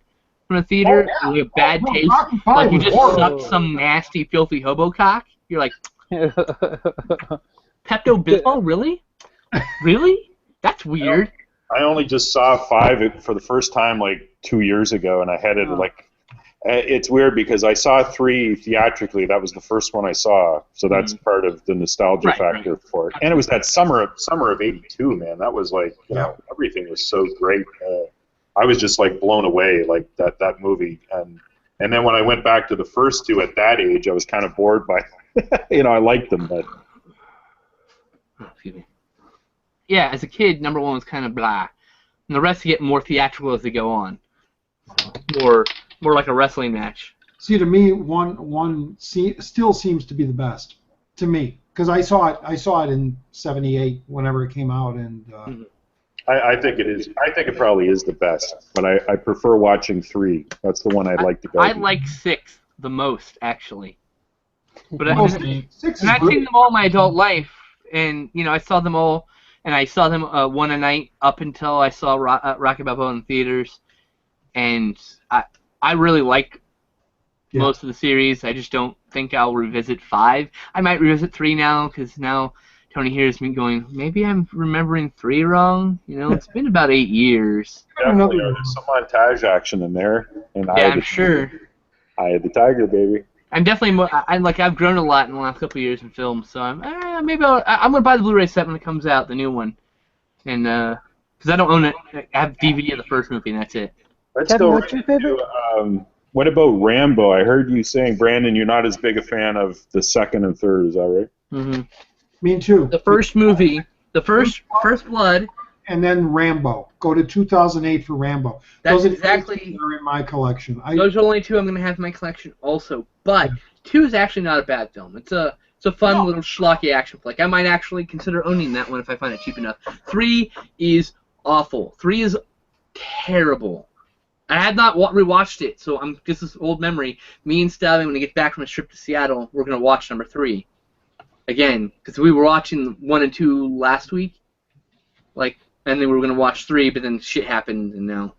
from the theater. Oh, yeah. With a bad taste. Like you just sucked some nasty, filthy hobo cock. You're like, Pepto-Bismol? Really? Really? That's weird. I only just saw 5 for the first time like 2 years ago, and I had it like. It's weird because I saw 3 theatrically. That was the first one I saw, so that's part of the nostalgia factor for it. And it was that summer of '82, man. That was like, you know, everything was so great. I was just like blown away, like that movie. And then when I went back to the first 2 at that age, I was kind of bored by, I liked them, but. Excuse me. Yeah, as a kid, number 1 was kind of blah, and the rest get more theatrical as they go on. More like a wrestling match. See, to me, one still seems to be the best to me because I saw it in '78 whenever it came out, and I think it is. I think it probably is the best, but I prefer watching 3. That's the one I'd like to go. I like 6 the most, actually. But I've seen them all my adult life, and I saw them all, and I saw them one a night up until I saw Rocky Balboa in theaters, and I really like most of the series. I just don't think I'll revisit 5. I might revisit 3 now because now Tony hears me going, maybe I'm remembering 3 wrong. It's been about 8 years. Definitely, there's some montage action in there, and I'm sure. I had the tiger, baby. I'm definitely I've grown a lot in the last couple of years in film, so I'm gonna buy the Blu-ray set when it comes out, the new one, and because I don't own it. I have DVD of the first movie, and that's it. Let's go right to, what about Rambo? I heard you saying, Brandon, you're not as big a fan of the second and third. Is that right? Mm-hmm. Me too. The first movie, the first Blood, and then Rambo. Go to 2008 for Rambo. Those exactly are in my collection. Those are the only 2 I'm going to have in my collection also. But 2 is actually not a bad film. It's a fun little schlocky action flick. I might actually consider owning that one if I find it cheap enough. 3 is awful. 3 is terrible. I had not rewatched it, so I'm just this old memory. Me and Stallion, when we get back from a trip to Seattle, we're going to watch number 3 again, because we were watching 1 and 2 last week, and then we were going to watch 3, but then shit happened, and now,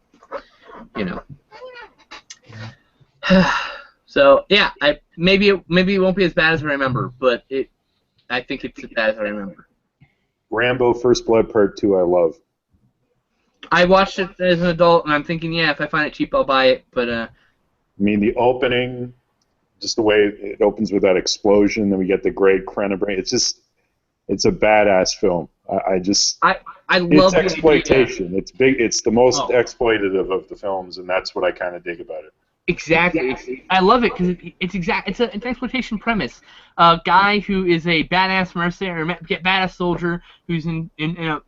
So yeah, maybe it won't be as bad as I remember, but I think it's as bad as I remember. Rambo: First Blood Part 2, I love. I watched it as an adult, and I'm thinking, if I find it cheap, I'll buy it. But I mean, the opening, just the way it opens with that explosion, then we get the Greg Crennabrain. It's a badass film. I love it's exploitation. It's big. It's the most exploitative of the films, and that's what I kind of dig about it. Exactly. I love it because it's an exploitation premise. A guy who is a badass mercenary, or badass soldier who's in a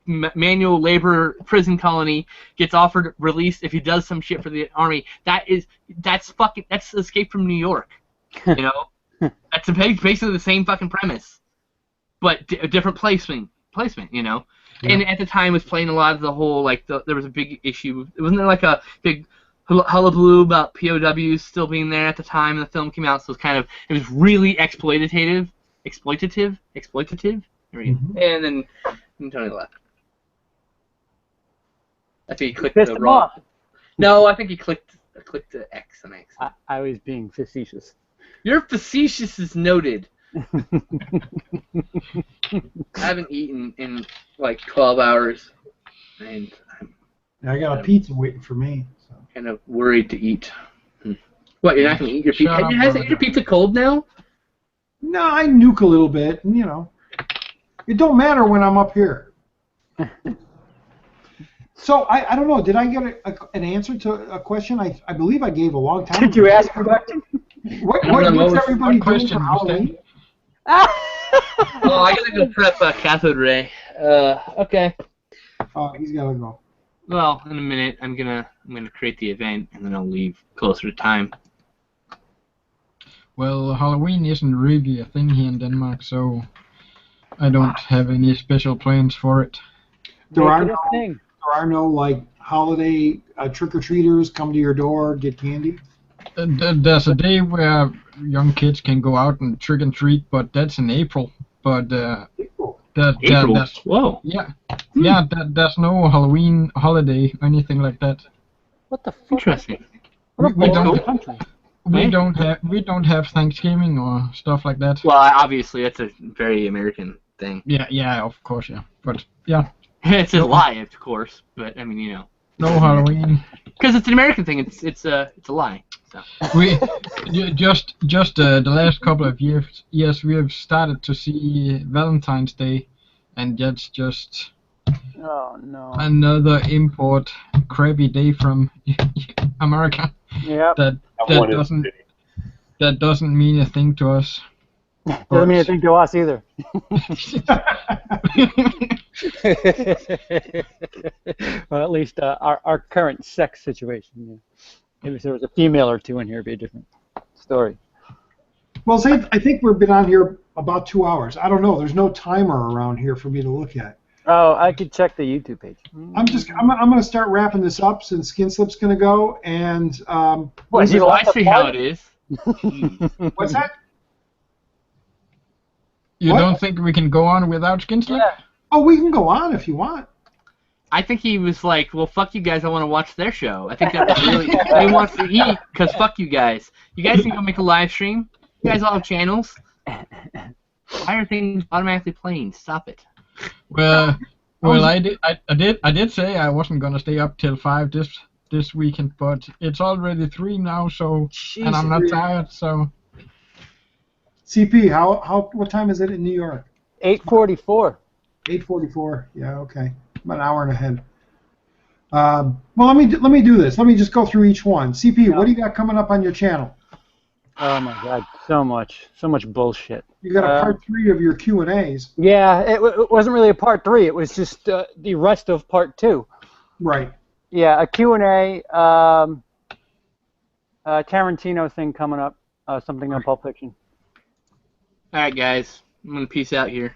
manual labor prison colony, gets offered release if he does some shit for the army. That's Escape from New York. That's basically the same fucking premise, but a different placement. Yeah. And at the time was playing a lot of the whole there was a big issue. Wasn't there like a big hullabaloo about POWs still being there at the time the film came out? So it was really exploitative. There we go. And then Tony left. I think he clicked the wrong. No, I think he clicked I clicked the X on accident. I was being facetious. Your facetious is noted. I haven't eaten in like 12 hours, and I'm I got a pizza waiting for me. So. kind of worried to eat. What, you're not going to eat your pizza? Shut up, Has Roger. your pizza cold now? No, I nuke a little bit, and it don't matter when I'm up here. So I don't know. Did I get an answer to a question? I believe I gave a long time. Did you ask a question? What's what everybody doing question for was that? Halloween? Oh, I gotta go prep cathode ray. Okay. Oh, he's gotta go. Well, in a minute, I'm gonna create the event, and then I'll leave closer to time. Well, Halloween isn't really a thing here in Denmark, so I don't have any special plans for it. There Make are it a thing. no like holiday trick-or-treaters come to your door, get candy? There's a day where young kids can go out and trick and treat, but that's in April. But April. April? that's Whoa. there's no Halloween holiday or anything like that. What the fuck? Interesting. What a We don't- boring country. We don't have Thanksgiving or stuff like that. Well, obviously, that's a very American thing. Yeah, of course, yeah. But yeah, It's a lie, of course, but I mean, no Halloween. because it's an American thing. It's a lie. So. We just the last couple of years we have started to see Valentine's Day, and that's just Oh no. another import crappy day from America. Yep. That one is doesn't shitty. that doesn't mean a thing to us. Doesn't mean anything to us either. Well, at least our current sex situation. Yeah. Maybe if there was a female or two in here, it'd be a different story. Well, say I think we've been on here about 2 hours. I don't know. There's no timer around here for me to look at. Oh, I could check the YouTube page. I'm going to start wrapping this up since Skin Slip's going to go. And What, is he I lost see the how plug? it is. what's that? You What? don't think we can go on without Skin Slip? Yeah. Oh, we can go on if you want. I think he was like, well, fuck you guys, I want to watch their show. I think that was really, he wants to eat, because fuck you guys. You guys can go make a live stream. You guys all have channels. Why are things automatically playing? Stop it. Well, I did say I wasn't gonna stay up till 5 this weekend, but it's already 3 now, so and I'm not tired, so CP, what time is it in New York? 8:44. 8:44. Yeah, okay. About an hour and ahead. Well, let me do this. Let me just go through each one. CP, what do you got coming up on your channel? Oh my God, so much bullshit. You got a part 3 of your Q&As. Yeah, it wasn't really a part 3. It was just the rest of part 2. Right. Yeah, a Q&A, Tarantino thing coming up, something on Pulp Fiction. All right, guys. I'm going to peace out here.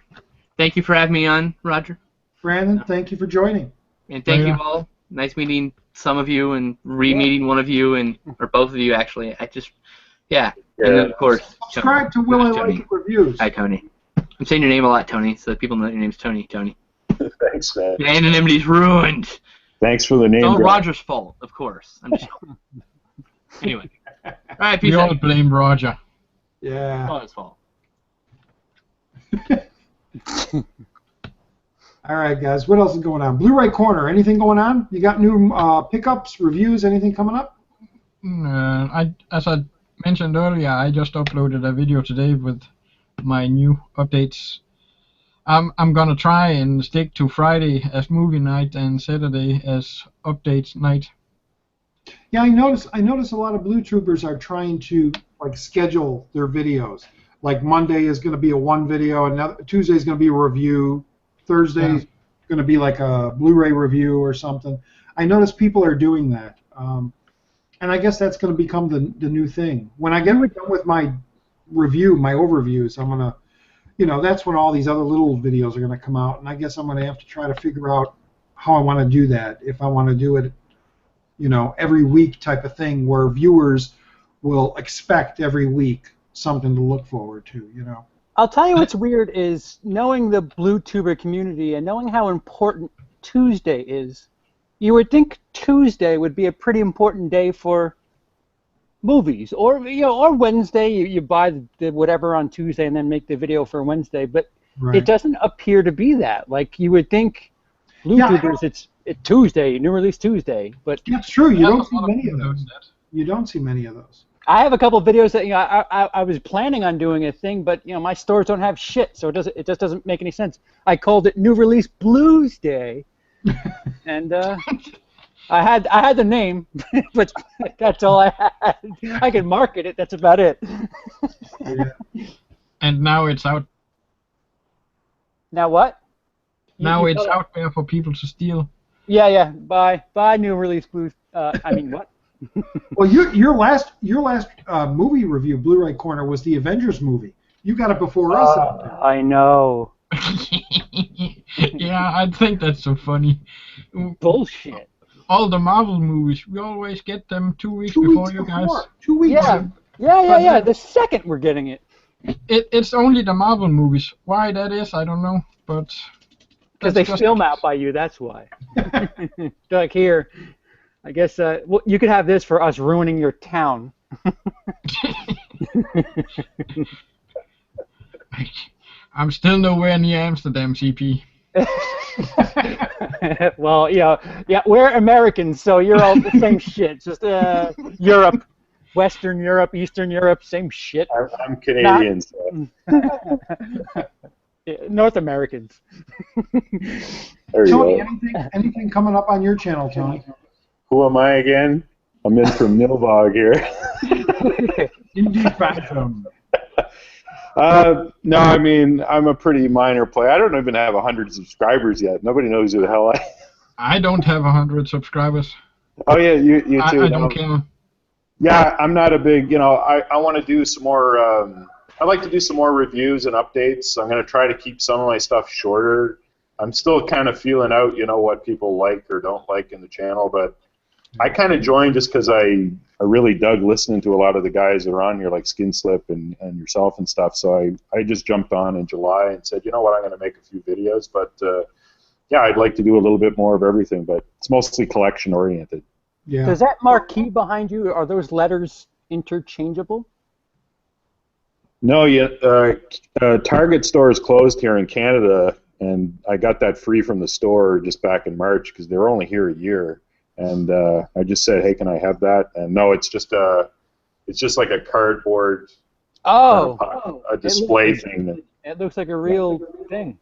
Thank you for having me on, Roger. Brandon, thank you for joining. And thank Yeah. you all. Nice meeting some of you and re-meeting one of you, or both of you, actually. Yeah. And then, of course, Subscribe to Will I Tony. Like It Reviews. Hi, Tony. I'm saying your name a lot, Tony, so that people know that your name's Tony. Tony. Thanks, man. Your anonymity's ruined. Thanks for the name. It's all drop. Roger's fault, of course. I'm just Anyway. All right, peace we all out. blame Roger. It's Yeah. all his fault. All right, guys. What else is going on? Blu-ray Corner. Anything going on? You got new pickups, reviews, anything coming up? As I mentioned earlier, I just uploaded a video today with my new updates. I'm gonna try and stick to Friday as movie night and Saturday as updates night. Yeah, I notice a lot of Blue Troopers are trying to schedule their videos. Like Monday is going to be a one video, and Tuesday is going to be a review. Thursday is going to be like a Blu-ray review or something. I notice people are doing that, and I guess that's going to become the new thing. When I get done with my review, my overviews, I'm gonna, that's when all these other little videos are going to come out, and I guess I'm going to have to try to figure out how I want to do that. If I want to do it, every week type of thing where viewers will expect every week something to look forward to, I'll tell you what's weird is knowing the Blue Tuber community and knowing how important Tuesday is. You would think Tuesday would be a pretty important day for movies, or or Wednesday you buy the whatever on Tuesday and then make the video for Wednesday. But it doesn't appear to be that. Like you would think, YouTubers, it's Tuesday, new release Tuesday. But that's true. You don't see many of those. You don't see many of those. I have a couple of videos that I was planning on doing a thing, but my stores don't have shit, so it just doesn't make any sense. I called it New Release Blues Day, and I had the name, but that's all I had. I could market it. That's about it. And now it's out. Now what? Now it's out there for people to steal. Yeah. Buy New Release Blues. I mean what? Well, your last movie review, Blu-ray Corner, was the Avengers movie. You got it before us. I know. Yeah, I think that's so funny. Bullshit. All the Marvel movies, we always get them 2 weeks before you guys. 2 weeks. Yeah. The second we're getting it. It's only the Marvel movies. Why that is, I don't know, but because they film out by you. That's why. They're like, here. I guess you could have this for us ruining your town. I'm still nowhere near Amsterdam, CP. Well, yeah, we're Americans, so you're all the same shit. Just Europe, Western Europe, Eastern Europe, same shit. I'm Canadian. North Americans. Tony, anything coming up on your channel, Tony? Who am I again? I'm in from Nilvog here. Indie Phantom. No, I mean, I'm a pretty minor player. I don't even have 100 subscribers yet. Nobody knows who the hell I am. I don't have 100 subscribers. Oh, yeah, you too. I don't care. Yeah, I'm not a big, I want to do some more, I'd like to do some more reviews and updates. I'm going to try to keep some of my stuff shorter. I'm still kind of feeling out, what people like or don't like in the channel, but I kind of joined just because I really dug listening to a lot of the guys that are on here, like Skinslip and yourself and stuff. So I just jumped on in July and said, you know what, I'm going to make a few videos. But, yeah, I'd like to do a little bit more of everything, but it's mostly collection-oriented. Yeah. Does that marquee behind you, are those letters interchangeable? No, Target store is closed here in Canada, and I got that free from the store just back in March because they were only here a year. And I just said, hey, can I have that? And no, it's just like a cardboard, a display thing. It looks like a real thing.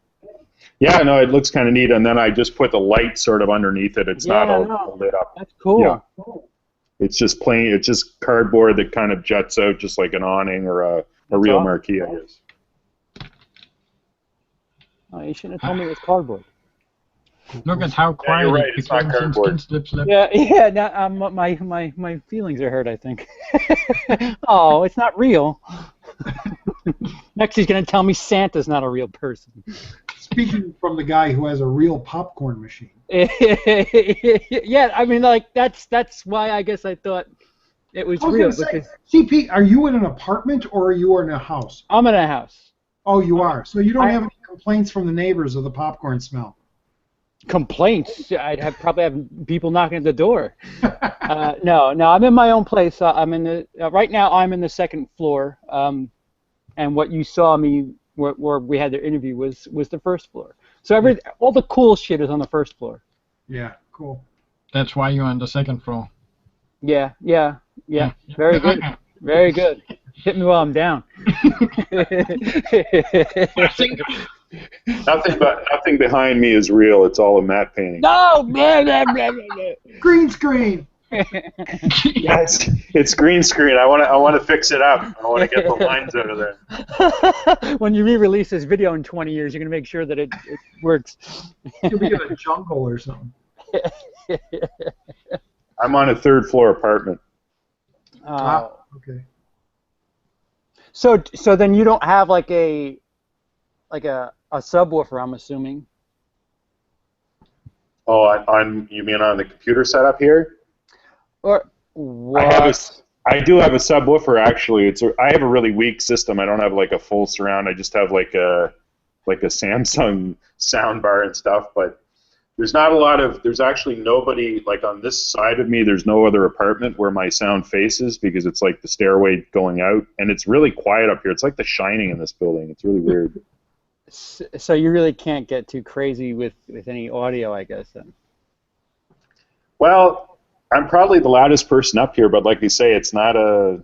Yeah, no, it looks kind of neat. And then I just put the light sort of underneath it. It's not all lit up. That's cool. Yeah. It's just plain. It's just cardboard that kind of juts out, just like an awning or a real marquee, I guess. Oh, you shouldn't have told me it was cardboard. Look at how quiet right. It's not cardboard. Yeah. Now my feelings are hurt, I think. Oh, it's not real. Next, he's gonna tell me Santa's not a real person. Speaking from the guy who has a real popcorn machine. Yeah, I mean, like that's why I guess I thought it was real. Because CP, are you in an apartment or are you in a house? I'm in a house. Oh, you are. So you don't have any complaints from the neighbors of the popcorn smell. Complaints? Probably have people knocking at the door. No, I'm in my own place. I'm in the right now. I'm in the second floor, and what you saw me where we had the interview was the first floor. So all the cool shit is on the first floor. Yeah, cool. That's why you're on the second floor. Yeah. Very good. Very good. Hit me while I'm down. Nothing behind me is real. It's all a matte painting. No, man. Green screen. Yeah, it's green screen. I want to fix it up. I want to get the lines out of there. When you re-release this video in 20 years, you're gonna make sure that it works. You'll be in a jungle or something. I'm on a third floor apartment. Okay. So then you don't have like a subwoofer, I'm assuming. Oh, you mean on the computer setup here? Or what? I do have a subwoofer actually. I have a really weak system. I don't have like a full surround. I just have like a Samsung sound bar and stuff. But There's not a lot of. There's actually nobody like on this side of me. There's no other apartment where my sound faces because it's like the stairway going out, and it's really quiet up here. It's like The Shining in this building. It's really weird. So you really can't get too crazy with any audio, I guess. Then. Well, I'm probably the loudest person up here, but like they say, it's a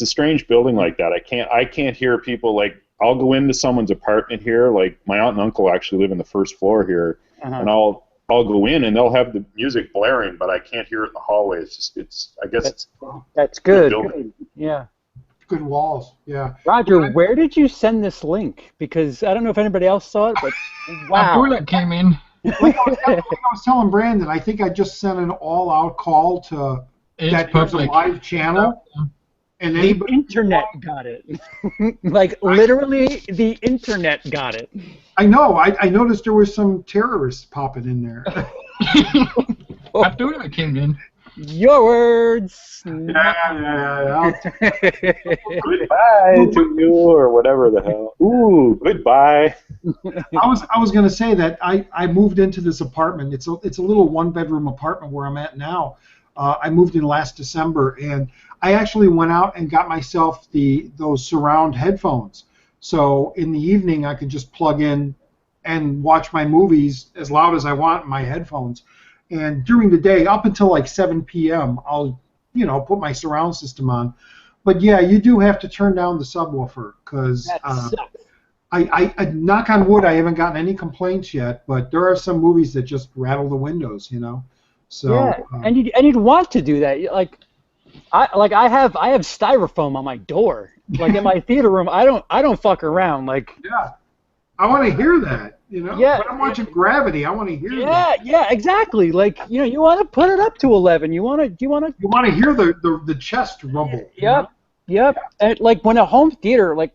strange building like that. I can't hear people like. I'll go into someone's apartment here. Like my aunt and uncle actually live in the first floor here, and I'll go in and they'll have the music blaring, but I can't hear it in the hallway. I guess that's good. Yeah. Good walls. Yeah. Roger, where did you send this link? Because I don't know if anybody else saw it, but wow. Abdullah came in. Like I was telling Brandon, I think I just sent an all-out call to that public live channel. And the internet got it. Like literally, the internet got it. I know. I noticed there was some terrorists popping in there. Abdullah came in. Your words. Yeah. Goodbye to you, or whatever the hell. Ooh, goodbye. I was going to say that I moved into this apartment. It's a little one-bedroom apartment where I'm at now. I moved in last December, and I actually went out and got myself those surround headphones. So in the evening, I could just plug in and watch my movies as loud as I want in my headphones. And during the day, up until like 7 p.m., I'll put my surround system on. But yeah, you do have to turn down the subwoofer because I knock on wood, I haven't gotten any complaints yet. But there are some movies that just rattle the windows, So yeah, and you'd want to do that. I have styrofoam on my door. Like in my theater room, I don't fuck around. Like yeah, I want to hear that. Yeah, when I'm watching Gravity, I want to hear that. Yeah, exactly. Like you want to put it up to 11. You want to hear the chest rumble. Yep. And like when a home theater, like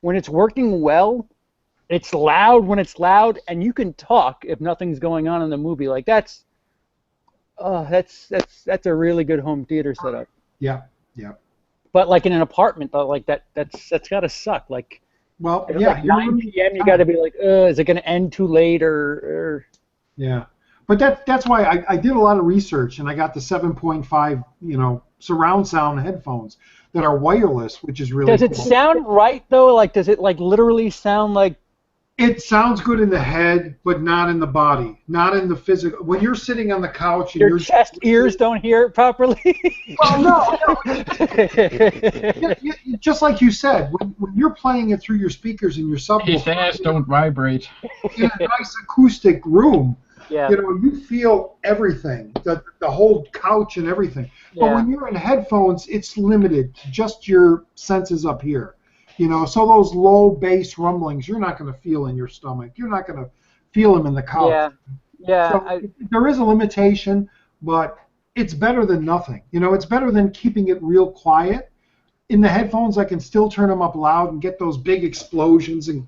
when it's working well, it's loud when it's loud, and you can talk if nothing's going on in the movie. Like that's a really good home theater setup. Yeah. But like in an apartment though, like that's gotta suck. Like, well, yeah, like 9 p.m. You gotta be like, is it gonna end too late or? Yeah, but that's why I did a lot of research and I got the 7.5 surround sound headphones that are wireless, which is really. Does it sound right though? Like, does it like literally sound like? It sounds good in the head, but not in the body, not in the physical. When you're sitting on the couch and your chest ears don't hear it properly. Well, no. Just like you said, when you're playing it through your speakers in your subwoofer, his ass don't vibrate. In a nice acoustic room, yeah. You feel everything, the whole couch and everything. Yeah. But when you're in headphones, it's limited to just your senses up here. So those low bass rumblings, you're not going to feel in your stomach. You're not going to feel them in the couch. Yeah. So there is a limitation, but it's better than nothing. It's better than keeping it real quiet. In the headphones, I can still turn them up loud and get those big explosions and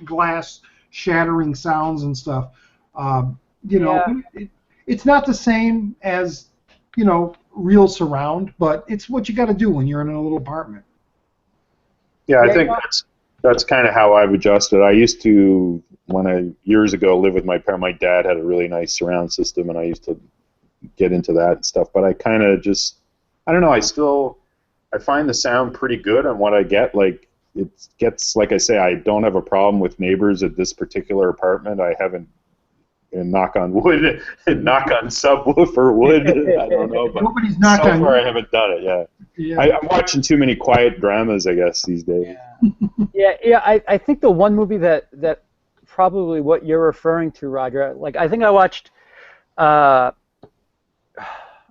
glass shattering sounds and stuff. It's not the same as, real surround, but it's what you got to do when you're in a little apartment. Yeah, I think that's kind of how I've adjusted. I used to, years ago, live with my parents. My dad had a really nice surround system, and I used to get into that and stuff. But I kind of just, I don't know, I find the sound pretty good on what I get. Like, it gets, like I say, I don't have a problem with neighbors at this particular apartment. I haven't, knock on wood, knock on subwoofer wood. I don't know, but nobody's knocked on far wood. I haven't done it. Yeah. I'm watching too many quiet dramas, I guess, these days. Yeah. I think the one movie that probably what you're referring to, Roger. Like I think I watched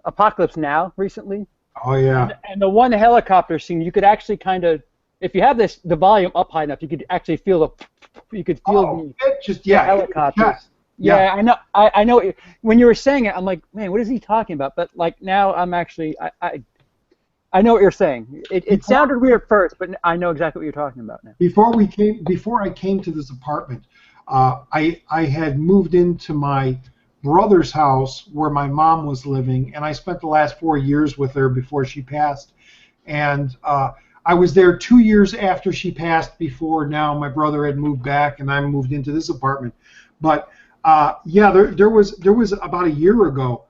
Apocalypse Now recently. Oh yeah. And the one helicopter scene, you could actually kind of, if you have the volume up high enough, you could actually feel the helicopters. Yeah, I know. When you were saying it, I'm like, man, what is he talking about? But like now, I'm actually, I know what you're saying. It sounded weird at first, but I know exactly what you're talking about now. Before I came to this apartment, I had moved into my brother's house where my mom was living, and I spent the last 4 years with her before she passed. And I was there 2 years after she passed. Before now, my brother had moved back, and I moved into this apartment. But Yeah, there was about a year ago.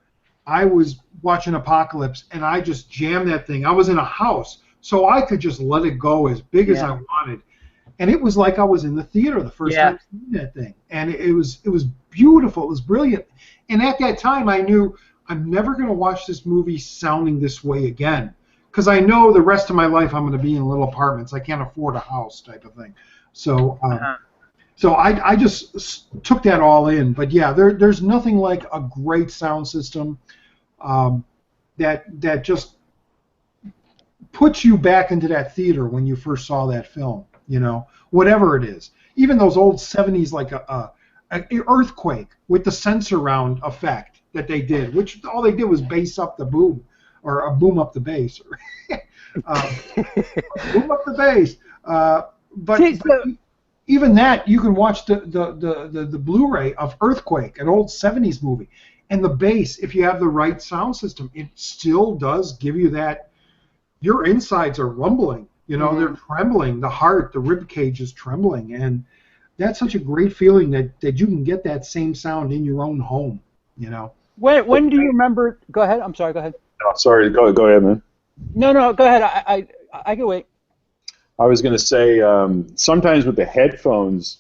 I was watching Apocalypse, and I just jammed that thing. I was in a house, so I could just let it go as big as I wanted, and it was like I was in the theater the first time seeing that thing, and it was beautiful. It was brilliant, and at that time I knew I'm never going to watch this movie sounding this way again, because I know the rest of my life I'm going to be in little apartments. I can't afford a house, type of thing. So. So I just took that all in, but yeah, there's nothing like a great sound system that just puts you back into that theater when you first saw that film. You know, whatever it is, even those old '70s like an earthquake with the sensor round effect that they did, which all they did was bass up the boom or boom up the bass, boom up the bass. But even that, you can watch the Blu-ray of Earthquake, an old '70s movie, and the bass, if you have the right sound system, it still does give you that. Your insides are rumbling, you know, they're trembling. The heart, the rib cage is trembling, and that's such a great feeling that you can get that same sound in your own home, you know. When do you remember? Go ahead. I'm sorry. Go ahead. No, sorry. Go ahead, man. No. Go ahead. I can wait. I was going to say, sometimes with the headphones,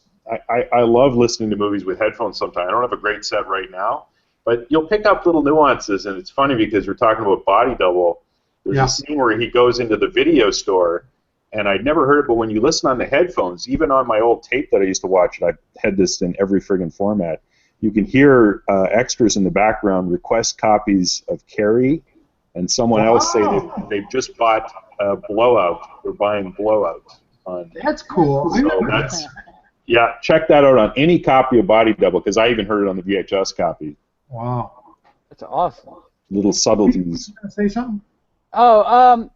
I love listening to movies with headphones sometimes. I don't have a great set right now, but you'll pick up little nuances, and it's funny because we're talking about Body Double. There's a scene where he goes into the video store, and I'd never heard it, but when you listen on the headphones, even on my old tape that I used to watch, and I've had this in every friggin' format, you can hear extras in the background request copies of Carrie, and someone else say they've just bought Blowout. They're buying Blowout. That's cool. So check that out on any copy of Body Double, because I even heard it on the VHS copy. Wow. That's awesome. Little subtleties. You gonna say something? Oh,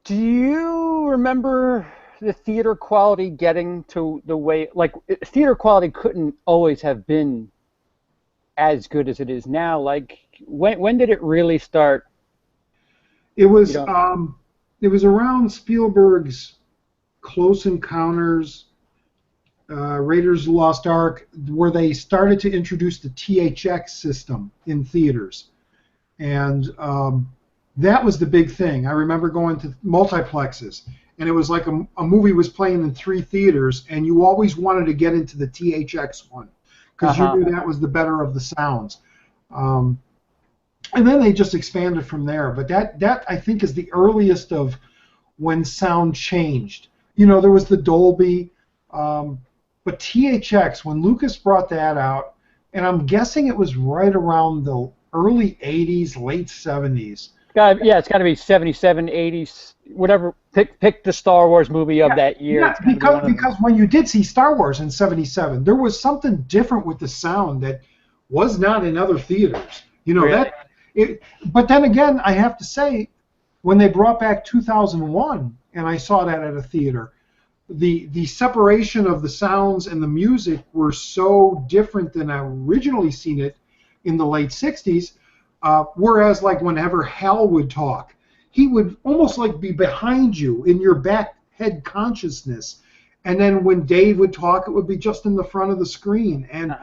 do you remember the theater quality getting to the way, like, theater quality couldn't always have been as good as it is now? Like, when did it really start? It was around Spielberg's Close Encounters, Raiders of the Lost Ark, where they started to introduce the THX system in theaters, and that was the big thing. I remember going to multiplexes, and it was like a movie was playing in 3 theaters, and you always wanted to get into the THX one because you knew that was the better of the sounds. And then they just expanded from there. But that I think is the earliest of when sound changed. You know, there was the Dolby, but THX, when Lucas brought that out, and I'm guessing it was right around the early 80s, late 70s. It's got to be 77, 80s, whatever. Pick the Star Wars movie of that year. Yeah, because when you did see Star Wars in '77, there was something different with the sound that was not in other theaters. You know, but then again, I have to say, when they brought back 2001, and I saw that at a theater, the separation of the sounds and the music were so different than I originally seen it in the late 60s. Whereas, like, whenever Hal would talk, he would almost like be behind you in your back head consciousness, and then when Dave would talk, it would be just in the front of the screen, and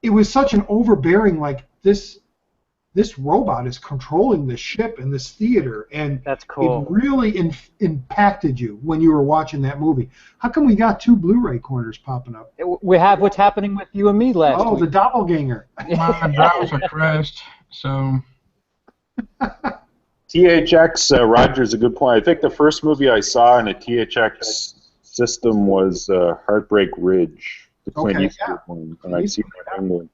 it was such an overbearing, like, this robot is controlling the ship in this theater, and that's cool. It really impacted you when you were watching that movie. How come we got 2 Blu-ray corners popping up? We have What's Happening with You and Me last week. The doppelganger. My browser crashed, so... THX, Roger's a good point. I think the first movie I saw in a THX system was Heartbreak Ridge, the Clint Eastwood one, and I'd seen it in England.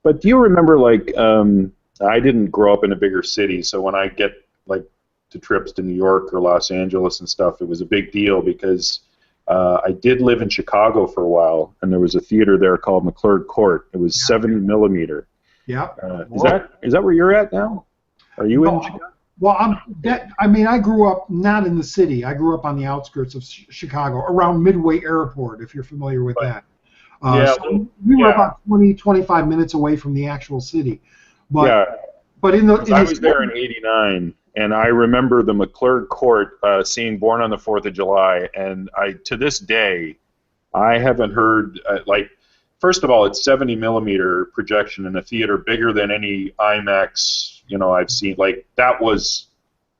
But do you remember, like, I didn't grow up in a bigger city, so when I get, like, to trips to New York or Los Angeles and stuff, it was a big deal because I did live in Chicago for a while, and there was a theater there called McClurg Court. It was 70 millimeter. Yeah. Is that where you're at now? Are you in Chicago? Well, I grew up not in the city. I grew up on the outskirts of Chicago, around Midway Airport, if you're familiar with that. So we were about 20, 25 minutes away from the actual city. But I was there in '89, and I remember the McClurg Court scene, Born on the 4th of July, and to this day, I haven't heard, like, first of all, it's 70 millimeter projection in a theater, bigger than any IMAX I've seen. Like that was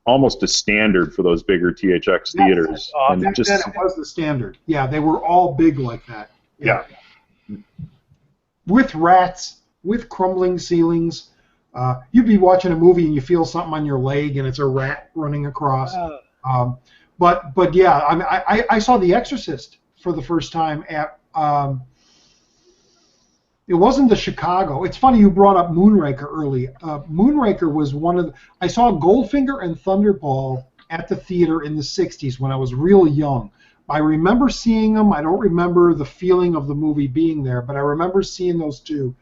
almost a standard for those bigger THX theaters. And back then it was the standard. Yeah, they were all big like that. Yeah. With rats, with crumbling ceilings. You'd be watching a movie and you feel something on your leg and it's a rat running across. But yeah, I saw The Exorcist for the first time at. It wasn't the Chicago. It's funny you brought up Moonraker early. Moonraker was one of the, I saw Goldfinger and Thunderball at the theater in the 60s when I was real young. I remember seeing them. I don't remember the feeling of the movie being there, but I remember seeing those two.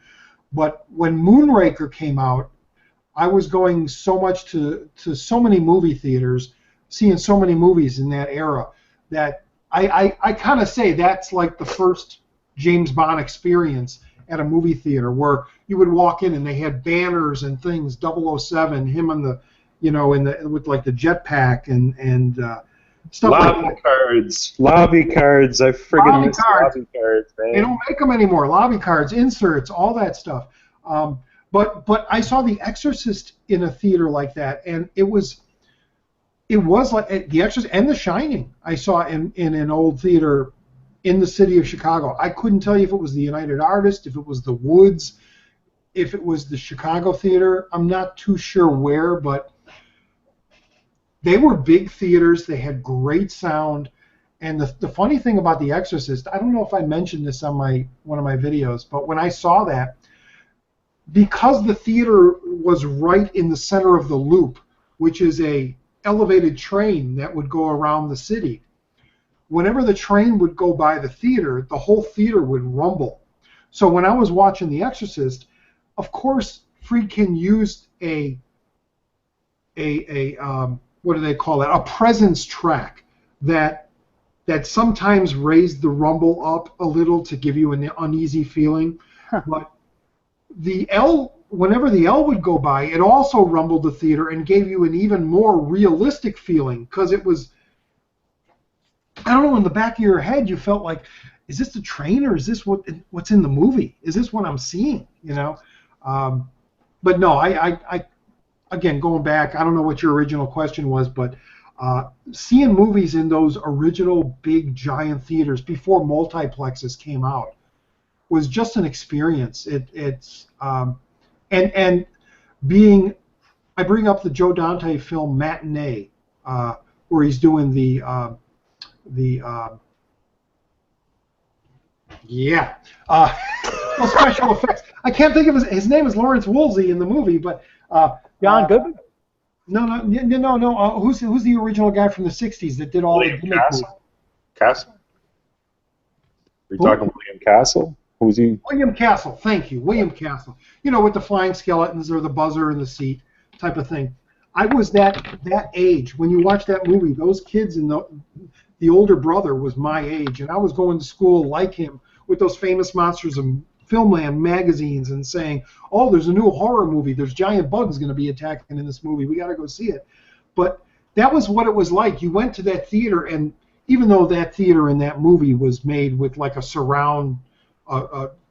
But when Moonraker came out, I was going so much to so many movie theaters, seeing so many movies in that era, that I kind of say that's like the first James Bond experience at a movie theater, where you would walk in and they had banners and things, 007, him on the, with like the jetpack and stuff lobby like that. Lobby cards. I friggin' miss lobby cards, man. They don't make them anymore. Lobby cards, inserts, all that stuff. But I saw The Exorcist in a theater like that, and it was like The Exorcist and The Shining. I saw in an old theater in the city of Chicago. I couldn't tell you if it was the United Artists, if it was the Woods, if it was the Chicago Theater. I'm not too sure where, but they were big theaters. They had great sound. And the funny thing about The Exorcist, I don't know if I mentioned this on one of my videos, but when I saw that, because the theater was right in the center of the loop, which is a elevated train that would go around the city, whenever the train would go by the theater, the whole theater would rumble. So when I was watching The Exorcist, of course, Friedkin used a what do they call that? A presence track that sometimes raised the rumble up a little to give you an uneasy feeling. But whenever the L would go by, it also rumbled the theater and gave you an even more realistic feeling, because it was, I don't know, in the back of your head you felt like, is this the train or is this what's in the movie? Is this what I'm seeing? But no, I again, going back, I don't know what your original question was, but seeing movies in those original big giant theaters before multiplexes came out was just an experience. And being, I bring up the Joe Dante film Matinee, where he's doing the special effects. I can't think of his name is Lawrence Woolsey in the movie, but John Goodman? No. Who's the original guy from the '60s that did all William the Castle? Castle? Are you talking William Castle? Who's he? William Castle. Thank you, William Castle. With the flying skeletons or the buzzer in the seat type of thing. I was that age when you watch that movie. Those kids and the older brother was my age, and I was going to school like him with those famous Monsters of Filmland magazines and saying, "Oh, there's a new horror movie. There's giant bugs going to be attacking in this movie. We got to go see it." But that was what it was like. You went to that theater, and even though that theater in that movie was made with like a surround,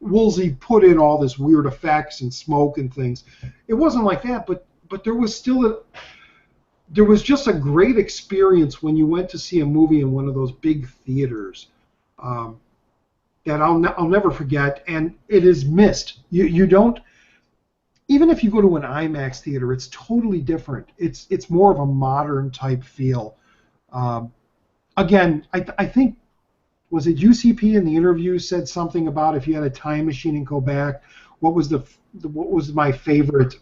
Woolsey put in all this weird effects and smoke and things. It wasn't like that, but there was still there was just a great experience when you went to see a movie in one of those big theaters that I'll never forget, and it is missed. You don't, even if you go to an IMAX theater, it's totally different. It's more of a modern type feel. Again, I think, was it UCP in the interview said something about if you had a time machine and go back, what was my favorite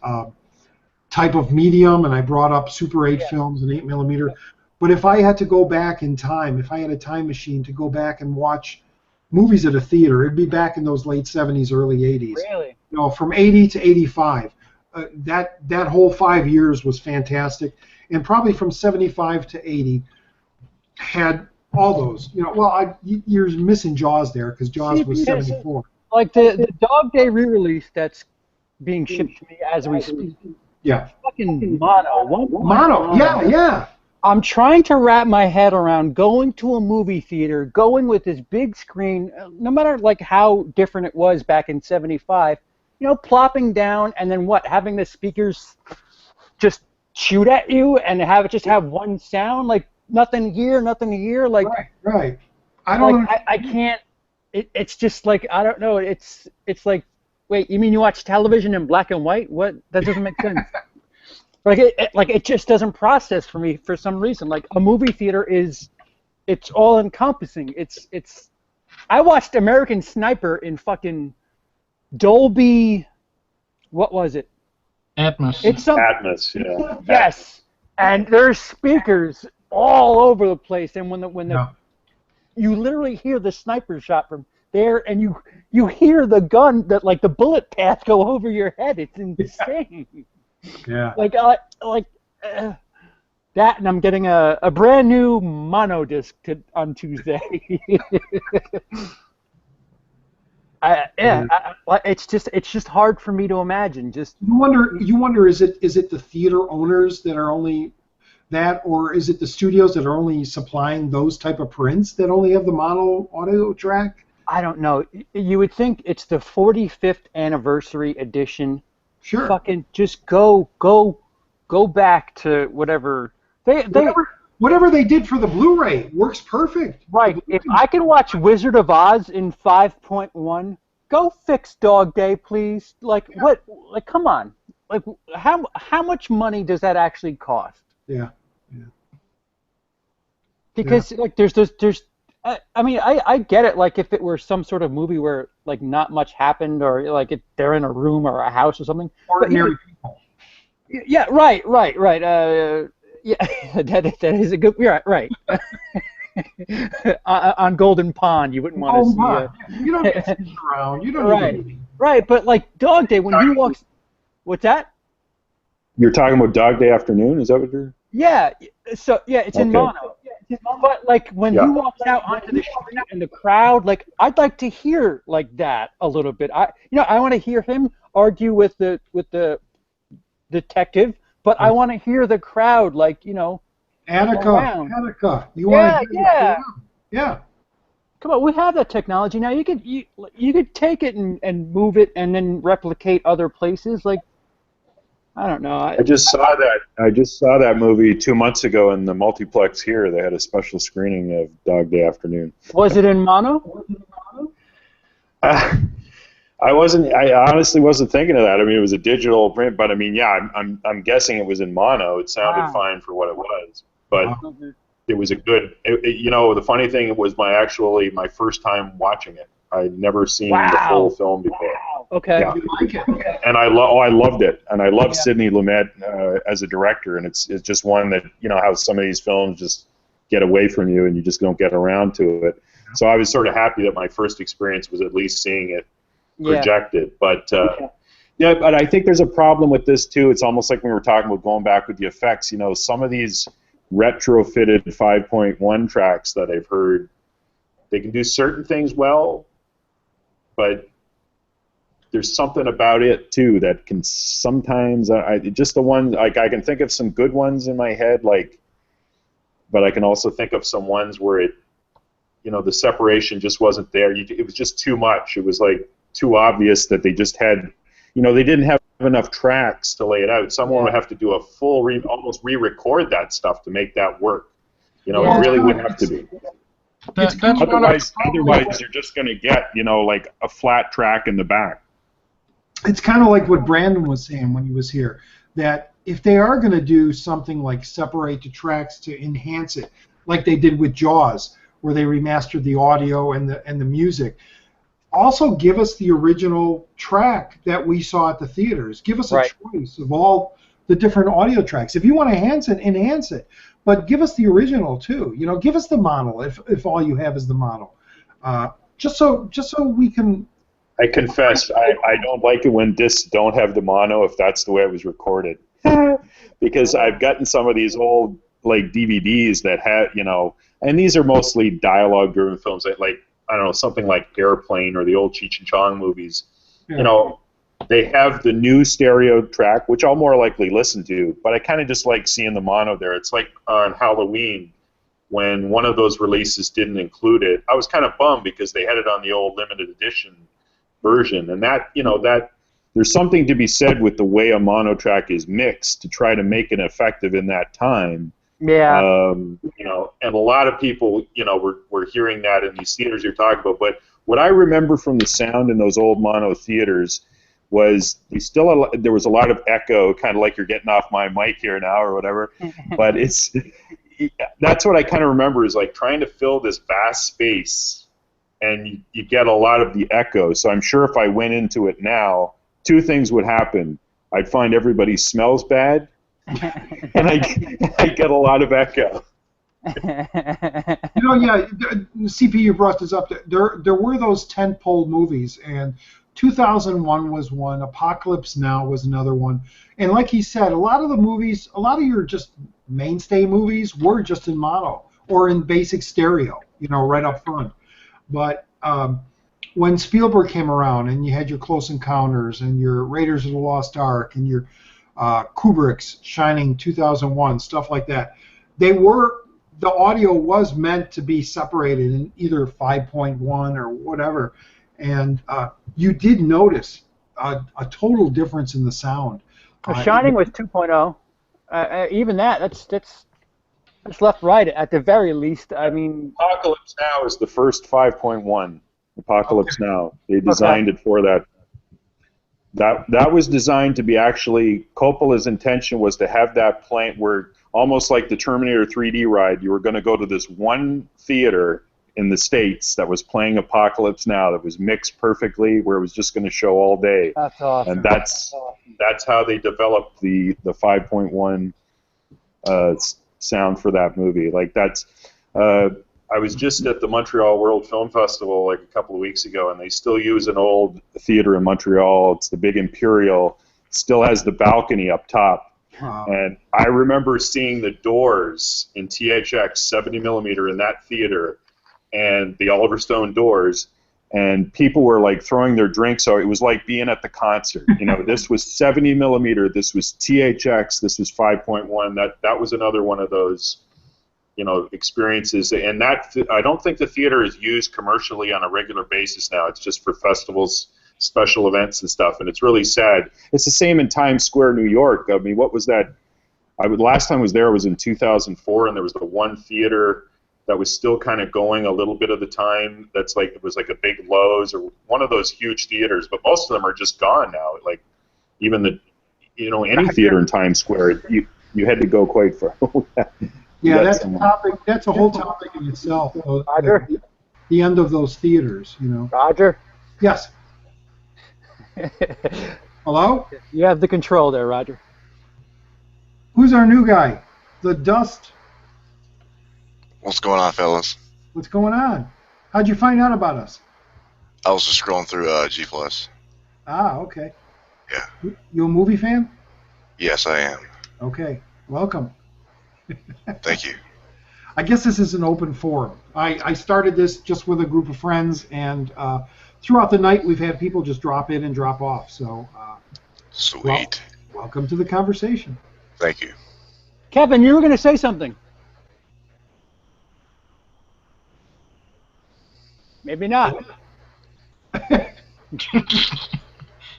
type of medium, and I brought up Super 8 films and 8mm. But if I had to go back in time, if I had a time machine to go back and watch movies at a theater, it'd be back in those late 70s, early 80s. Really? From 80 to 85. That whole 5 years was fantastic, and probably from 75 to 80 had all those. You're missing Jaws there, because Jaws was 74. Like the Dog Day re-release that's being shipped to me as we speak. Yeah. Fucking mono. Mono. Yeah. I'm trying to wrap my head around going to a movie theater, going with this big screen, no matter like how different it was back in '75. You know, plopping down and then what? Having the speakers just shoot at you and have it just have one sound, like nothing here, like Right. I don't like I can't. It's just like I don't know. It's like, wait, you mean you watch television in black and white? What? That doesn't make sense. Like it just doesn't process for me for some reason. Like a movie theater it's all encompassing. It's. I watched American Sniper in fucking Dolby. What was it? Atmos. It's some. Atmos, yeah. Yes, and there's speakers all over the place, and when Yeah. you literally hear the sniper shot from there, and you hear the gun that like the bullet path go over your head. It's insane. Yeah. Like that, and I'm getting a brand new mono disc on Tuesday. It's just hard for me to imagine. Just You wonder is it the theater owners that are only that, or is it the studios that are only supplying those type of prints that only have the mono audio track? I don't know. You would think it's the 45th anniversary edition. Sure. Fucking just go back to whatever whatever they did for the Blu-ray works perfect. Right. If I can watch Wizard of Oz in 5.1, go fix Dog Day, please. Like what? Like come on. Like how much money does that actually cost? Yeah. Because like there's I mean I get it. Like if it were some sort of movie where like not much happened, or like they're in a room or a house or something. Ordinary people. Yeah. Right. Yeah, that is a good. Yeah, right. On Golden Pond, you wouldn't want to see. You don't get sitting around. You don't. Right. Right, but like Dog Day, when he walks. What's that? You're talking about Dog Day Afternoon? Is that what you're? Yeah. So yeah, it's in mono. But like when he walks out onto the street and the crowd, like I'd like to hear like that a little bit. I want to hear him argue with the detective. But I want to hear the crowd, like, Attica. You want to hear yeah. Come on, we have that technology now. You could take it and move it and then replicate other places. Like, I don't know. I just saw that movie 2 months ago in the multiplex here. They had a special screening of Dog Day Afternoon. Was it in mono? I honestly wasn't thinking of that. I mean, it was a digital print, but I mean, yeah, I'm guessing it was in mono. It sounded fine for what it was, but it was a good. The funny thing, it was my first time watching it. I'd never seen the full film before. Wow. Okay. Yeah. You like it? And I loved it, and I love Sidney Lumet as a director, and it's just one that how some of these films just get away from you, and you just don't get around to it. So I was sort of happy that my first experience was at least seeing it projected, but but I think there's a problem with this too. It's almost like when we were talking about going back with the effects. Some of these retrofitted 5.1 tracks that I've heard, they can do certain things well, but there's something about it too that can sometimes just the one like I can think of some good ones in my head, but I can also think of some ones where it, the separation just wasn't there. It was just too much. It was like too obvious that they just had, they didn't have enough tracks to lay it out. Someone would have to do a full almost re-record that stuff to make that work. It really would have to be. Otherwise, you're just going to get, like a flat track in the back. It's kind of like what Brandon was saying when he was here, that if they are going to do something like separate the tracks to enhance it, like they did with Jaws, where they remastered the audio and the music, also give us the original track that we saw at the theaters. Give us a choice of all the different audio tracks. If you want to enhance it, but give us the original too. Give us the mono if all you have is the mono. Just so we can. I confess, I don't like it when discs don't have the mono if that's the way it was recorded, because I've gotten some of these old like DVDs that have and these are mostly dialogue-driven films that I don't know, something like Airplane or the old Cheech and Chong movies. they have the new stereo track, which I'll more likely listen to, but I kind of just like seeing the mono there. It's like on Halloween when one of those releases didn't include it. I was kind of bummed because they had it on the old limited edition version, and that there's something to be said with the way a mono track is mixed to try to make it effective in that time. Yeah. And a lot of people, were hearing that in these theaters you're talking about. But what I remember from the sound in those old mono theaters was there was a lot of echo, kind of like you're getting off my mic here now or whatever. But that's what I kind of remember is like trying to fill this vast space, and you get a lot of the echo. So I'm sure if I went into it now, two things would happen. I'd find everybody smells bad, and I get a lot of echo. CP, you brought this up. There were those tentpole movies, and 2001 was one. Apocalypse Now was another one. And like he said, a lot of your just mainstay movies were just in mono or in basic stereo, right up front. But when Spielberg came around and you had your Close Encounters and your Raiders of the Lost Ark and your Kubrick's Shining 2001, stuff like that, the audio was meant to be separated in either 5.1 or whatever, and you did notice a total difference in the sound. Shining was 2.0. Even that's left right at the very least. I mean, Apocalypse Now is the first 5.1. Apocalypse Now. They designed it for that. That was designed to be actually, Coppola's intention was to have that plant where, almost like the Terminator 3D ride, you were going to go to this one theater in the States that was playing Apocalypse Now, that was mixed perfectly, where it was just going to show all day. That's awesome. And that's how they developed the 5.1 sound for that movie. Like that's, I was just at the Montreal World Film Festival like a couple of weeks ago, and they still use an old theater in Montreal. It's the big Imperial. It still has the balcony up top. Wow. And I remember seeing the Doors in THX 70mm in that theater, and the Oliver Stone Doors, and people were like throwing their drinks out. It was like being at the concert. This was 70mm, this was THX, this was 5.1. That was another one of those experiences, and that I don't think the theater is used commercially on a regular basis now. It's just for festivals, special events and stuff, and it's really sad. It's the same in Times Square, New York. I mean, what was that? Last time I was there was in 2004, and there was the one theater that was still kind of going a little bit of the time. That's like, it was like a big Lowe's or one of those huge theaters, but most of them are just gone now. Like even any theater in Times Square, you had to go quite far. Yeah, that's a topic. That's a whole topic in itself. Roger? The end of those theaters, Roger? Yes. Hello? You have the control there, Roger. Who's our new guy? The Dust. What's going on, fellas? What's going on? How'd you find out about us? I was just scrolling through G+. Ah, okay. Yeah. You a movie fan? Yes, I am. Okay. Welcome. Thank you. I guess this is an open forum. I started this just with a group of friends, and throughout the night we've had people just drop in and drop off. So, Sweet. Welcome to the conversation. Thank you. Kevin, you were going to say something. Maybe not.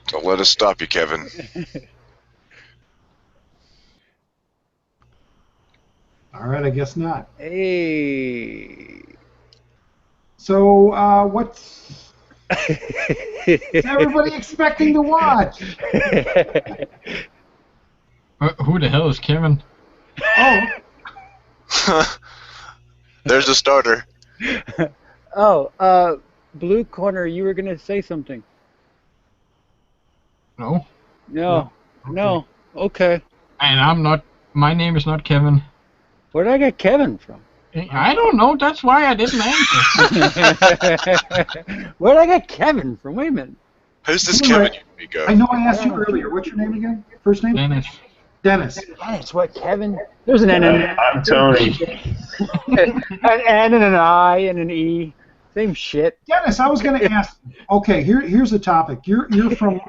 Don't let us stop you, Kevin. All right, I guess not. Hey. So, what's everybody expecting to watch? Who the hell is Kevin? Oh. There's a starter. Oh, Blue Corner, you were going to say something. No. No. No. Okay. And my name is not Kevin. Where did I get Kevin from? I don't know. That's why I didn't answer. Where did I get Kevin from? Wait a minute. Who's this Kevin you speak of? I know I asked you earlier. What's your name again? First name? Dennis. Dennis. Dennis, what, Kevin? There's an N and an I'm Tony. An N and an I and an E. Same shit. Dennis, I was going to ask. Okay, here's the topic. You're from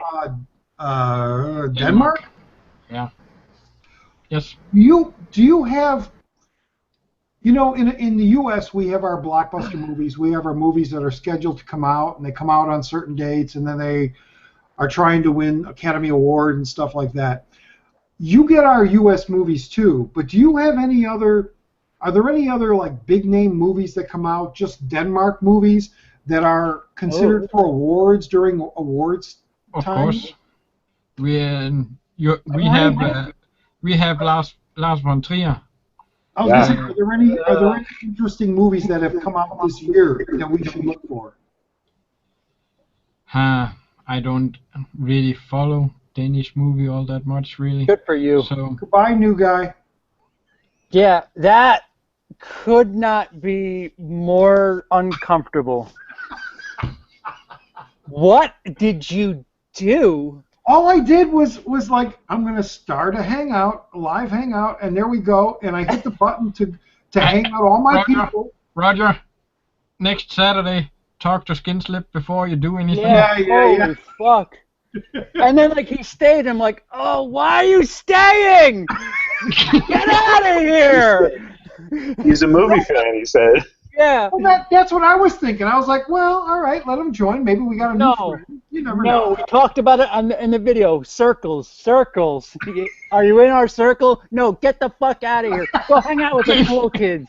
Denmark? Yeah. Yes. Do you have, you know, in the U.S. we have our blockbuster movies. We have our movies that are scheduled to come out, and they come out on certain dates, and then they are trying to win Academy Award and stuff like that. You get our U.S. movies too, but do you have any other? Are there any other like big name movies that come out, just Denmark movies that are considered for awards during awards Of time? course. We have Lars von Trier. I was gonna say, are there any interesting movies that have come out this year that we should look for? I don't really follow Danish movie all that much, really. Good for you. So Goodbye, new guy. Yeah, that could not be more uncomfortable. What did you do? All I did was like, I'm gonna start a live hangout, and there we go. And I hit the button to hang out all my people. Roger, next Saturday, talk to Skinslip before you do anything. Yeah. Holy fuck. And then like he stayed, I'm like, oh, why are you staying? Get out of here! He's a movie fan, he said. Yeah. Well, that's what I was thinking. I was like, well, all right, let him join. Maybe we got a new friend. You never know. No, we talked about it in the video. Circles. Are you in our circle? No, get the fuck out of here. Go hang out with the cool kids.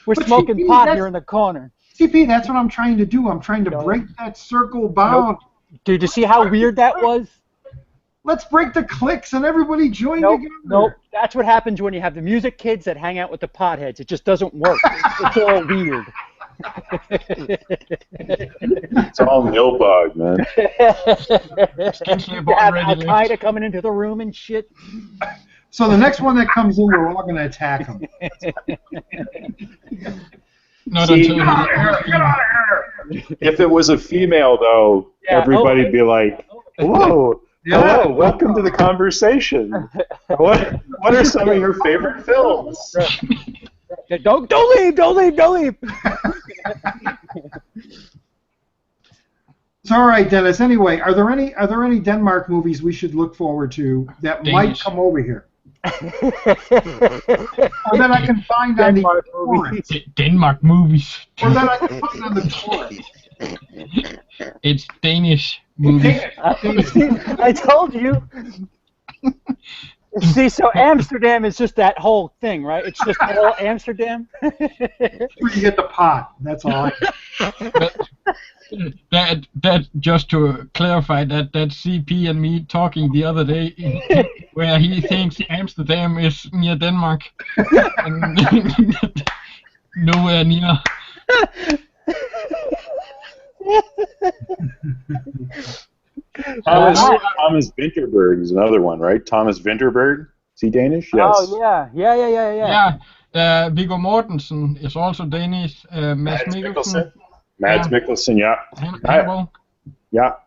We're smoking pot here in the corner. CP, that's what I'm trying to do. I'm trying to break that circle bound. Nope. Dude, you see how weird that was? Let's break the cliques and everybody join together. Nope. That's what happens when you have the music kids that hang out with the potheads. It just doesn't work. It's all weird. It's all nilbog, man. You have Al-Qaeda coming into the room and shit. So the next one that comes in, we're all going to attack him. Not See, until get out of here! If it was a female, though, everybody'd be like, "Whoa, hello, welcome to the conversation. What are some of your favorite films?" Don't leave! It's all right, Dennis. Anyway, are there any Denmark movies we should look forward to that might come over here? Or that I can find on the torrent. Denmark movies. Or that I can find on the torrent. It's Danish movies. I told you. See, so Amsterdam is just that whole thing, right? It's just all Amsterdam. Where you get the pot. That's all. That just to clarify that CP and me talking the other day, where he thinks Amsterdam is near Denmark, and nowhere near. Thomas Vinterberg is another one, right? Thomas Vinterberg. Is he Danish? Yes. Oh yeah. Viggo Mortensen is also Danish. Mads Mikkelsen. Mads Mikkelsen, yeah.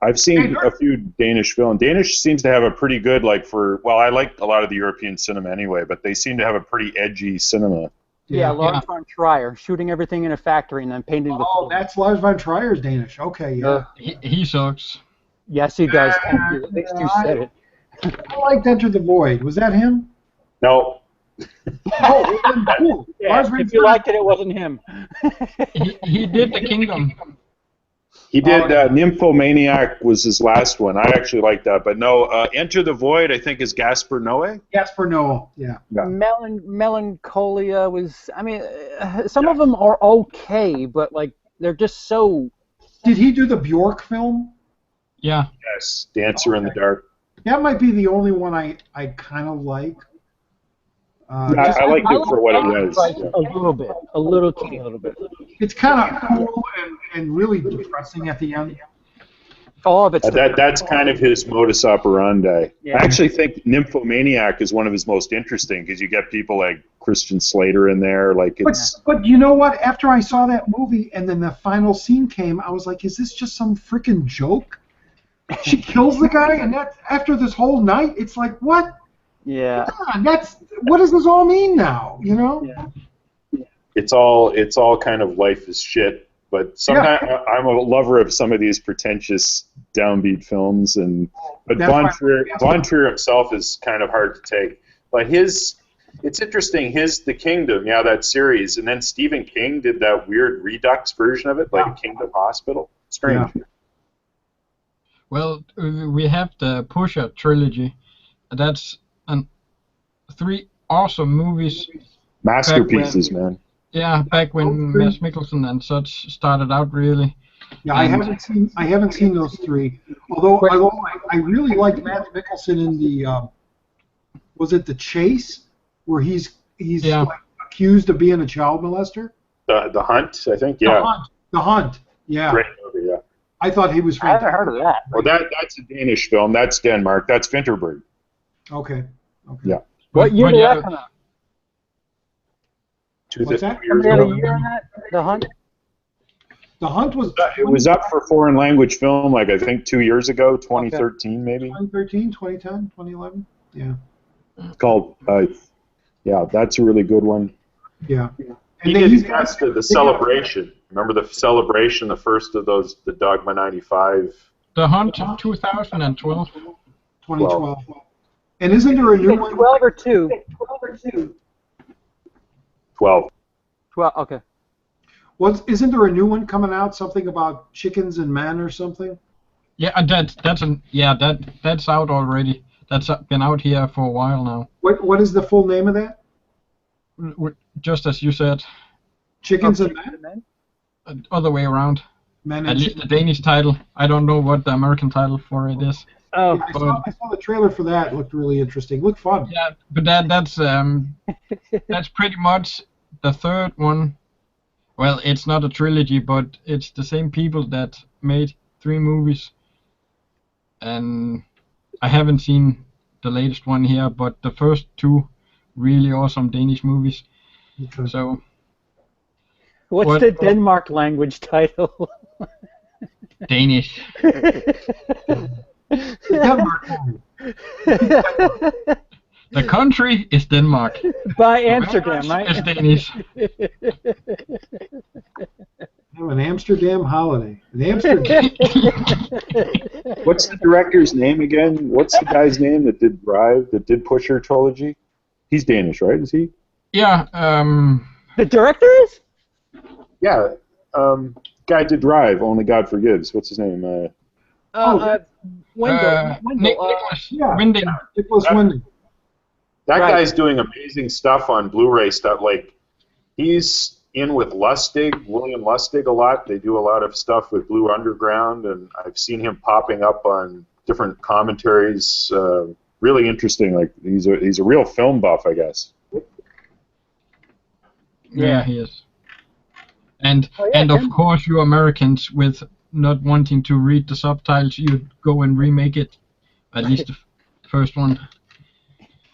I've seen a few Danish films. Danish seems to have a pretty good, I like a lot of the European cinema anyway, but they seem to have a pretty edgy cinema. Yeah, Lars von Trier, shooting everything in a factory and then painting the film. That's Lars von Trier's Danish. Okay, yeah. He sucks. Yes, he does. Thank you. At least you said it. I liked Enter the Void. Was that him? No. Oh, cool. Yeah, if you liked it, it wasn't him. he did The Kingdom. He did Nymphomaniac was his last one. I actually liked that, but no. Enter the Void, I think, is Gaspar Noé. Gaspar Noé, yeah. Melancholia was. I mean, some of them are okay, but they're just so. Did he do the Bjork film? Yeah. Yes, Dancer in the Dark. That might be the only one I kind of like. I liked it for what it was. A little bit. It's kind of cool and really depressing at the end. All of it's that's kind of his modus operandi. Yeah. I actually think Nymphomaniac is one of his most interesting because you get people like Christian Slater in there. But you know what? After I saw that movie and then the final scene came, I was like, is this just some freaking joke? She kills the guy, and that after this whole night, it's like, what? Yeah. What does this all mean now? You know? Yeah. It's all kind of life is shit, But sometimes I'm a lover of some of these pretentious downbeat films, but Von Trier himself is kind of hard to take. But it's interesting. The Kingdom, that series, and then Stephen King did that weird Redux version of it, like a Kingdom Hospital. Strange. Yeah. Well, we have the Pusher trilogy. That's 3 awesome movies. Masterpieces, man. Yeah, back when Mads Mikkelsen and such started out, really. Yeah, I haven't seen those 3. Although I really liked Mads Mikkelsen in the was it The Chase, where he's like accused of being a child molester? The Hunt, I think. Yeah. The Hunt. Yeah. Great movie. Yeah. I thought he was fantastic. I haven't heard of that. Well, that's a Danish film. That's Denmark. That's Vinterberg. Okay. Yeah. What year did that come out? What's that? The Hunt? The Hunt was... It was up for foreign language film, like I think 2 years ago, 2013 maybe. 2013, 2010, 2011? Yeah. It's called, that's a really good one. Yeah. And he's got the Celebration. Remember the Celebration, the first of those, the Dogma 95? The Hunt, 2012. 2012. And isn't there a new one? 12 or 2? 12. 12, okay. Isn't there a new one coming out? Something about chickens and men or something? Yeah, that's out already. That's been out here for a while now. What is the full name of that? Just as you said. Chickens and Men? Other way around. Men At least the Danish title. I don't know what the American title for it is. Oh, yeah, I saw the trailer for that. It looked really interesting. Looked fun. Yeah, but that's pretty much the third one. Well, it's not a trilogy, but it's the same people that made 3 movies. And I haven't seen the latest one here, but the first 2 really awesome Danish movies. Okay. So. What's the Denmark language title? Danish. The country is Denmark. By Amsterdam, right? It's Danish. Have an Amsterdam holiday. An Amsterdam. What's the director's name again? What's the guy's name that did Drive, that did Pusher trilogy? He's Danish, right? Is he? Yeah. The director is? Yeah. Guy did Drive, Only God Forgives. What's his name? Wendell. Nicholas Winding. Nicholas Winding. That guy's doing amazing stuff on Blu-ray stuff. Like, he's in with William Lustig a lot. They do a lot of stuff with Blue Underground, and I've seen him popping up on different commentaries. Really interesting. Like, he's a real film buff, I guess. Yeah, he is. And of course, you Americans with not wanting to read the subtitles, you go and remake it. At least the first one.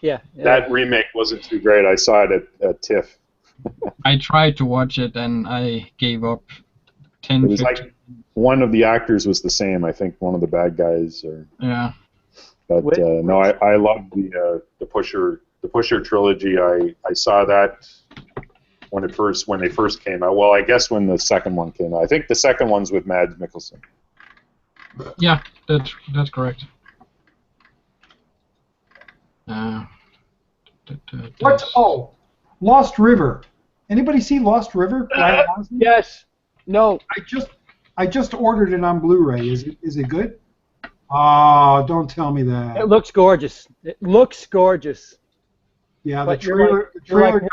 Yeah. That remake wasn't too great. I saw it at TIFF. I tried to watch it and I gave up 10. It was 15. Like one of the actors was the same. I think one of the bad guys. Yeah. But no, I love the Pusher trilogy. I saw that when they first came out. Well, I guess when the second one came out. I think the second one's with Mads Mikkelsen. Yeah, that's correct. What? Oh, Lost River. Anybody see Lost River? Yes. No. I just ordered it on Blu-ray. Is it good? Oh, don't tell me that. It looks gorgeous. It looks gorgeous. Yeah, but the trailer. Like,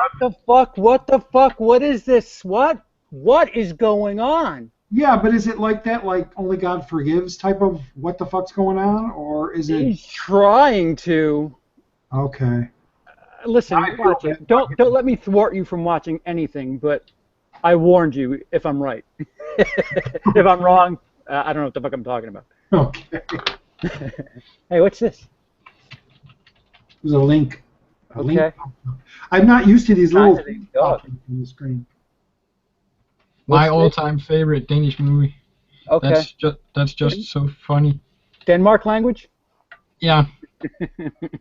what the fuck? What is this? What is going on? Yeah, but is it like that, like Only God Forgives type of what the fuck's going on, or is it? He's trying to. Okay. Listen, watch it. Don't let me thwart you from watching anything, but I warned you if I'm right. If I'm wrong, I don't know what the fuck I'm talking about. Okay. Hey, what's this? There's a link. Okay. Link. I'm not used to these little things popping on the screen. My all-time favorite Danish movie. Okay. That's just so funny. Denmark language? Yeah.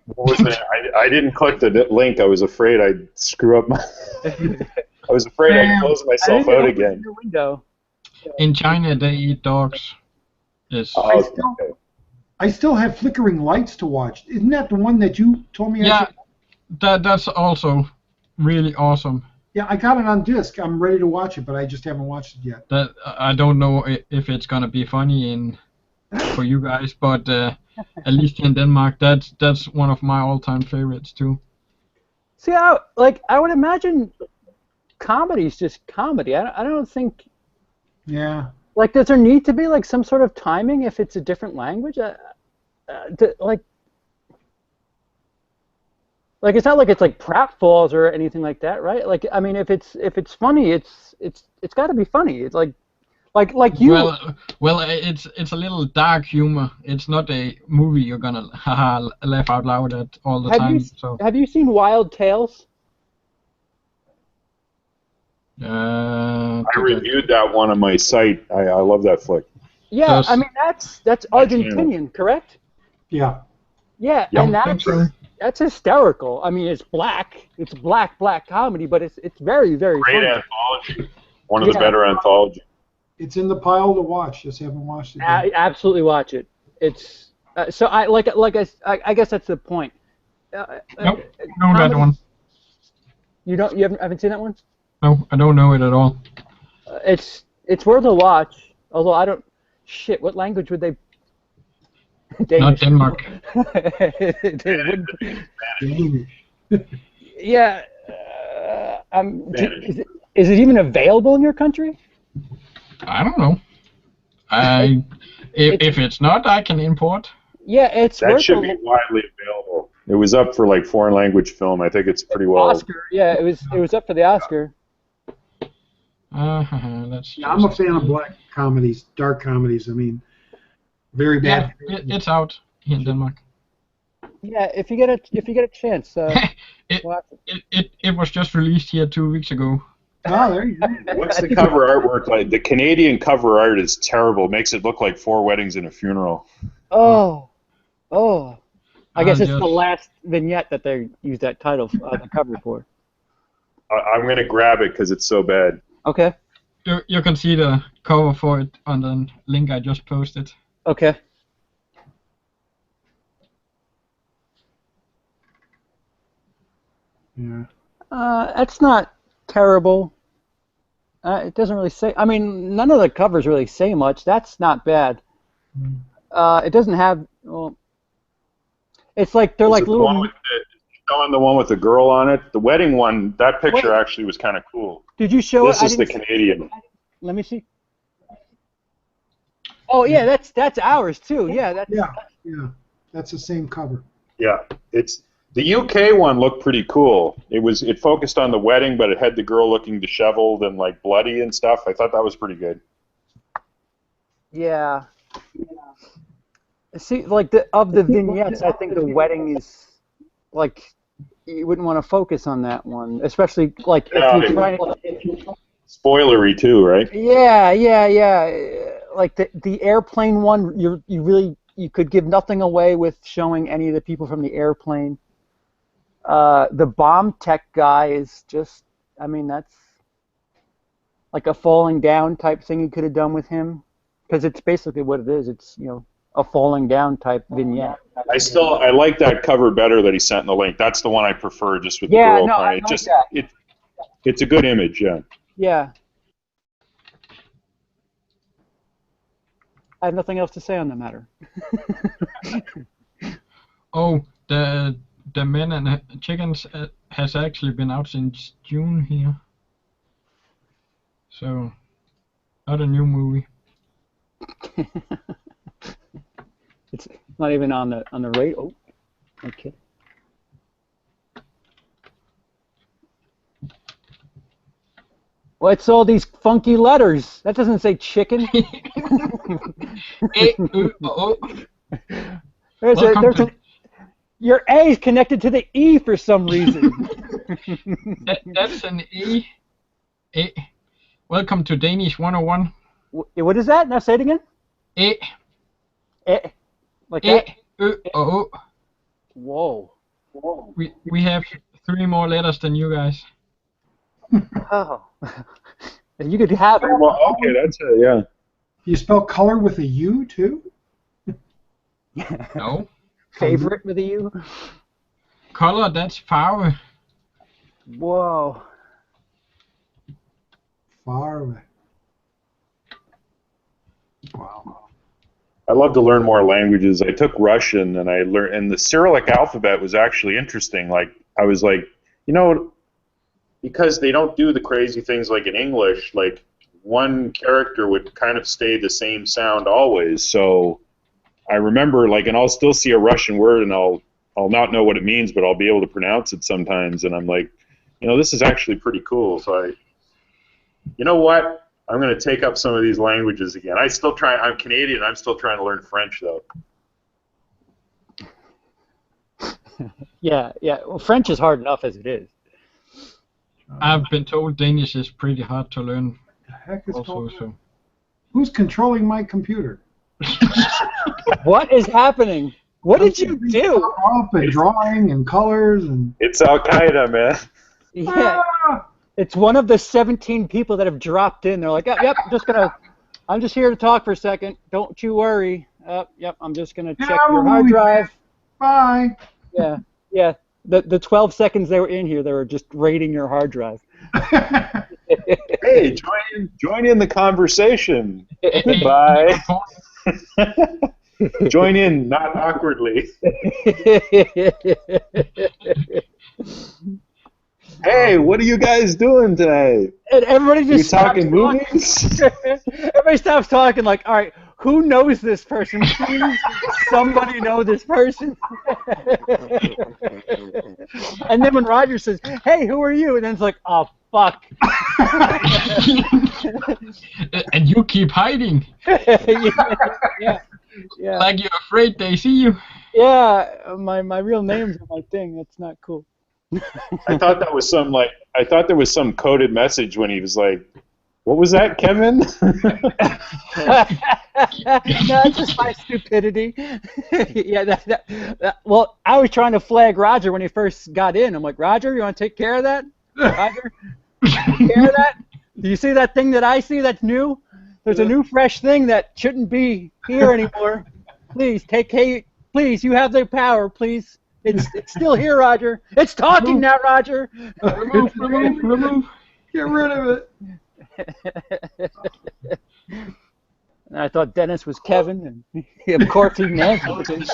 What was that? I didn't click the link. I was afraid I'd screw up my. I was afraid I'd close myself out again. Your window. in China they eat dogs. Yes. I still have Flickering Lights to watch. Isn't that the one that you told me? Yeah, that's also really awesome. Yeah, I got it on disc. I'm ready to watch it, but I just haven't watched it yet. That I don't know if it's gonna be funny for you guys, but at least in Denmark, that's one of my all-time favorites too. See, I would imagine comedy's just comedy. I don't think. Yeah. Like, does there need to be like some sort of timing if it's a different language? Like it's not like it's like pratfalls or anything like that, right? Like, I mean, if it's funny, it's got to be funny. It's like you. Well, it's a little dark humor. It's not a movie you're gonna laugh out loud at all the time. Have you seen Wild Tales? I reviewed that one on my site. I love that flick. Yeah, I mean that's Argentinian, correct? Yeah. Yeah, and that's hysterical. I mean, it's black comedy, but it's very, very great funny. anthology. One of the better anthologies. It's in the pile to watch. Just haven't watched it yet. Absolutely watch it. It's so I guess that's the point. Nope, no, that one. You haven't seen that one? No, I don't know it at all. It's worth a watch. Although I don't. Shit, what language would they? Not Denmark. Yeah. Is it even available in your country? I don't know. If it's not, I can import. Yeah, that should be widely available. It was up for like foreign language film. I think it's pretty well. Oscar. Yeah, it was up for the Oscar. I'm a fan of black comedies, dark comedies. I mean, very bad. Yeah, it's out in Denmark. Yeah, if you get a chance. It was just released here 2 weeks ago. Oh, there you go. What's the cover artwork like? The Canadian cover art is terrible. It makes it look like 4 weddings and a funeral. Oh. I guess it's the last vignette that they used that title, the cover for. I'm going to grab it because it's so bad. Okay. You can see the cover for it on the link I just posted. Okay. Yeah. That's not terrible. It doesn't really say. I mean, none of the covers really say much. That's not bad. It doesn't have. Well, it's like they're like little. Showing the one with the girl on it. The wedding one. That picture actually was kind of cool. Did you show it? This is the Canadian. Let me see. Oh yeah, that's ours too. Yeah, yeah. That's the same cover. Yeah, it's the UK one looked pretty cool. It focused on the wedding, but it had the girl looking disheveled and like bloody and stuff. I thought that was pretty good. Yeah. See, like of the vignettes, I think the wedding is like you wouldn't want to focus on that one, especially like if you're trying to. Spoilery too, right? Yeah. Like the airplane one, you could give nothing away with showing any of the people from the airplane. The bomb tech guy is just, I mean, that's like a falling down type thing you could have done with him, because it's basically what it is. It's a falling down type vignette. I like that cover better that he sent in the link. That's the one I prefer, just with the girl. No, I like that. It's a good image, yeah. Yeah. I have nothing else to say on the matter. Oh, the Men and Chickens has actually been out since June here. So, not a new movie. It's not even on the rate. Oh, okay. What's all these funky letters? That doesn't say chicken. Your A is connected to the E for some reason. That's an E. Welcome to Danish 101. What is that? Now say it again. E. Like that? Whoa. We have 3 more letters than you guys. Oh. And you could have it. Well, okay, that's it. Yeah. You spell color with a U too? No. Favorite with a U? Color, that's farve. Whoa. Far away. Wow. I love to learn more languages. I took Russian, and I learned, and the Cyrillic alphabet was actually interesting. Like, I was like, because they don't do the crazy things like in English, like one character would kind of stay the same sound always. So I remember, like, and I'll still see a Russian word, and I'll not know what it means, but I'll be able to pronounce it sometimes, and I'm like, this is actually pretty cool. So you know what? I'm going to take up some of these languages again. I'm Canadian. I'm still trying to learn French, though. Yeah. Well, French is hard enough as it is. I've been told Danish is pretty hard to learn. The heck is Also, going on? so. Who's controlling my computer? What is happening? What did you do? Up and drawing and colors and. It's Al Qaeda, man. Yeah. It's one of the 17 people that have dropped in. They're like, yep, I'm just here to talk for a second. Don't you worry. Yep, I'm just gonna check your hard drive. Bye. Yeah. The 12 seconds they were in here, they were just raiding your hard drive. Hey, join in the conversation. Goodbye. Join in, not awkwardly. Hey, what are you guys doing today? And everybody just you talking movies? Everybody stops talking like, all right, who knows this person? Please, somebody know this person. And then when Roger says, hey, who are you? And then it's like, oh, fuck. And you keep hiding. Yeah. Like you're afraid they see you. Yeah, my real name's on my thing. That's not cool. I thought there was some coded message when he was like, "What was that, Kevin?" No, it's just my stupidity. Yeah, well, I was trying to flag Roger when he first got in. I'm like, Roger, you want to take care of that? Roger, take care of that? Do you see that thing that I see that's new? There's a new, fresh thing that shouldn't be here anymore. Please, please, you have the power, please. It's still here, Roger. It's talking now, Roger. Remove. Get rid of it. And I thought Dennis was Kevin, and of course he answered.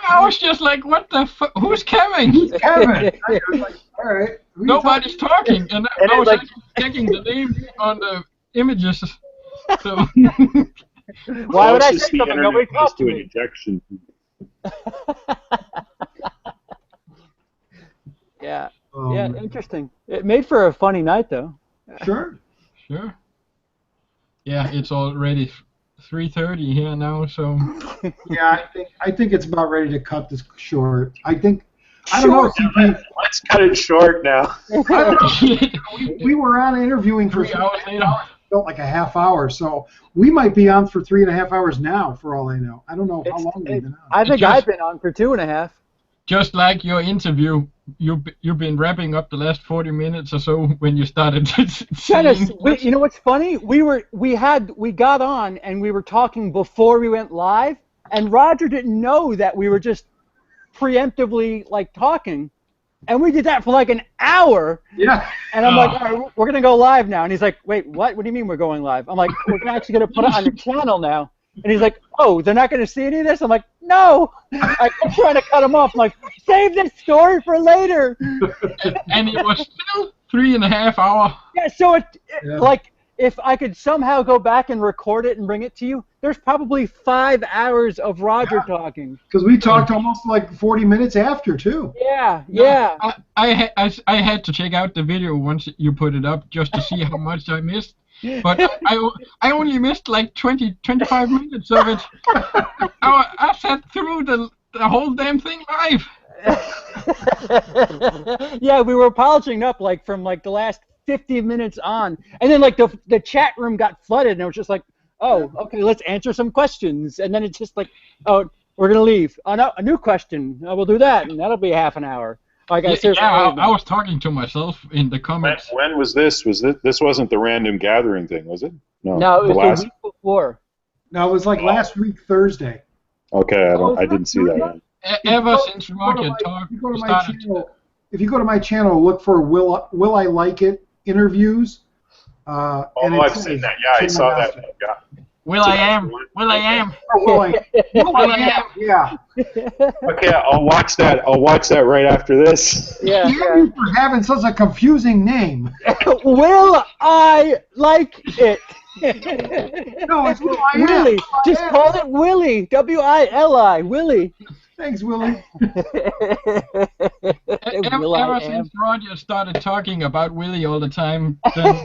I was just like, what the fuck? Who's Kevin? Kevin. I was like, all right. Nobody's talking, and I was like checking the name on the images. So. Why would I say something? Nobody talked to me. Ejection. Yeah, interesting. It made for a funny night, though. Sure. Yeah, it's already 3:30 here now, so. Yeah, I think it's about ready to cut this short. I don't know. Let's cut it short now. We were on interviewing for 3 hours later. Felt like a half hour, so we might be on for 3.5 hours now, for all I know. I don't know how long we've been on. I think I've been on for 2.5. Just like your interview, you've been wrapping up the last 40 minutes or so when you started saying. You know what's funny? We got on and we were talking before we went live, and Roger didn't know that we were just preemptively like talking. And we did that for like an hour. Yeah. And I'm like, all right, we're going to go live now. And he's like, wait, what? What do you mean we're going live? I'm like, we're actually going to put it on the channel now. And he's like, oh, they're not going to see any of this? I'm like, no. I'm trying to cut him off. I'm like, save this story for later. And it was still 3.5 hours. Yeah, so like, if I could somehow go back and record it and bring it to you, there's probably 5 hours of Roger talking. Because we talked almost like 40 minutes after, too. Yeah. I had to check out the video once you put it up just to see how much I missed. But I only missed like 25 minutes of it. I sat through the whole damn thing live. Yeah, we were polishing up like from like the last 50 minutes on, and then like the chat room got flooded, and it was just like, oh, okay, let's answer some questions, and then it's just like, oh, we're gonna leave. Oh no, a new question. Oh, we'll do that, and that'll be half an hour. Like I Yeah, seriously I was talking to myself in the comments. When was this? This wasn't the random gathering thing, was it? No, it the was last. the week before. No, it was like last week Thursday. Okay, Oh, I didn't see that. Ever since Roger talked, If you go to my started. channel, if you go to my channel, look for Will I Like It interviews. Oh, and it I've says seen that. Yeah, I saw that. Channel Yeah. Will I am. Will I am. Will I am. Yeah. Okay, I'll watch that. I'll watch that right after this. Yeah. Damn you for having such a confusing name. Will I like it? No, it's Will I am. Willie. Just call it Willie. W-I-L-I. Willie. Thanks, Willie. Ever since Roger started talking about Willie all the time, then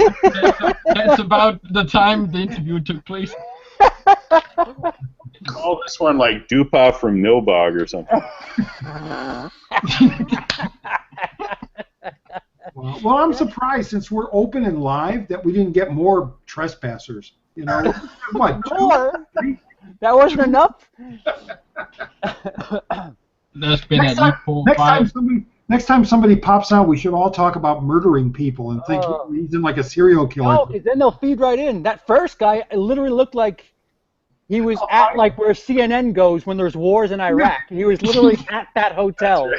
that's about the time the interview took place. Call this one like Dupa from Nilbog or something. Well, I'm surprised since we're open and live that we didn't get more trespassers. You know, what? More? That wasn't enough? There's been at least 4 or 5. Next time somebody pops out, we should all talk about murdering people and think he's in like a serial killer. No, then they'll feed right in. That first guy literally looked like he was at like where CNN goes when there's wars in Iraq. He was literally at that hotel.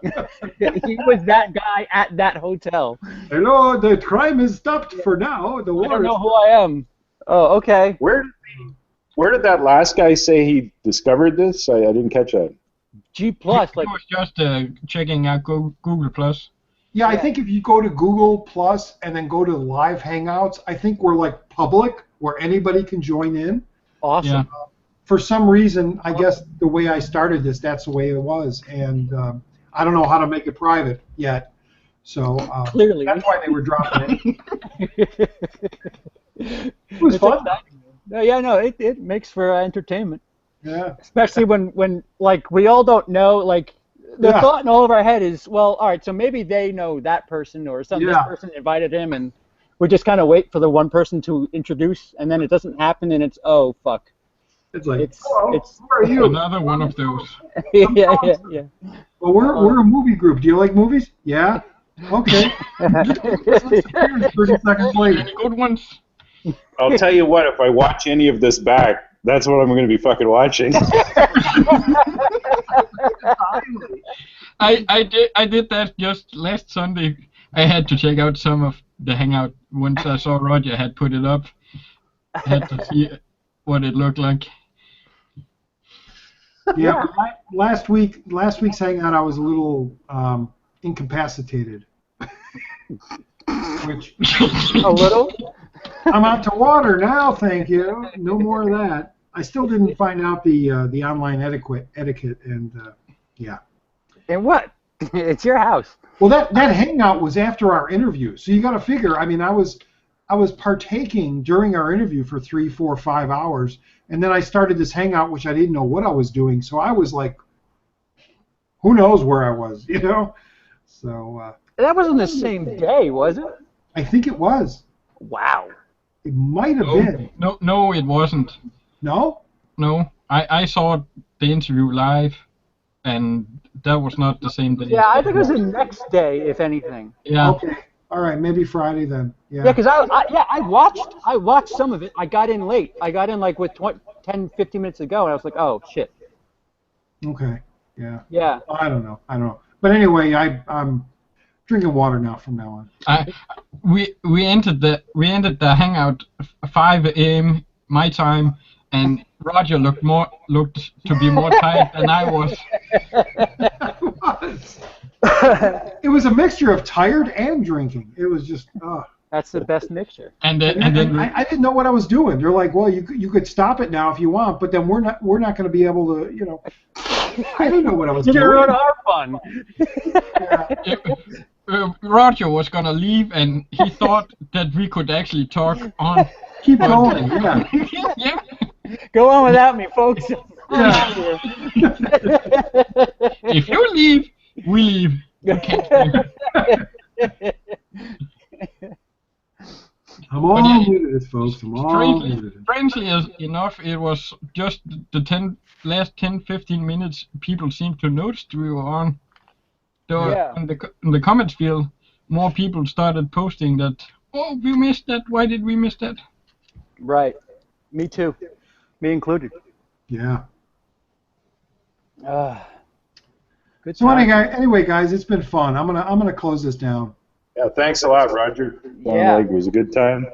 He was that guy at that hotel. Hello, the crime is stopped for now. The war I don't know who I am. Oh, okay. Where did that last guy say he discovered this? I didn't catch that. G+, He was just checking out Google Plus. Yeah, I think if you go to Google Plus and then go to live hangouts, I think we're like public where anybody can join in. Awesome. Yeah. For some reason, I guess the way I started this, that's the way it was, and I don't know how to make it private yet. So Clearly, that's why they were dropping it. It was fun. Yeah, no, it makes for entertainment. Yeah. Especially when like we all don't know, like the thought in all of our head is, well, all right, so maybe they know that person or this person invited him, and we just kind of wait for the one person to introduce, and then it doesn't happen, and it's fuck. It's like it's where are you? Another one of those. yeah. Well, we're a movie group. Do you like movies? Yeah. Okay. 30 seconds later. Any good ones? I'll tell you what. If I watch any of this back, that's what I'm going to be fucking watching. I did that just last Sunday. I had to check out some of the hangout once I saw Roger had put it up. I had to see what it looked like. Yeah, last week's hangout, I was a little incapacitated. Which a little? I'm out to water now, thank you. No more of that. I still didn't find out the online etiquette, and yeah. And what? It's your house. Well, that hangout was after our interview, so you got to figure. I mean, I was partaking during our interview for 3, 4, 5 hours, and then I started this hangout, which I didn't know what I was doing. So I was like, who knows where I was, you know? So that wasn't the same day, was it? I think it was. Wow. It might have been. No, it wasn't. No? No, I saw the interview live, and that was not the same day. Yeah, I think it was the next day, if anything. Yeah. Okay. All right, maybe Friday then. Yeah. Yeah, because I watched some of it. I got in late. I got in like with 10, 15 minutes ago, and I was like, oh shit. Okay. Yeah. Yeah. I don't know. But anyway, I'm drinking water now from now on. We ended the hangout 5 a.m. my time, and Roger looked to be more tired than I was. It was a mixture of tired and drinking. It was just. That's the best mixture. And then I didn't know what I was doing. They're like, well, you could stop it now if you want, but then we're not going to be able to, you know. I didn't know what I was doing. You're ruin our fun. Roger was gonna leave, and he thought that we could actually talk on. Keep going, yeah. Yeah. Go on without me, folks. Yeah. If you leave, we leave. We can't stay. I'm all into this, folks. I'm all into this. Strangely enough, it was just the last 10, 15 minutes people seemed to notice we were on. Yeah. In the comments field, more people started posting that. Oh, we missed that. Why did we miss that? Right. Me too. Me included. Yeah. Good So time. anyway, guys, it's been fun. I'm gonna close this down. Yeah, thanks a lot, Roger. Yeah. Like it was a good time.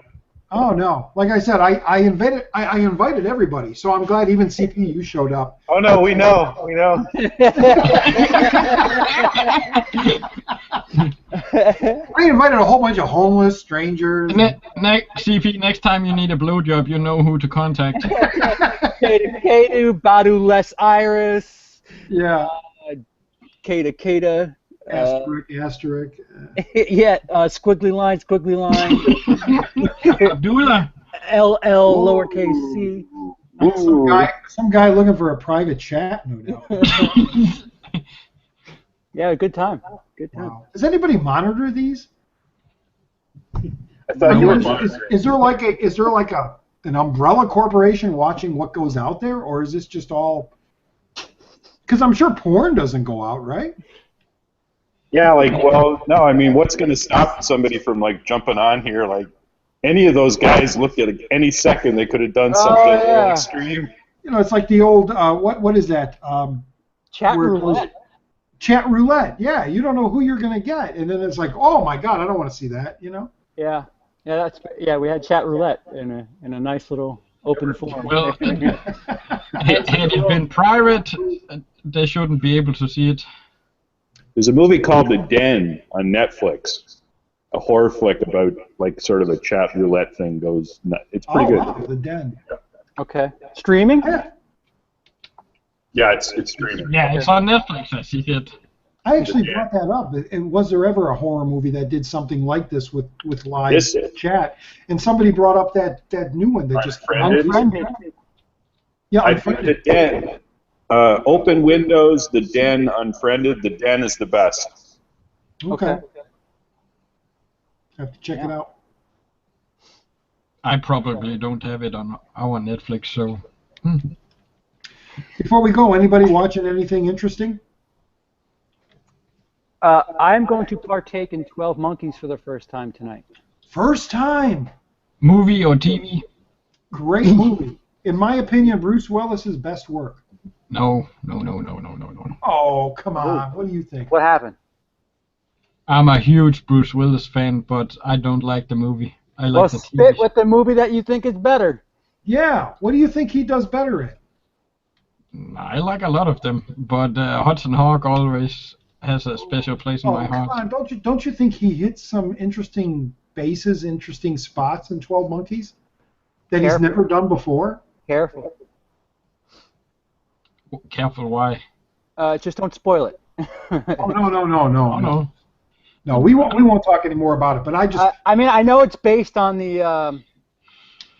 Oh no! Like I said, I invited everybody, so I'm glad even CP you showed up. Oh no, we know. I invited a whole bunch of homeless strangers. CP, next time you need a blowjob, you know who to contact. Kata, Batu, Les Iris. Yeah. Kata. Asterisk. Yeah, squiggly line. Abdullah. LL lowercase c. Some guy looking for a private chat, no doubt. Yeah, good time. Wow. Does anybody monitor these? I thought you were monitoring. Is there like an umbrella corporation watching what goes out there, or is this just all? Because I'm sure porn doesn't go out, right? Yeah, no, I mean, what's going to stop somebody from like jumping on here? Like, any of those guys looked at any second they could have done something extreme. You know, it's like the old what is that? Chat roulette. Chat roulette. Yeah, you don't know who you're going to get, and then it's like, oh my God, I don't want to see that. You know? Yeah. We had chat roulette in a nice little open forum. Well, had it been private, they shouldn't be able to see it. There's a movie called The Den on Netflix, a horror flick about like sort of a chat roulette thing goes. It's pretty good. Wow, The Den. Okay. Streaming? Yeah, it's streaming. Yeah, it's on Netflix. I see it. I actually brought that up. And was there ever a horror movie that did something like this with live chat? And somebody brought up that new one that just Unfriended. Yeah, I think The Den. Open Windows, The Den, Unfriended. The Den is the best. Okay. Have to check it out. I probably don't have it on our Netflix, so. Before we go, anybody watching anything interesting? I'm going to partake in 12 Monkeys for the first time tonight. First time. Movie or TV? Great movie. In my opinion, Bruce Willis's best work. No. Oh, come on. What do you think? What happened? I'm a huge Bruce Willis fan, but I don't like the movie. I like the TV spit with the movie that you think is better. Yeah. What do you think he does better at? I like a lot of them, but Hudson Hawk always has a special place in my heart. Come on. Don't you think he hits some interesting bases, interesting spots in 12 Monkeys that he's never done before? Careful. Careful, why? Just don't spoil it. Oh, no. No, we won't talk anymore about it. But I mean, I know it's based on the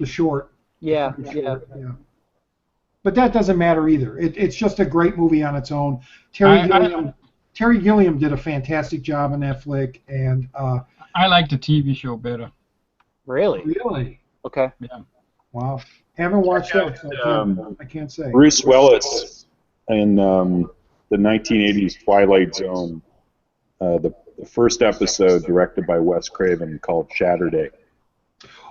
short. Yeah. But that doesn't matter either. It's just a great movie on its own. Terry Gilliam did a fantastic job in that flick, and I like the TV show better. Really? Really? Okay. Yeah. Wow. Haven't watched that, so I can't say. Bruce Willis in the 1980s Twilight Zone, the first episode directed by Wes Craven called Shatterday.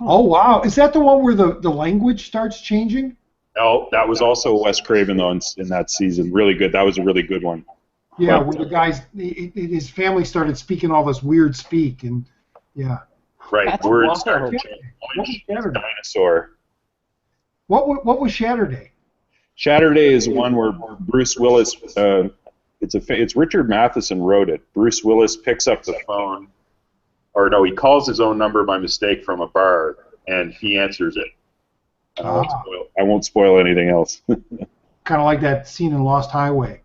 Oh, wow. Is that the one where the language starts changing? No, that was also Wes Craven in that season. Really good. That was a really good one. Yeah, where the guys, his family started speaking all this weird speak, and yeah. Right, That's words started changing. Dinosaur. What was Shatterday? Shatterday is one where Bruce Willis. It's Richard Matheson wrote it. Bruce Willis picks up the phone, or no, he calls his own number by mistake from a bar, and he answers it. I won't spoil anything else. Kind of like that scene in Lost Highway.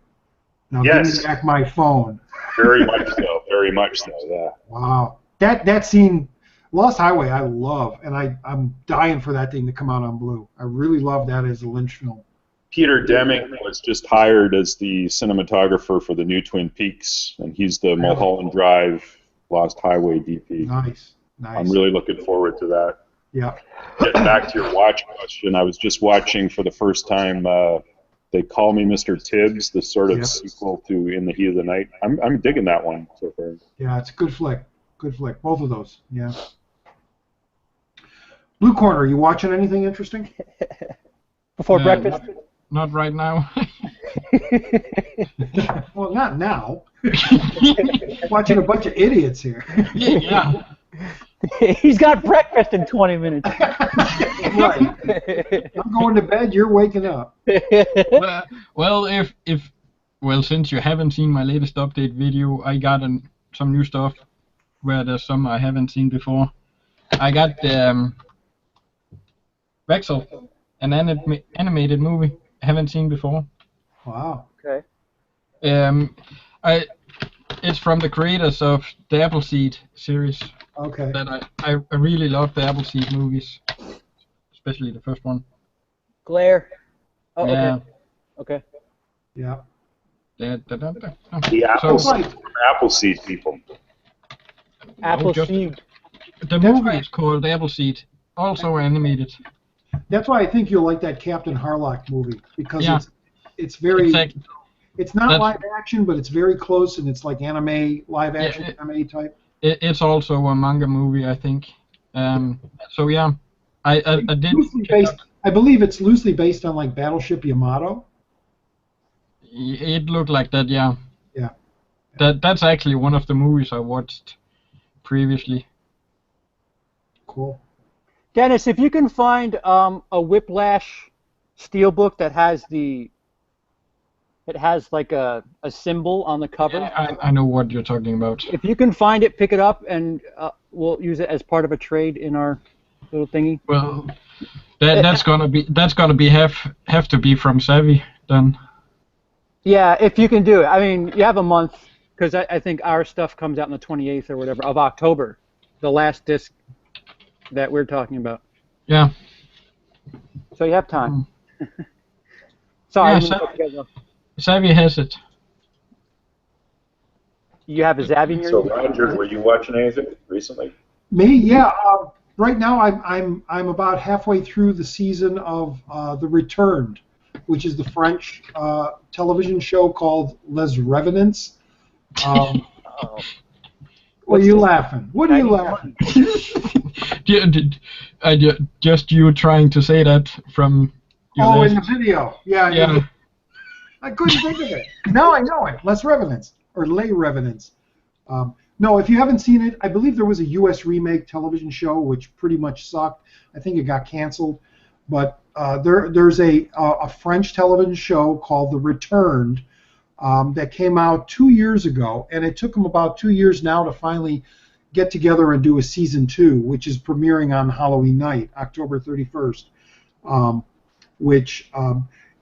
Now yes. Give me back my phone. Very much so. Very much so. Yeah. Wow. That scene, Lost Highway, I love, and I'm dying for that thing to come out on Blue. I really love that as a Lynch film. Peter Deming was just hired as the cinematographer for the new Twin Peaks, and he's the Mulholland Drive Lost Highway DP. Nice. I'm really looking forward to that. Yeah. Getting back to your watch question, I was just watching for the first time They Call Me Mr. Tibbs, the sort of Yep. sequel to In the Heat of the Night. I'm digging that one so far. Yeah, it's a good flick. Good flick. Both of those. Yeah. Blue Corner, you watching anything interesting? Before breakfast? Not right now. Well, not now. Watching a bunch of idiots here. Yeah. He's got breakfast in 20 minutes. Right. I'm going to bed. You're waking up. Well, since you haven't seen my latest update video, I got some new stuff where there's some I haven't seen before. I got Rexel, an animated movie I haven't seen before. Wow. Okay. It's from the creators of the Appleseed series. Okay. That I really love the Appleseed movies, especially the first one. Glare. Oh, Yeah. Okay. Yeah. The So, Appleseed people. Appleseed. the movie is called Appleseed, also animated. That's why I think you'll like that Captain Harlock movie, because Yeah. it's very Exactly. it's not That's- live action, but it's very close, and it's like anime, live action anime type. It's also a manga movie, I think. So yeah, I did. Loosely based, I believe it's loosely based on like Battleship Yamato. It looked like that, yeah. Yeah. That's actually one of the movies I watched previously. Cool. Dennis, if you can find a Whiplash steelbook that has like a symbol on the cover. I know what you're talking about. If you can find it, pick it up, and we'll use it as part of a trade in our little thingy. Well, that's gonna be have to be from Savvy then. Yeah, if you can do it. I mean, you have a month, because I think our stuff comes out on the 28th or whatever of October, the last disc that we're talking about. Yeah. So you have time. Sorry. Yeah, I didn't let you guys know. Savvy has it. You have a Zavvy near So you? Roger, were you watching anything recently? Me, yeah. Right now, I'm about halfway through the season of The Returned, which is the French television show called Les Revenants. What are you laughing? What are you laughing? Just you trying to say that from your In the last... video. Yeah. Yeah. I couldn't think of it. Now I know it. Les Revenants, or Les Revenants. No, if you haven't seen it, I believe there was a U.S. remake television show which pretty much sucked. I think it got canceled. But there's a French television show called The Returned that came out 2 years ago, and it took them about 2 years now to finally get together and do a season 2, which is premiering on Halloween night, October 31st.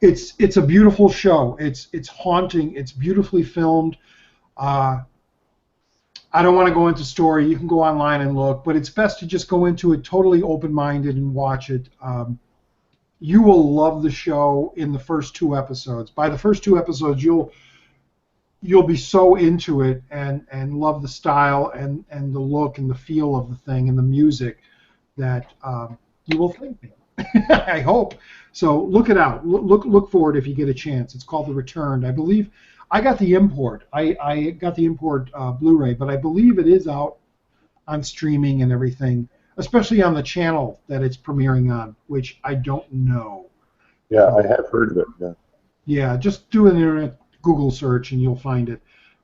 It's a beautiful show. It's haunting. It's beautifully filmed. I don't want to go into story. You can go online and look, but it's best to just go into it totally open-minded and watch it. You will love the show in the first 2 episodes. By the first 2 episodes, you'll be so into it and love the style and the look and the feel of the thing and the music that you will thank me. I hope. So look it out. Look for it if you get a chance. It's called The Returned. I believe I got the import. I got the import Blu-ray, but I believe it is out on streaming and everything, especially on the channel that it's premiering on, which I don't know. Yeah, I have heard of it. Yeah. Yeah, just do an internet Google search and you'll find it.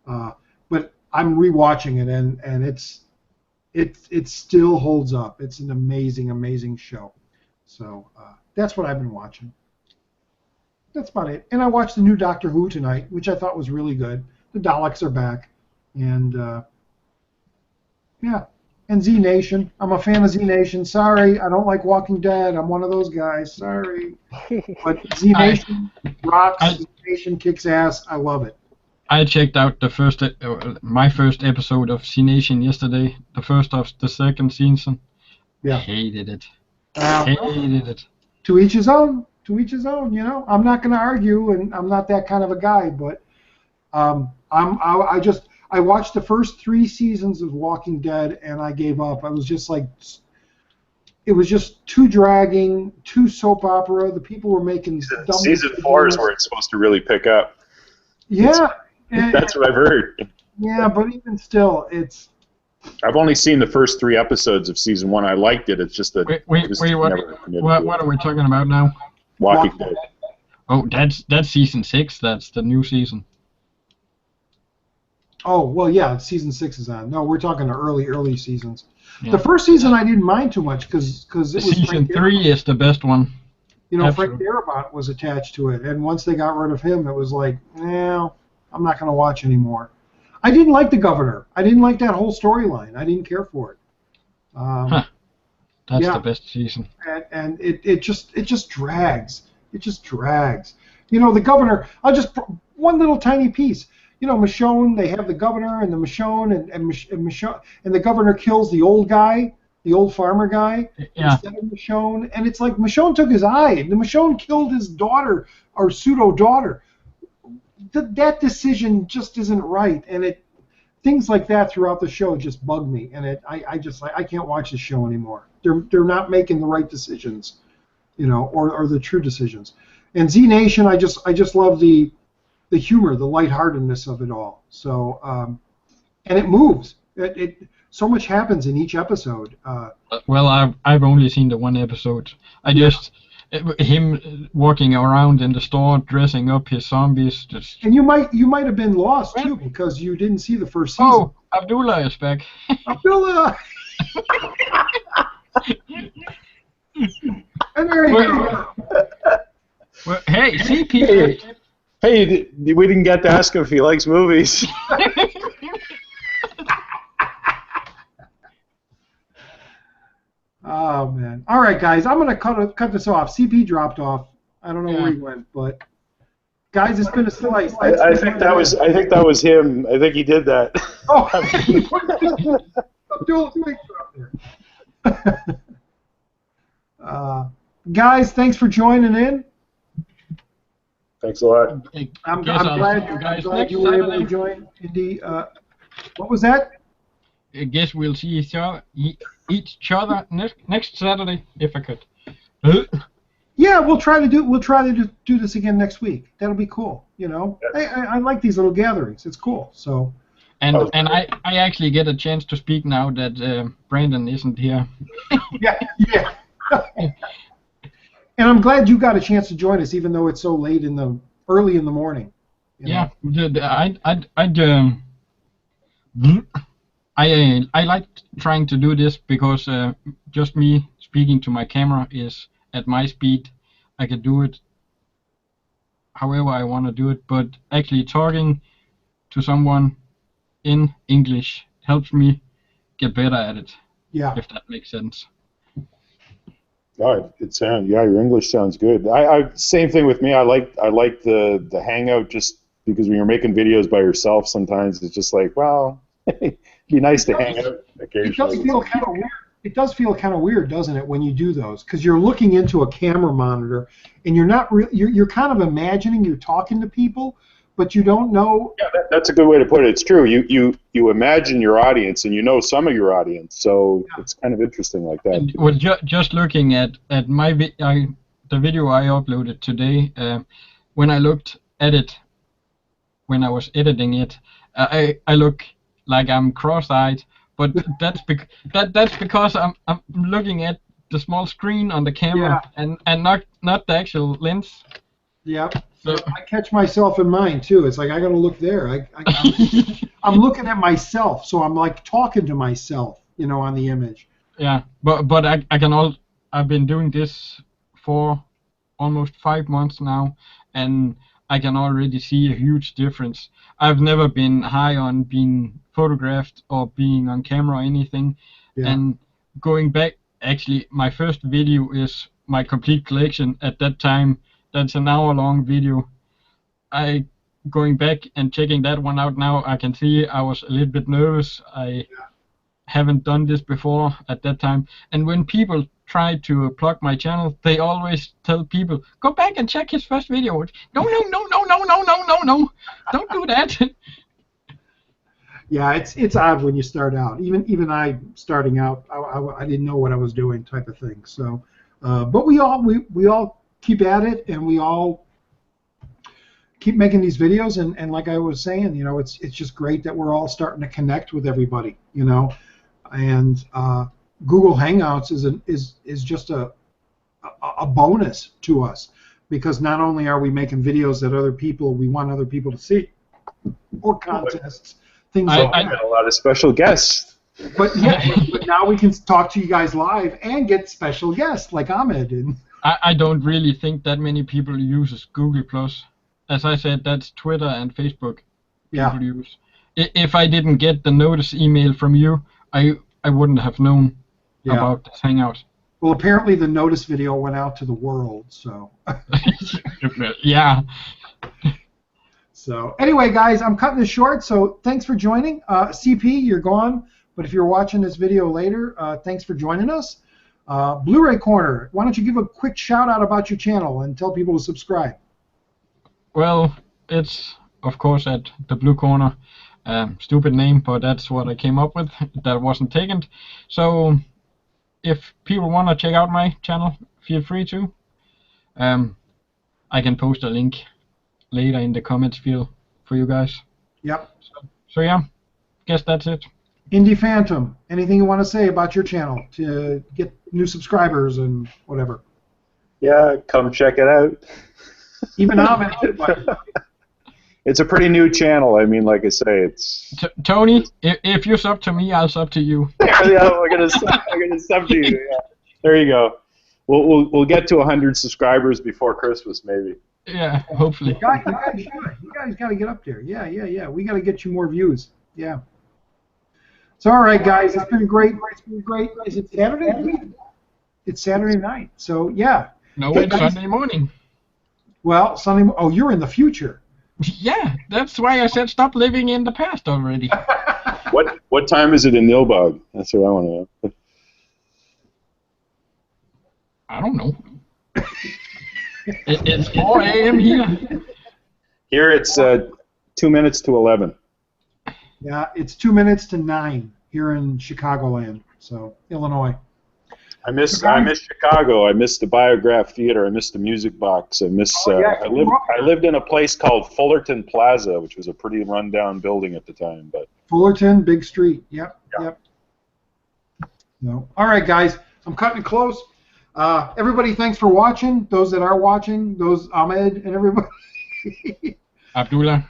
But I'm rewatching it and it still holds up. It's an amazing show. So that's what I've been watching. That's about it. And I watched the new Doctor Who tonight, which I thought was really good. The Daleks are back, and yeah. And Z Nation. I'm a fan of Z Nation. Sorry, I don't like Walking Dead. I'm one of those guys. Sorry. But Z Nation rocks. Z Nation kicks ass. I love it. I checked out my first episode of Z Nation yesterday. The first of the second season. Yeah. Hated it. Hated it. To each his own. To each his own. You know, I'm not going to argue, and I'm not that kind of a guy. But I watched the first 3 seasons of Walking Dead, and I gave up. I was just like, it was just too dragging, too soap opera. The people were making dumb Season 4 is decisions. where it's supposed to really pick up. Yeah, That's what I've heard. yeah, but even still, it's. I've only seen the first 3 episodes of season 1. I liked it. It's just that Wait, just what, never committed what, to what it. are we talking about now? Walking Dead. Oh, that's season 6. That's the new season. Oh well, yeah, season 6 is on. No, we're talking the early seasons. Yeah. The first season I didn't mind too much because it was Season Frank 3 is the best one. You know, Absolutely. Frank Darabont was attached to it, and once they got rid of him, it was like, no, I'm not going to watch anymore. I didn't like the governor. I didn't like that whole storyline. I didn't care for it. That's yeah. the best season. And it just drags. It just drags. You know, the governor. One little tiny piece. You know, Michonne. They have the governor and the Michonne, and Michonne, and the governor kills the old guy, the old farmer guy, instead of Michonne. And it's like Michonne took his eye. The Michonne killed his daughter, or pseudo daughter. That decision just isn't right, and things like that throughout the show just bug me, and I can't watch the show anymore. They're not making the right decisions, you know, or the true decisions. And Z Nation, I just love the humor, the lightheartedness of it all. So and it moves. It so much happens in each episode. Well, I've only seen the one episode. Him walking around in the store dressing up his zombies. And you might have been lost too because you didn't see the first season. Oh, Abdullah is back. Abdullah. And there you go. Well, hey, see people. Hey, we didn't get to ask him if he likes movies. Oh man! All right, guys, I'm gonna cut this off. CP dropped off. I don't know where he went, but guys, it's been a slice. I think that was him. I think he did that. Oh, guys, thanks for joining in. Thanks a lot. I'm glad you were able to join. Indy, what was that? I guess we'll see each other next Saturday if I could. Yeah, we'll try to do this again next week. That'll be cool. You know, I like these little gatherings. It's cool. So. And I actually get a chance to speak now that Brandon isn't here. Yeah. And I'm glad you got a chance to join us, even though it's so early in the morning. Yeah, I like trying to do this because just me speaking to my camera is at my speed. I can do it however I want to do it, but actually talking to someone in English helps me get better at it. Yeah. If that makes sense. Oh, your English sounds good. Same thing with me. I like the hangout just because when you're making videos by yourself, sometimes it's just like, well, it'd be nice to hang out occasionally. It does feel kind of weird, doesn't it, when you do those? Because you're looking into a camera monitor and you're not you're kind of imagining you're talking to people, but you don't know. Yeah, that's a good way to put it. It's true. You imagine your audience and you know some of your audience, so it's kind of interesting like that. And, well, just looking at my the video I uploaded today, when I looked at it, when I was editing it, I look like I'm cross-eyed, but that's because I'm looking at the small screen on the camera and not the actual lens. Yeah. So I catch myself in mine too. It's like I gotta look there. I'm looking at myself, so I'm like talking to myself, you know, on the image. Yeah, but I've been doing this for almost 5 months now, and I can already see a huge difference. I've never been high on being photographed or being on camera or anything, and going back, actually, my first video is my complete collection at that time. That's an hour-long video. Going back and checking that one out now, I can see I was a little bit nervous. I haven't done this before at that time. And when people try to plug my channel, they always tell people, go back and check his first video. No, don't do that. Yeah, it's odd when you start out. Even I starting out, I didn't know what I was doing, type of thing. So, but we all keep at it, and we all keep making these videos. And like I was saying, it's just great that we're all starting to connect with everybody. And Google Hangouts is just a bonus to us, because not only are we making videos that we want other people to see, or contests. Things like that. Got a lot of special guests. But now we can talk to you guys live and get special guests like Ahmed. And I don't really think that many people uses Google Plus. As I said, that's Twitter and Facebook people use. If I didn't get the notice email from you, I wouldn't have known about this Hangout. Well, apparently the notice video went out to the world, so. Yeah. So anyway, guys, I'm cutting this short, so thanks for joining. CP, you're gone, but if you're watching this video later, thanks for joining us. Blu-ray Corner, why don't you give a quick shout-out about your channel and tell people to subscribe? Well, it's, of course, at the Blue Corner. Stupid name, but that's what I came up with. That wasn't taken. So if people want to check out my channel, feel free to. I can post a link later in the comments field for you guys. Yep. So yeah, guess that's it. Indie Phantom, anything you want to say about your channel to get new subscribers and whatever? Yeah, come check it out. Even Ahmed. It's a pretty new channel. I mean, like I say, it's. Tony, if you sub to me, I'll sub to you. Yeah, we're gonna sub to you. Yeah. There you go. We'll get to 100 subscribers before Christmas, maybe. Yeah, hopefully. You guys got to get up there. Yeah. We got to get you more views. Yeah. So all right, guys, it's been great. Is it Saturday? It's Saturday night. So yeah. No, it's Sunday morning. Well, Sunday. Oh, you're in the future. Yeah, that's why I said stop living in the past already. What time is it in Nilbog? That's what I want to know. I don't know. It's 4 a.m. here. Here it's 2 minutes to 11. Yeah, it's 2 minutes to 9 here in Chicagoland, so Illinois. I miss Chicago. I miss the Biograph Theater. I miss the Music Box. I miss. I lived in a place called Fullerton Plaza, which was a pretty rundown building at the time. But Fullerton, big street. Yep. No. All right, guys. I'm cutting it close. Everybody, thanks for watching. Those that are watching, those Ahmed and everybody. Abdullah.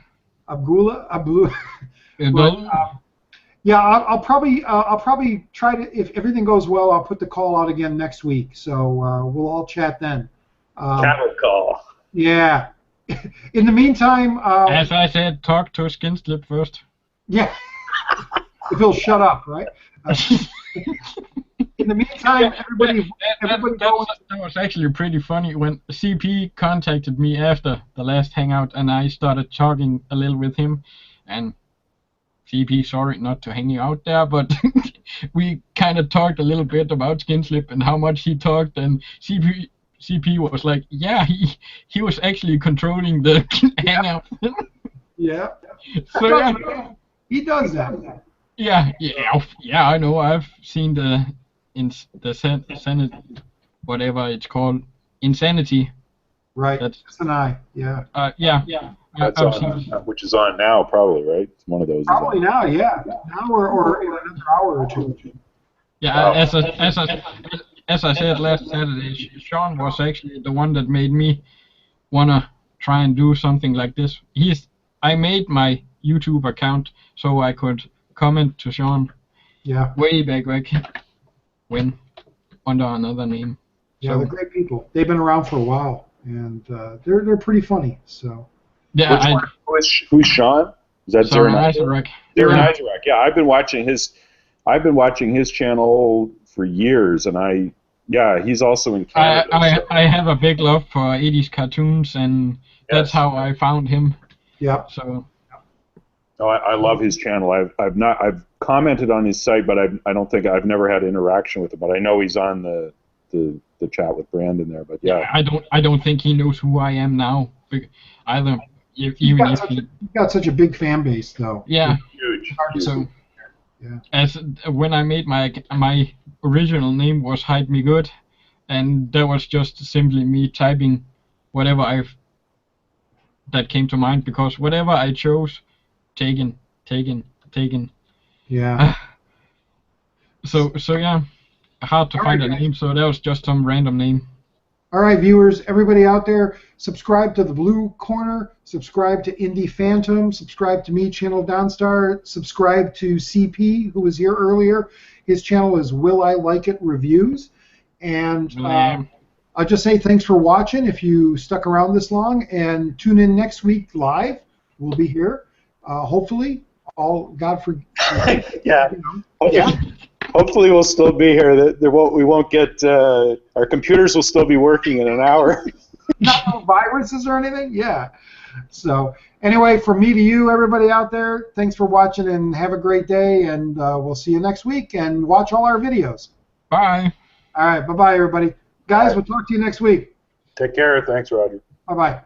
Yeah, I'll probably try to. If everything goes well, I'll put the call out again next week. So we'll all chat then. Cattle call. Yeah. In the meantime. As I said, talk to Skinslip first. Yeah. If he'll shut up, right? In the meantime, everybody that was actually pretty funny when CP contacted me after the last hangout, and I started talking a little with him, and CP, sorry not to hang you out there, but we kind of talked a little bit about Skinslip and how much he talked, and CP was like, yeah, he was actually controlling the hangout. Yeah. So yeah, he does that. Yeah, I know. I've seen the Senate, whatever it's called, Insanity. Right. That's an eye. Yeah. Yeah. That's on, which is on now, probably, right? It's one of those. Probably now, yeah. Now or in another hour or two. Yeah. As I said last Saturday, Sean was actually the one that made me wanna try and do something like this. I made my YouTube account so I could comment to Sean. Yeah. Way back when under another name. Yeah, they're great people. They've been around for a while, and they're pretty funny. So. Yeah. Who's Sean? Is that Darren Isaac? Darren Isaac. Yeah, I've been watching his channel for years, and he's also in Canada. I have a big love for 80s cartoons, and that's how I found him. Yeah. So. Oh, I love his channel. I've commented on his site, but I don't think I've never had interaction with him. But I know he's on the chat with Brandon there. But yeah. I don't think he knows who I am now either. You've got such a big fan base, though. Yeah. So, Yeah. as when I made my original name was Hide Me Good, and that was just simply me typing whatever that came to mind, because whatever I chose, taken. Yeah. So yeah, hard to find a name, so that was just some random name. All right, viewers, everybody out there, subscribe to the Blue Corner, subscribe to Indie Phantom, subscribe to me, Channel Donstar, subscribe to CP, who was here earlier. His channel is Will I Like It Reviews. And I'll just say thanks for watching if you stuck around this long, and tune in next week live. We'll be here. Hopefully, all God for Yeah. you know. Yeah. Hopefully we'll still be here. We won't get our computers will still be working in an hour. Not no viruses or anything. Yeah. So anyway, from me to you, everybody out there, thanks for watching and have a great day. And we'll see you next week. And watch all our videos. Bye. All right. Bye bye, everybody. Guys, we'll talk to you next week. Take care. Thanks, Roger. Bye bye.